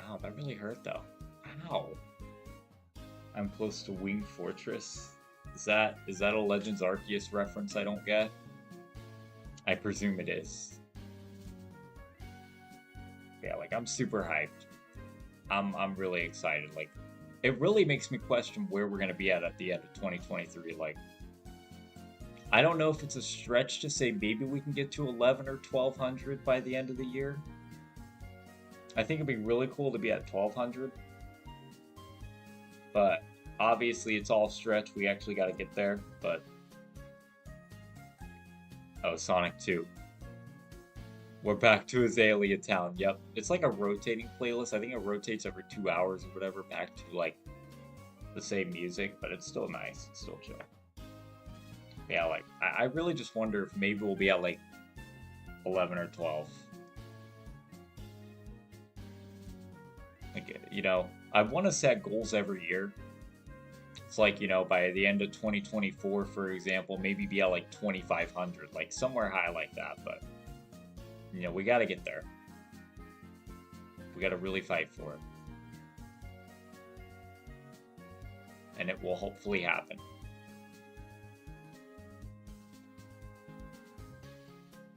Ow, that really hurt, though. Ow. I'm close to Winged Fortress. Is that a Legends Arceus reference I don't get? I presume it is. Yeah, like, I'm super hyped. I'm really excited. Like, it really makes me question where we're gonna be at the end of 2023. Like, I don't know if it's a stretch to say maybe we can get to 11 or 1200 by the end of the year. I think it'd be really cool to be at 1200. But obviously it's all stretch. We actually got to get there. But oh, Sonic 2. We're back to Azalea Town. Yep. It's like a rotating playlist. I think it rotates every 2 hours or whatever back to like the same music, but it's still nice. It's still chill. Yeah, like, I really just wonder if maybe we'll be at like 11 or 12. Like, you know, I want to set goals every year. It's like, you know, by the end of 2024, for example, maybe be at like 2,500, like somewhere high like that, but you know, we got to get there. We got to really fight for it. And it will hopefully happen.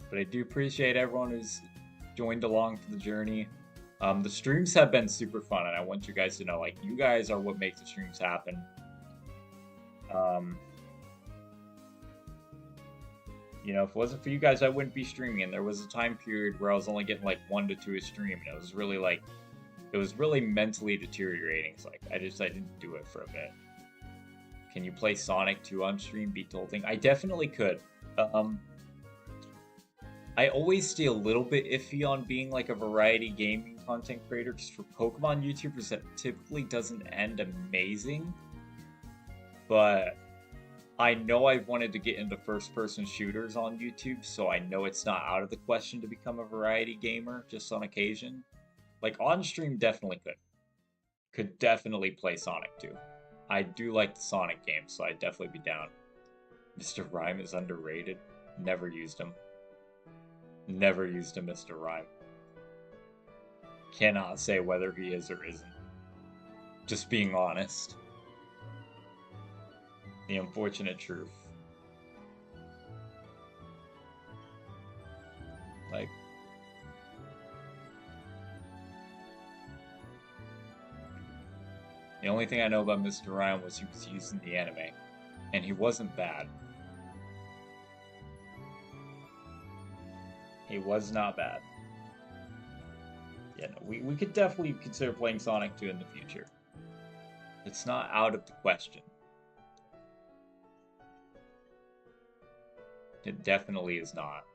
But I do appreciate everyone who's joined along for the journey. The streams have been super fun, and I want you guys to know, like, you guys are what makes the streams happen. You know, if it wasn't for you guys, I wouldn't be streaming. And there was a time period where I was only getting like 1 to 2 a stream, and it was really mentally deteriorating. So like, I didn't do it for a bit. Can you play Sonic 2 on stream? Beat the whole thing? I definitely could. I always stay a little bit iffy on being like a variety gaming content creator, because for Pokemon YouTubers, that typically doesn't end amazing. But I know I've wanted to get into first-person shooters on YouTube, so I know it's not out of the question to become a variety gamer just on occasion. Like on stream, definitely could. Could definitely play Sonic 2. I do like the Sonic games, so I'd definitely be down. Mr. Rhyme is underrated. Never used him. Never used a Mr. Rhyme. Cannot say whether he is or isn't. Just being honest. The unfortunate truth. Like, the only thing I know about Mr. Rhyme was he was used in the anime. And he wasn't bad. He was not bad. Yeah, no, we could definitely consider playing Sonic 2 in the future. It's not out of the question. It definitely is not.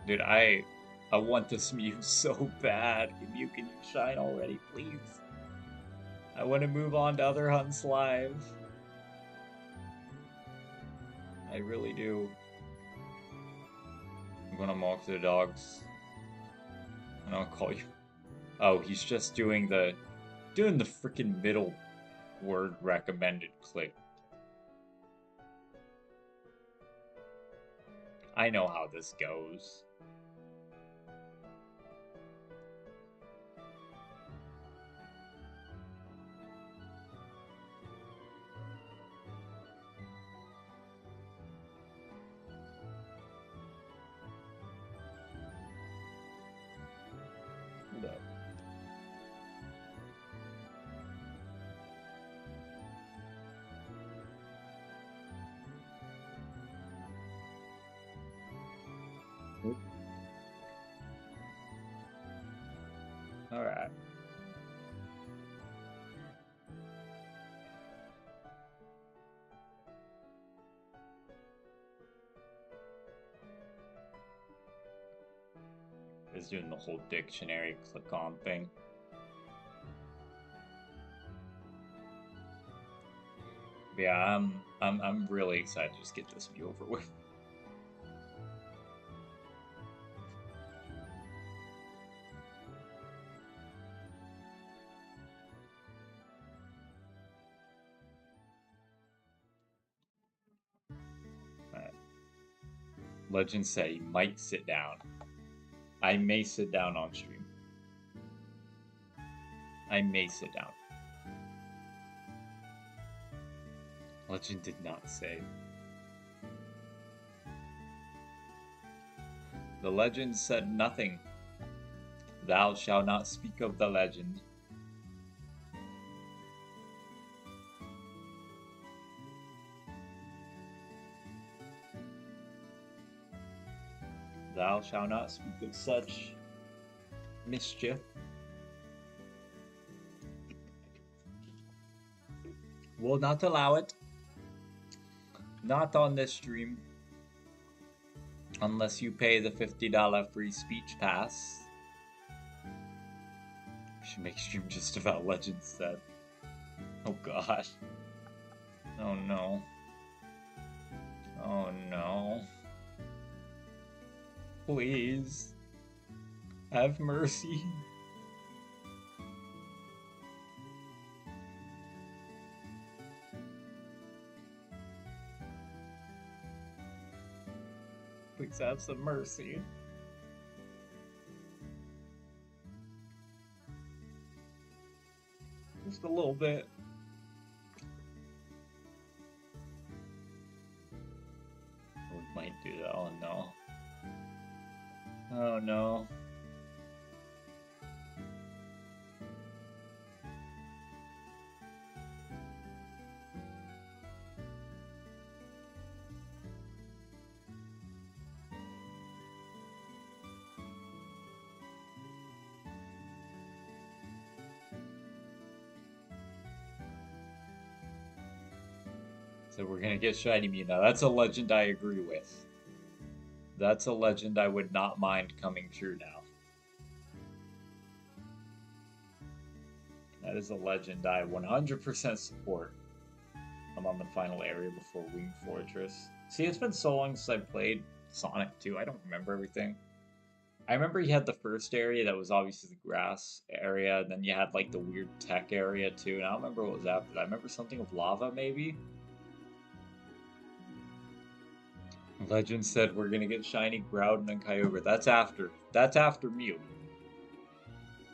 Dude, I want this MEW so bad. MEW, can you shine already, please? I want to move on to other hunts live. I really do. I'm gonna walk the dogs. And I'll call you. Oh, he's just doing the freaking middle word recommended click. I know how this goes. Alright. Is doing the whole dictionary click on thing. But yeah, I'm really excited to just get this view over with. Legend said he might sit down. I may sit down on stream. I may sit down. Legend did not say. The legend said nothing. Thou shalt not speak of the legend. Thou shalt not speak of such mischief. Will not allow it. Not on this stream. Unless you pay the $50 free speech pass. We should make stream just about Legends set. Oh gosh. Oh no. Oh no. Please. Have mercy. Please have some mercy. Just a little bit. With my Oh no. So we're gonna get Shiny Mew now. That's a legend I agree with. That's a legend I would not mind coming true now. That is a legend I 100% support. I'm on the final area before Wing Fortress. See, it's been so long since I played Sonic 2, I don't remember everything. I remember you had the first area that was obviously the grass area, and then you had like the weird tech area too, and I don't remember what was after that. I remember something of lava, maybe? Legend said we're gonna get Shiny Groudon and Kyogre. That's after. That's after Mew.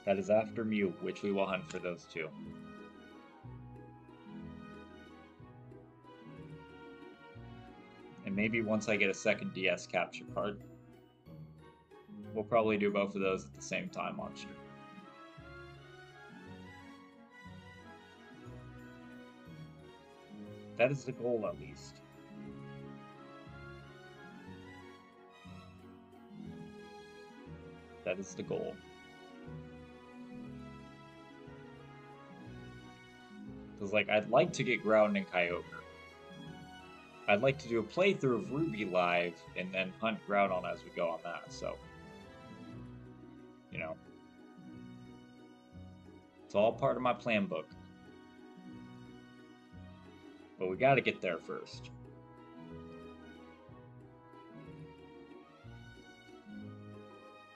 That is after Mew, which we will hunt for those two. And maybe once I get a second DS capture card. We'll probably do both of those at the same time on stream. That is the goal, at least. That is the goal. Because, like, I'd like to get Groudon and Kyogre. I'd like to do a playthrough of Ruby Live and then hunt Groudon as we go on that, so. You know. It's all part of my plan book. But we gotta get there first.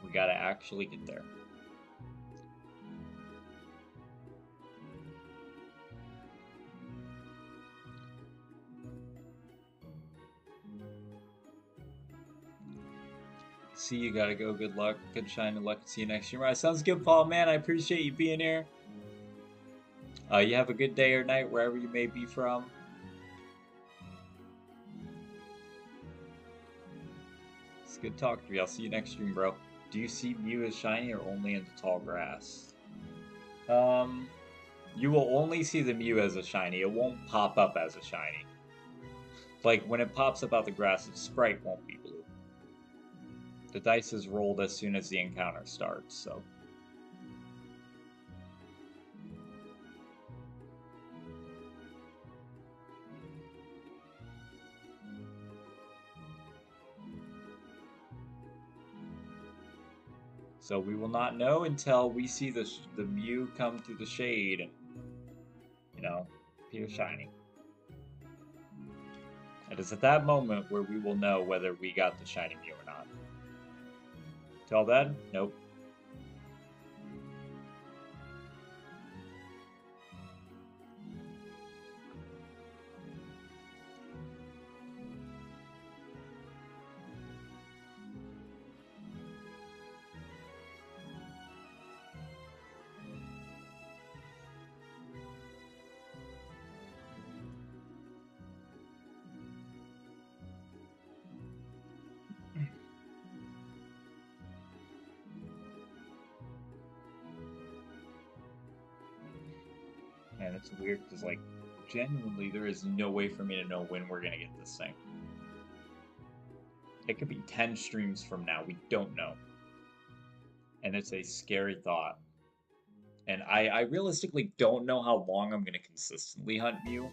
We gotta actually get there. See, you gotta go. Good luck. Good shine and luck. See you next year. Right, sounds good, Paul. Man, I appreciate you being here. You have a good day or night wherever you may be from. It's good talking to you. I'll see you next stream, bro. Do you see Mew as shiny or only in the tall grass? You will only see the Mew as a shiny. It won't pop up as a shiny. Like, when it pops up out the grass, its sprite won't be blue. The dice is rolled as soon as the encounter starts, so. So we will not know until we see the Mew come through the shade and, you know, appear shiny. It is at that moment where we will know whether we got the shiny Mew or not. Till then, nope. And it's weird because, like, genuinely, there is no way for me to know when we're gonna get this thing. It could be 10 streams from now. We don't know. And it's a scary thought. And I realistically don't know how long I'm gonna consistently hunt Mew.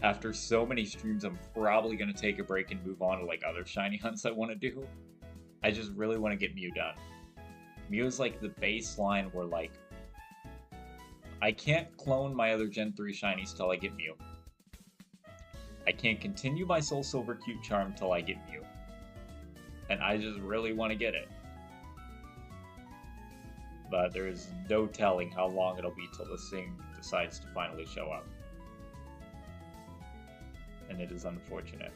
After so many streams, I'm probably gonna take a break and move on to, like, other shiny hunts I want to do. I just really want to get Mew done. Mew is, like, the baseline where, like, I can't clone my other Gen 3 shinies till I get Mew. I can't continue my Soul Silver Cute Charm till I get Mew. And I just really want to get it. But there is no telling how long it'll be till this thing decides to finally show up. And it is unfortunate.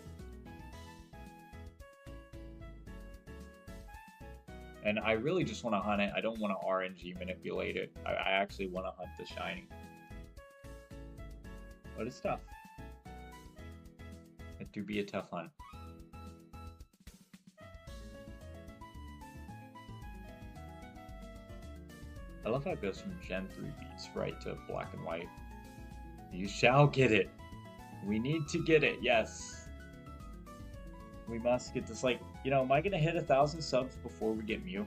And I really just want to hunt it. I don't want to RNG manipulate it. I actually want to hunt the shiny. But it's tough. It do be a tough hunt. I love how it goes from Gen 3 beats right to black and white. You shall get it. We need to get it, yes. We must get this, like, you know, am I gonna hit 1,000 subs before we get MEW?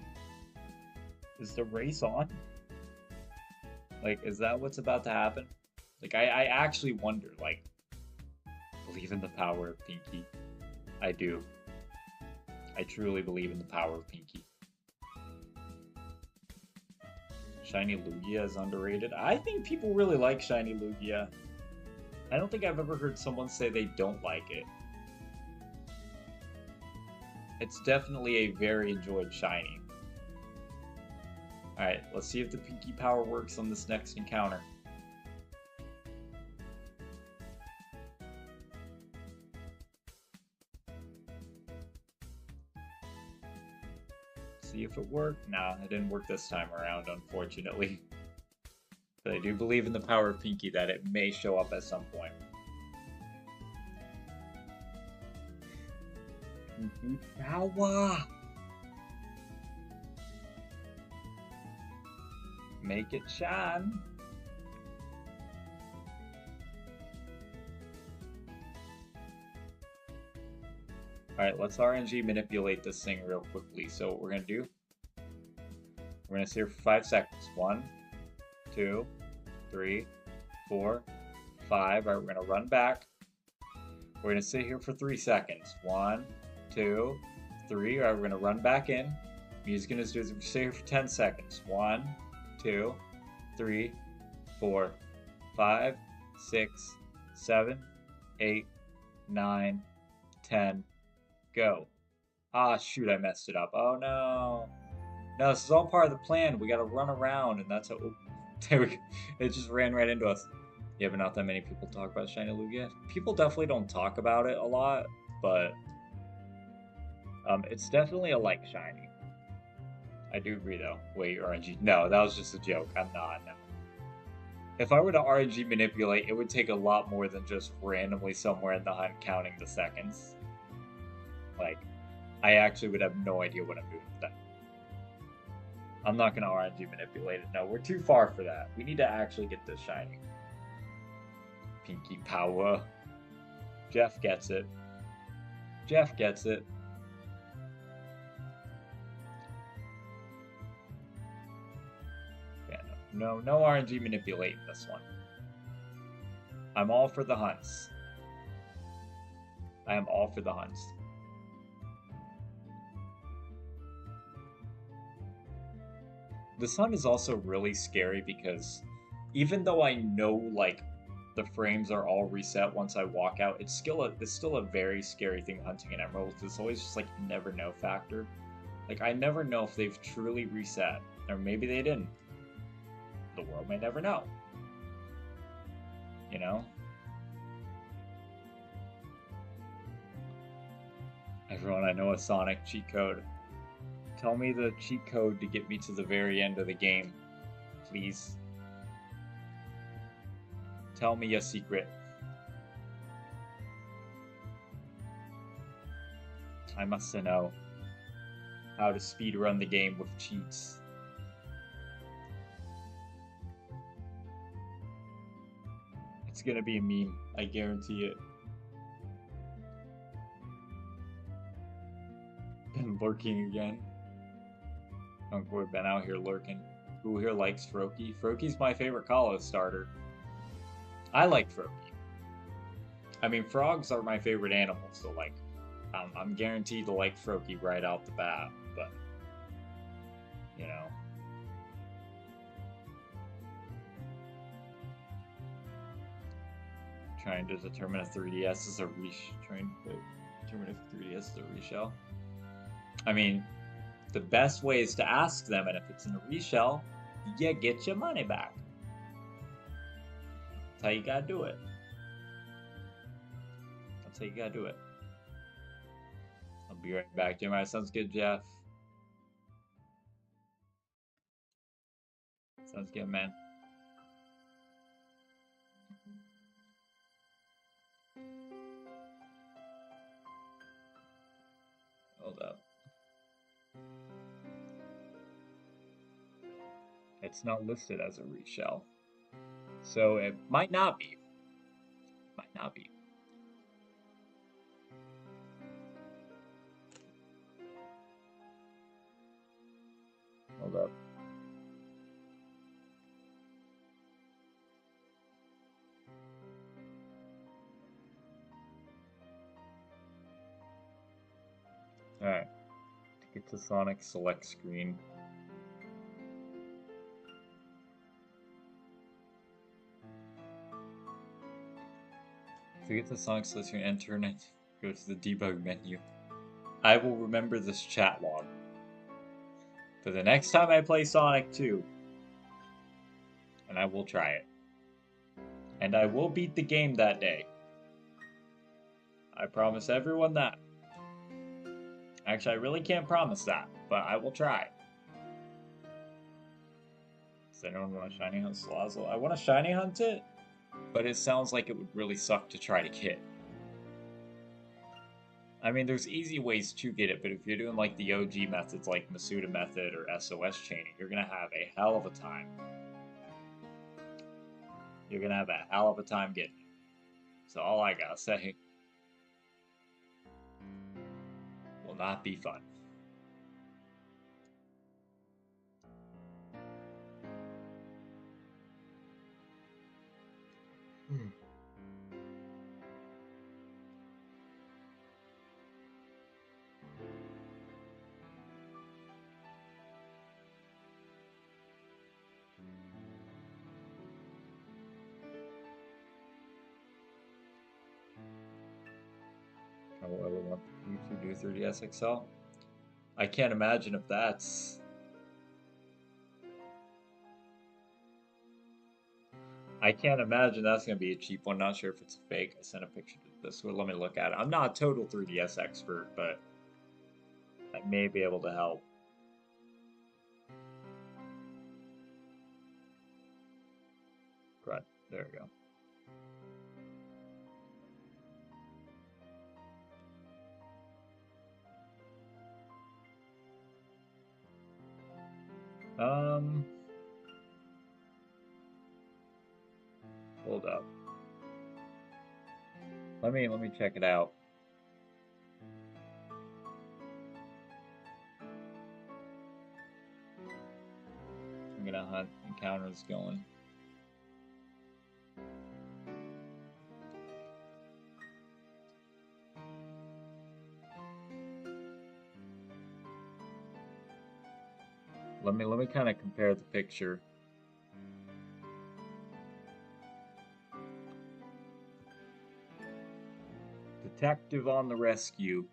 Is the race on? Like, is that what's about to happen? Like, I actually wonder, like, believe in the power of Pinky. I do. I truly believe in the power of Pinky. Shiny Lugia is underrated. I think people really like Shiny Lugia. I don't think I've ever heard someone say they don't like it. It's definitely a very enjoyed shiny. Alright, let's see if the Pinky power works on this next encounter. See if it worked. Nah, it didn't work this time around, unfortunately. But I do believe in the power of Pinky that it may show up at some point. Pinky power! Make it shine! Alright, let's RNG manipulate this thing real quickly. So what we're going to do, we're going to sit here for 5 seconds. 1, 2, 3, 4, 5. Alright, we're going to run back. We're going to sit here for 3 seconds. 1, 2, 3. Alright, we're going to run back in. Music going to do is sit here for 10 seconds. 1, 2, 3, 4, 5, 6, 7, 8, 9, 10. Go. Ah, shoot, I messed it up. Oh, no. No, this is all part of the plan. We gotta run around, and that's how... Oh, there we go. It just ran right into us. Yeah, but not that many people talk about Shiny Lugia. People definitely don't talk about it a lot, but... it's definitely a like Shiny. I do agree, though. Wait, RNG. No, that was just a joke. I'm not, no. If I were to RNG manipulate, it would take a lot more than just randomly somewhere in the hunt counting the seconds. Like, I actually would have no idea what I'm doing with that. I'm not going to RNG manipulate it. No, we're too far for that. We need to actually get this shiny. Pinky power. Jeff gets it. Jeff gets it. Yeah, no RNG manipulating this one. I'm all for the hunts. I am all for the hunts. This hunt is also really scary because even though I know like the frames are all reset once I walk out, it's still a very scary thing hunting in Emeralds. It's always just like never know factor. Like I never know if they've truly reset, or maybe they didn't. The world may never know. You know? Everyone, I know a Sonic cheat code. Tell me the cheat code to get me to the very end of the game, please. Tell me a secret. I must know how to speedrun the game with cheats. It's gonna be a meme, I guarantee it. Been lurking again. We've been out here lurking. Who here likes Froakie? Froakie's my favorite Kalos starter. I like Froakie. I mean, frogs are my favorite animals, so like, I'm guaranteed to like Froakie right out the bat, but, you know. Trying to determine if 3DS is a determine if 3DS is a reshell. I mean, the best way is to ask them, and if it's in a reshell, you get your money back. That's how you gotta do it. That's how you gotta do it. I'll be right back, Jim. Alright, sounds good, Jeff. Sounds good, man. Hold up. It's not listed as a reshell. So it might not be. Might not be. Hold up. Alright. To get to Sonic select screen. To get to Sonic select screen, enter and go to the debug menu. I will remember this chat log for the next time I play Sonic 2. And I will try it. And I will beat the game that day. I promise everyone that. Actually, I really can't promise that, but I will try. Does anyone want to shiny hunt Salazzle? I want to shiny hunt it, but it sounds like it would really suck to try to get. I mean, there's easy ways to get it, but if you're doing like the OG methods like Masuda method or SOS chaining, you're going to have a hell of a time. You're going to have a hell of a time getting it. So all I gotta say, will not be fun. I will ever want you to do 3DS XL. I can't imagine if that's... I can't imagine that's going to be a cheap one. Not sure if it's fake. I sent a picture to this one. Let me look at it. I'm not a total 3DS expert, but I may be able to help. Right, there we go. Hold up. Let me check it out. I'm gonna hunt encounters going. Let me kind of compare the picture. Detective on the rescue.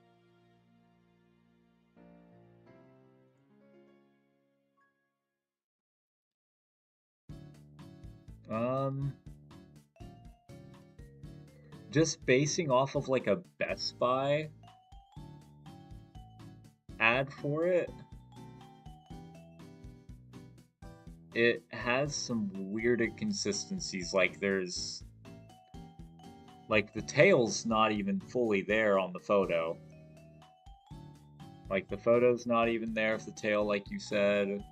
Just basing off of like a Best Buy ad for it, it has some weird inconsistencies. Like there's like the tail's not even fully there on the photo. Like the photo's not even there of the tail, like you said.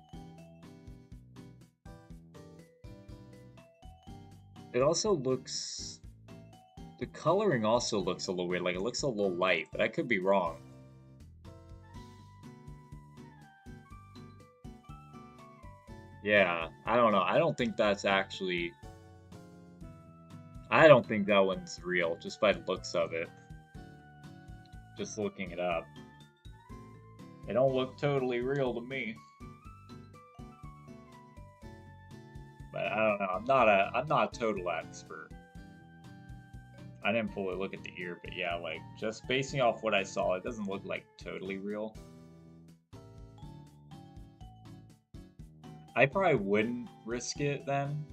It also looks... The coloring also looks a little weird. Like it looks a little light, but I could be wrong. Yeah, I don't know. I don't think that's actually... I don't think that one's real, just by the looks of it. Just looking it up. They don't look totally real to me. But I don't know. I'm not a total expert. I didn't fully look at the ear, but yeah, like just basing off what I saw, it doesn't look like totally real. I probably wouldn't risk it then.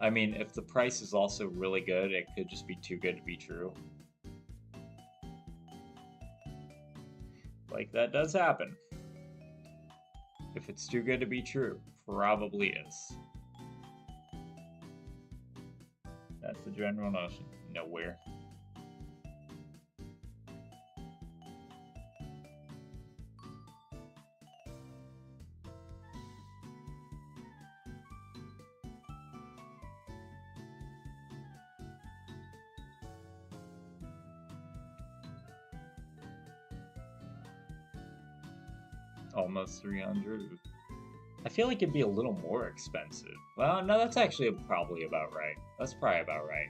I mean, if the price is also really good, it could just be too good to be true. Like, that does happen. If it's too good to be true, probably is. That's the general notion. Nowhere. Almost 300. I feel like it'd be a little more expensive. Well, no, that's actually probably about right. That's probably about right.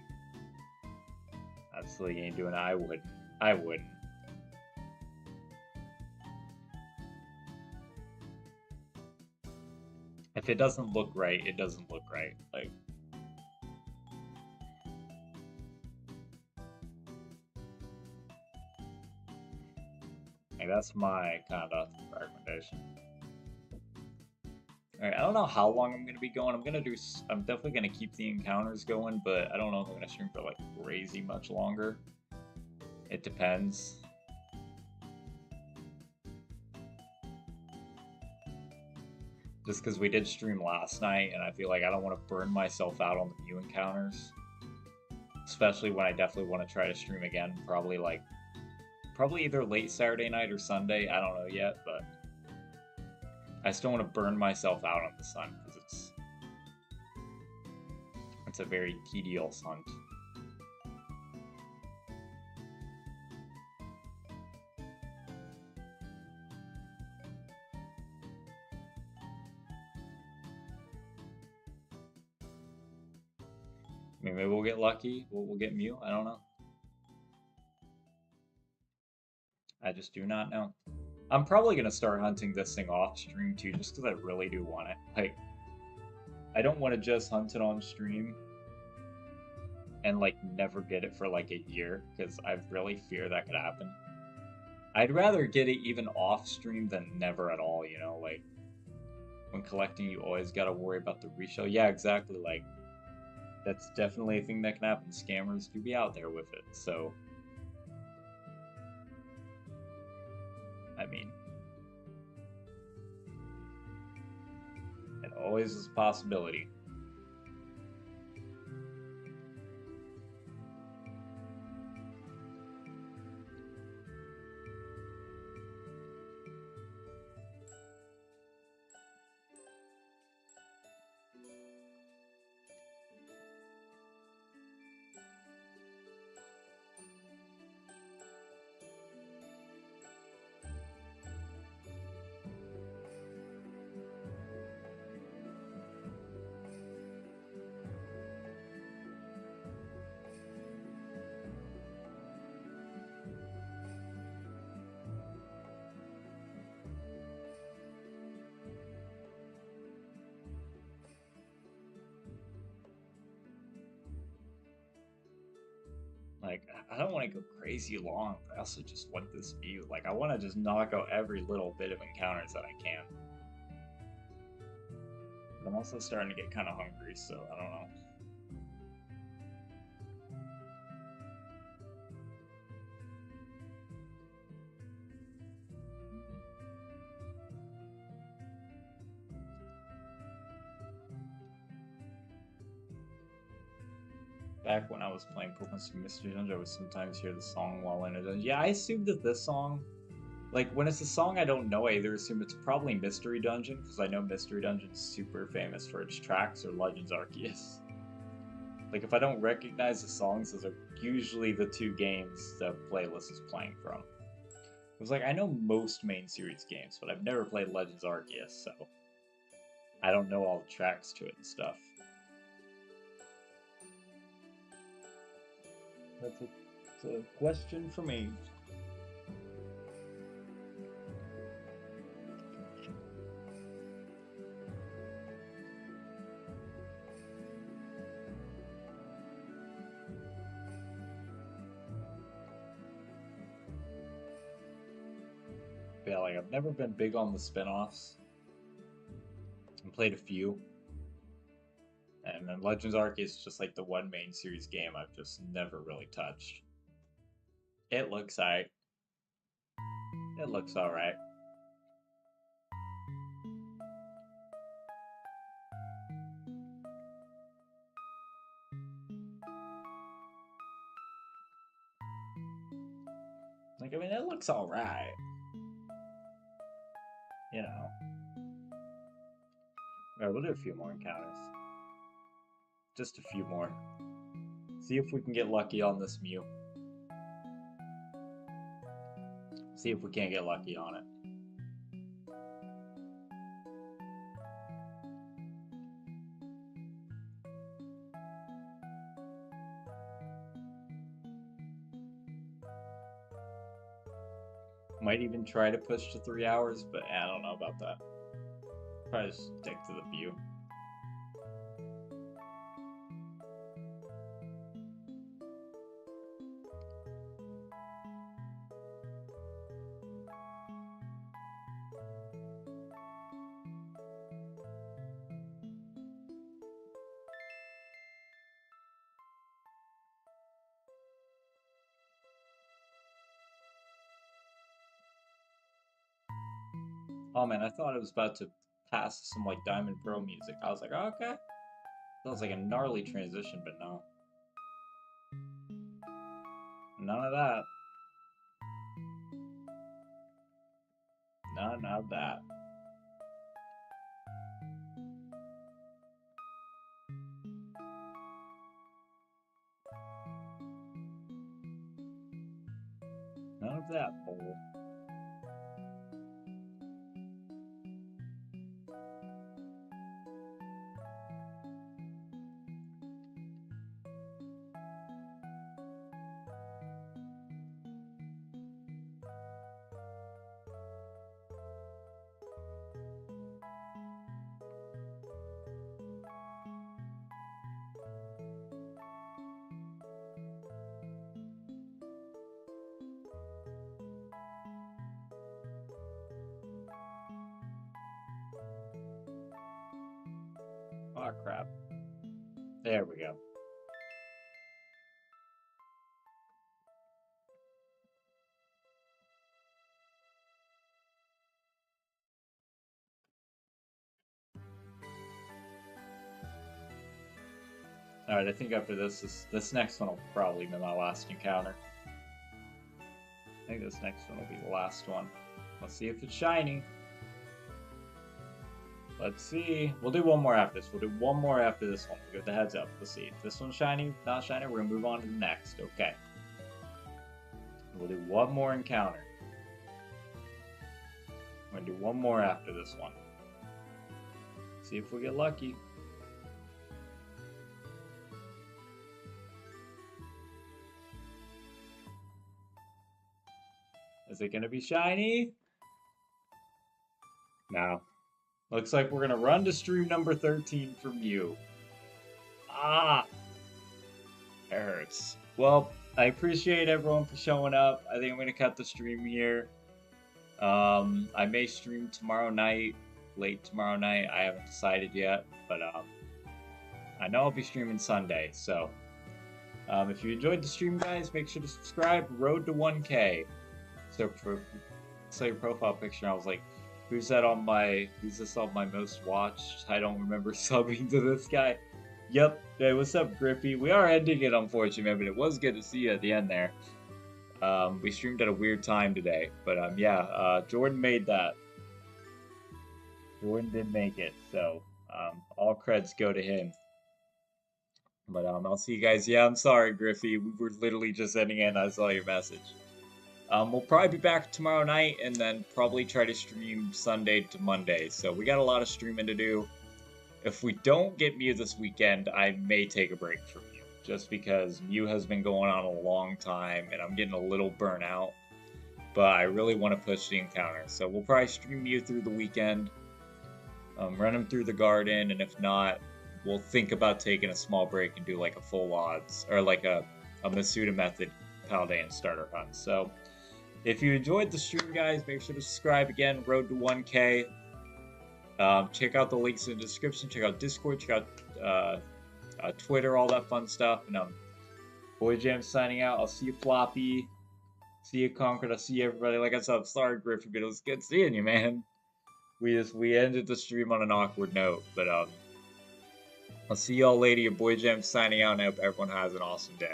Absolutely ain't doing it. I would. I wouldn't. If it doesn't look right, it doesn't look right. Like that's my kind of recommendation. All right, I don't know how long I'm gonna be going. I'm definitely gonna keep the encounters going, but I don't know if I'm gonna stream for like crazy much longer. It depends. Just because we did stream last night, and I feel like I don't want to burn myself out on the MEW encounters. Especially when I definitely want to try to stream again, probably either late Saturday night or Sunday. I don't know yet, but I still want to burn myself out on the sun because it's a very tedious hunt. Maybe we'll get lucky. We'll get MEW. I don't know. I just do not know. I'm probably gonna start hunting this thing off stream too, just because I really do want it. Like, I don't want to just hunt it on stream and like never get it for like a year, because I really fear that could happen. I'd rather get it even off stream than never at all, you know, like when collecting you always gotta worry about the reshow. Yeah, exactly, like that's definitely a thing that can happen. Scammers do be out there with it, so I mean, it always is a possibility. Like, I don't want to go crazy long, but I also just want this view. Like, I want to just knock out every little bit of encounters that I can. But I'm also starting to get kind of hungry, so I don't know. Back when I was playing Pokemon Super Mystery Dungeon, I would sometimes hear the song while in a dungeon. Yeah, I assumed that this song, like when it's a song I don't know, I either assume it's probably Mystery Dungeon, because I know Mystery Dungeon's super famous for its tracks, or Legends Arceus. Like if I don't recognize the songs, those are usually the two games the playlist is playing from. It was like I know most main series games, but I've never played Legends Arceus, so I don't know all the tracks to it and stuff. That's a question for me. Yeah, like I've never been big on the spin-offs. I played a few. And then Legends Arceus is just like the one main series game I've just never really touched. It looks alright. It looks alright. Like, I mean, it looks alright. You know. Alright, we'll do a few more encounters. Just a few more. See if we can get lucky on this MEW. See if we can't get lucky on it. Might even try to push to 3 hours, but I don't know about that. Probably stick to the view. Oh man, I thought it was about to pass some like Diamond Pearl music. I was like, oh, okay. That was like a gnarly transition, but no. None of that. None of that. None of that, bull. Oh crap. There we go. Alright, I think after this next one will probably be my last encounter. I think this next one will be the last one. Let's see if it's shiny. Let's see. We'll do one more after this. We'll do one more after this one. We'll give the heads up. Let's see. If this one's shiny, not shiny, we're gonna move on to the next. Okay. We'll do one more encounter. We're gonna do one more after this one. See if we get lucky. Is it gonna be shiny? No. Looks like we're gonna run to stream number 13 from you. Ah! It hurts. Well, I appreciate everyone for showing up. I think I'm gonna cut the stream here. I may stream tomorrow night, late tomorrow night. I haven't decided yet, but I know I'll be streaming Sunday. So if you enjoyed the stream, guys, make sure to subscribe. Road to 1K. So saw your profile picture, and I was like, who's this on my most watched? I don't remember subbing to this guy. Yep. Hey, what's up, Griffey? We are ending it, unfortunately, but it was good to see you at the end there. We streamed at a weird time today, but yeah, Jordan made that. Jordan did make it, so all creds go to him. But I'll see you guys. Yeah, I'm sorry, Griffey. We were literally just ending it, and I saw your message. We'll probably be back tomorrow night, and then probably try to stream Sunday to Monday. So we got a lot of streaming to do. If we don't get MEW this weekend, I may take a break from MEW, just because MEW has been going on a long time, and I'm getting a little burnt out. But I really want to push the encounter, so we'll probably stream MEW through the weekend, run him through the garden, and if not, we'll think about taking a small break and do like a full odds, or like a Masuda method Paladin starter hunt. So if you enjoyed the stream, guys, make sure to subscribe again. Road to 1K. Check out the links in the description. Check out Discord. Check out Twitter, all that fun stuff. And Boy Jam signing out. I'll see you, Floppy. See you, Concord. I'll see you, everybody. Like I said, I'm sorry, Griffin, but it was good seeing you, man. We ended the stream on an awkward note, but I'll see y'all later. Your Boy Jam signing out, and I hope everyone has an awesome day.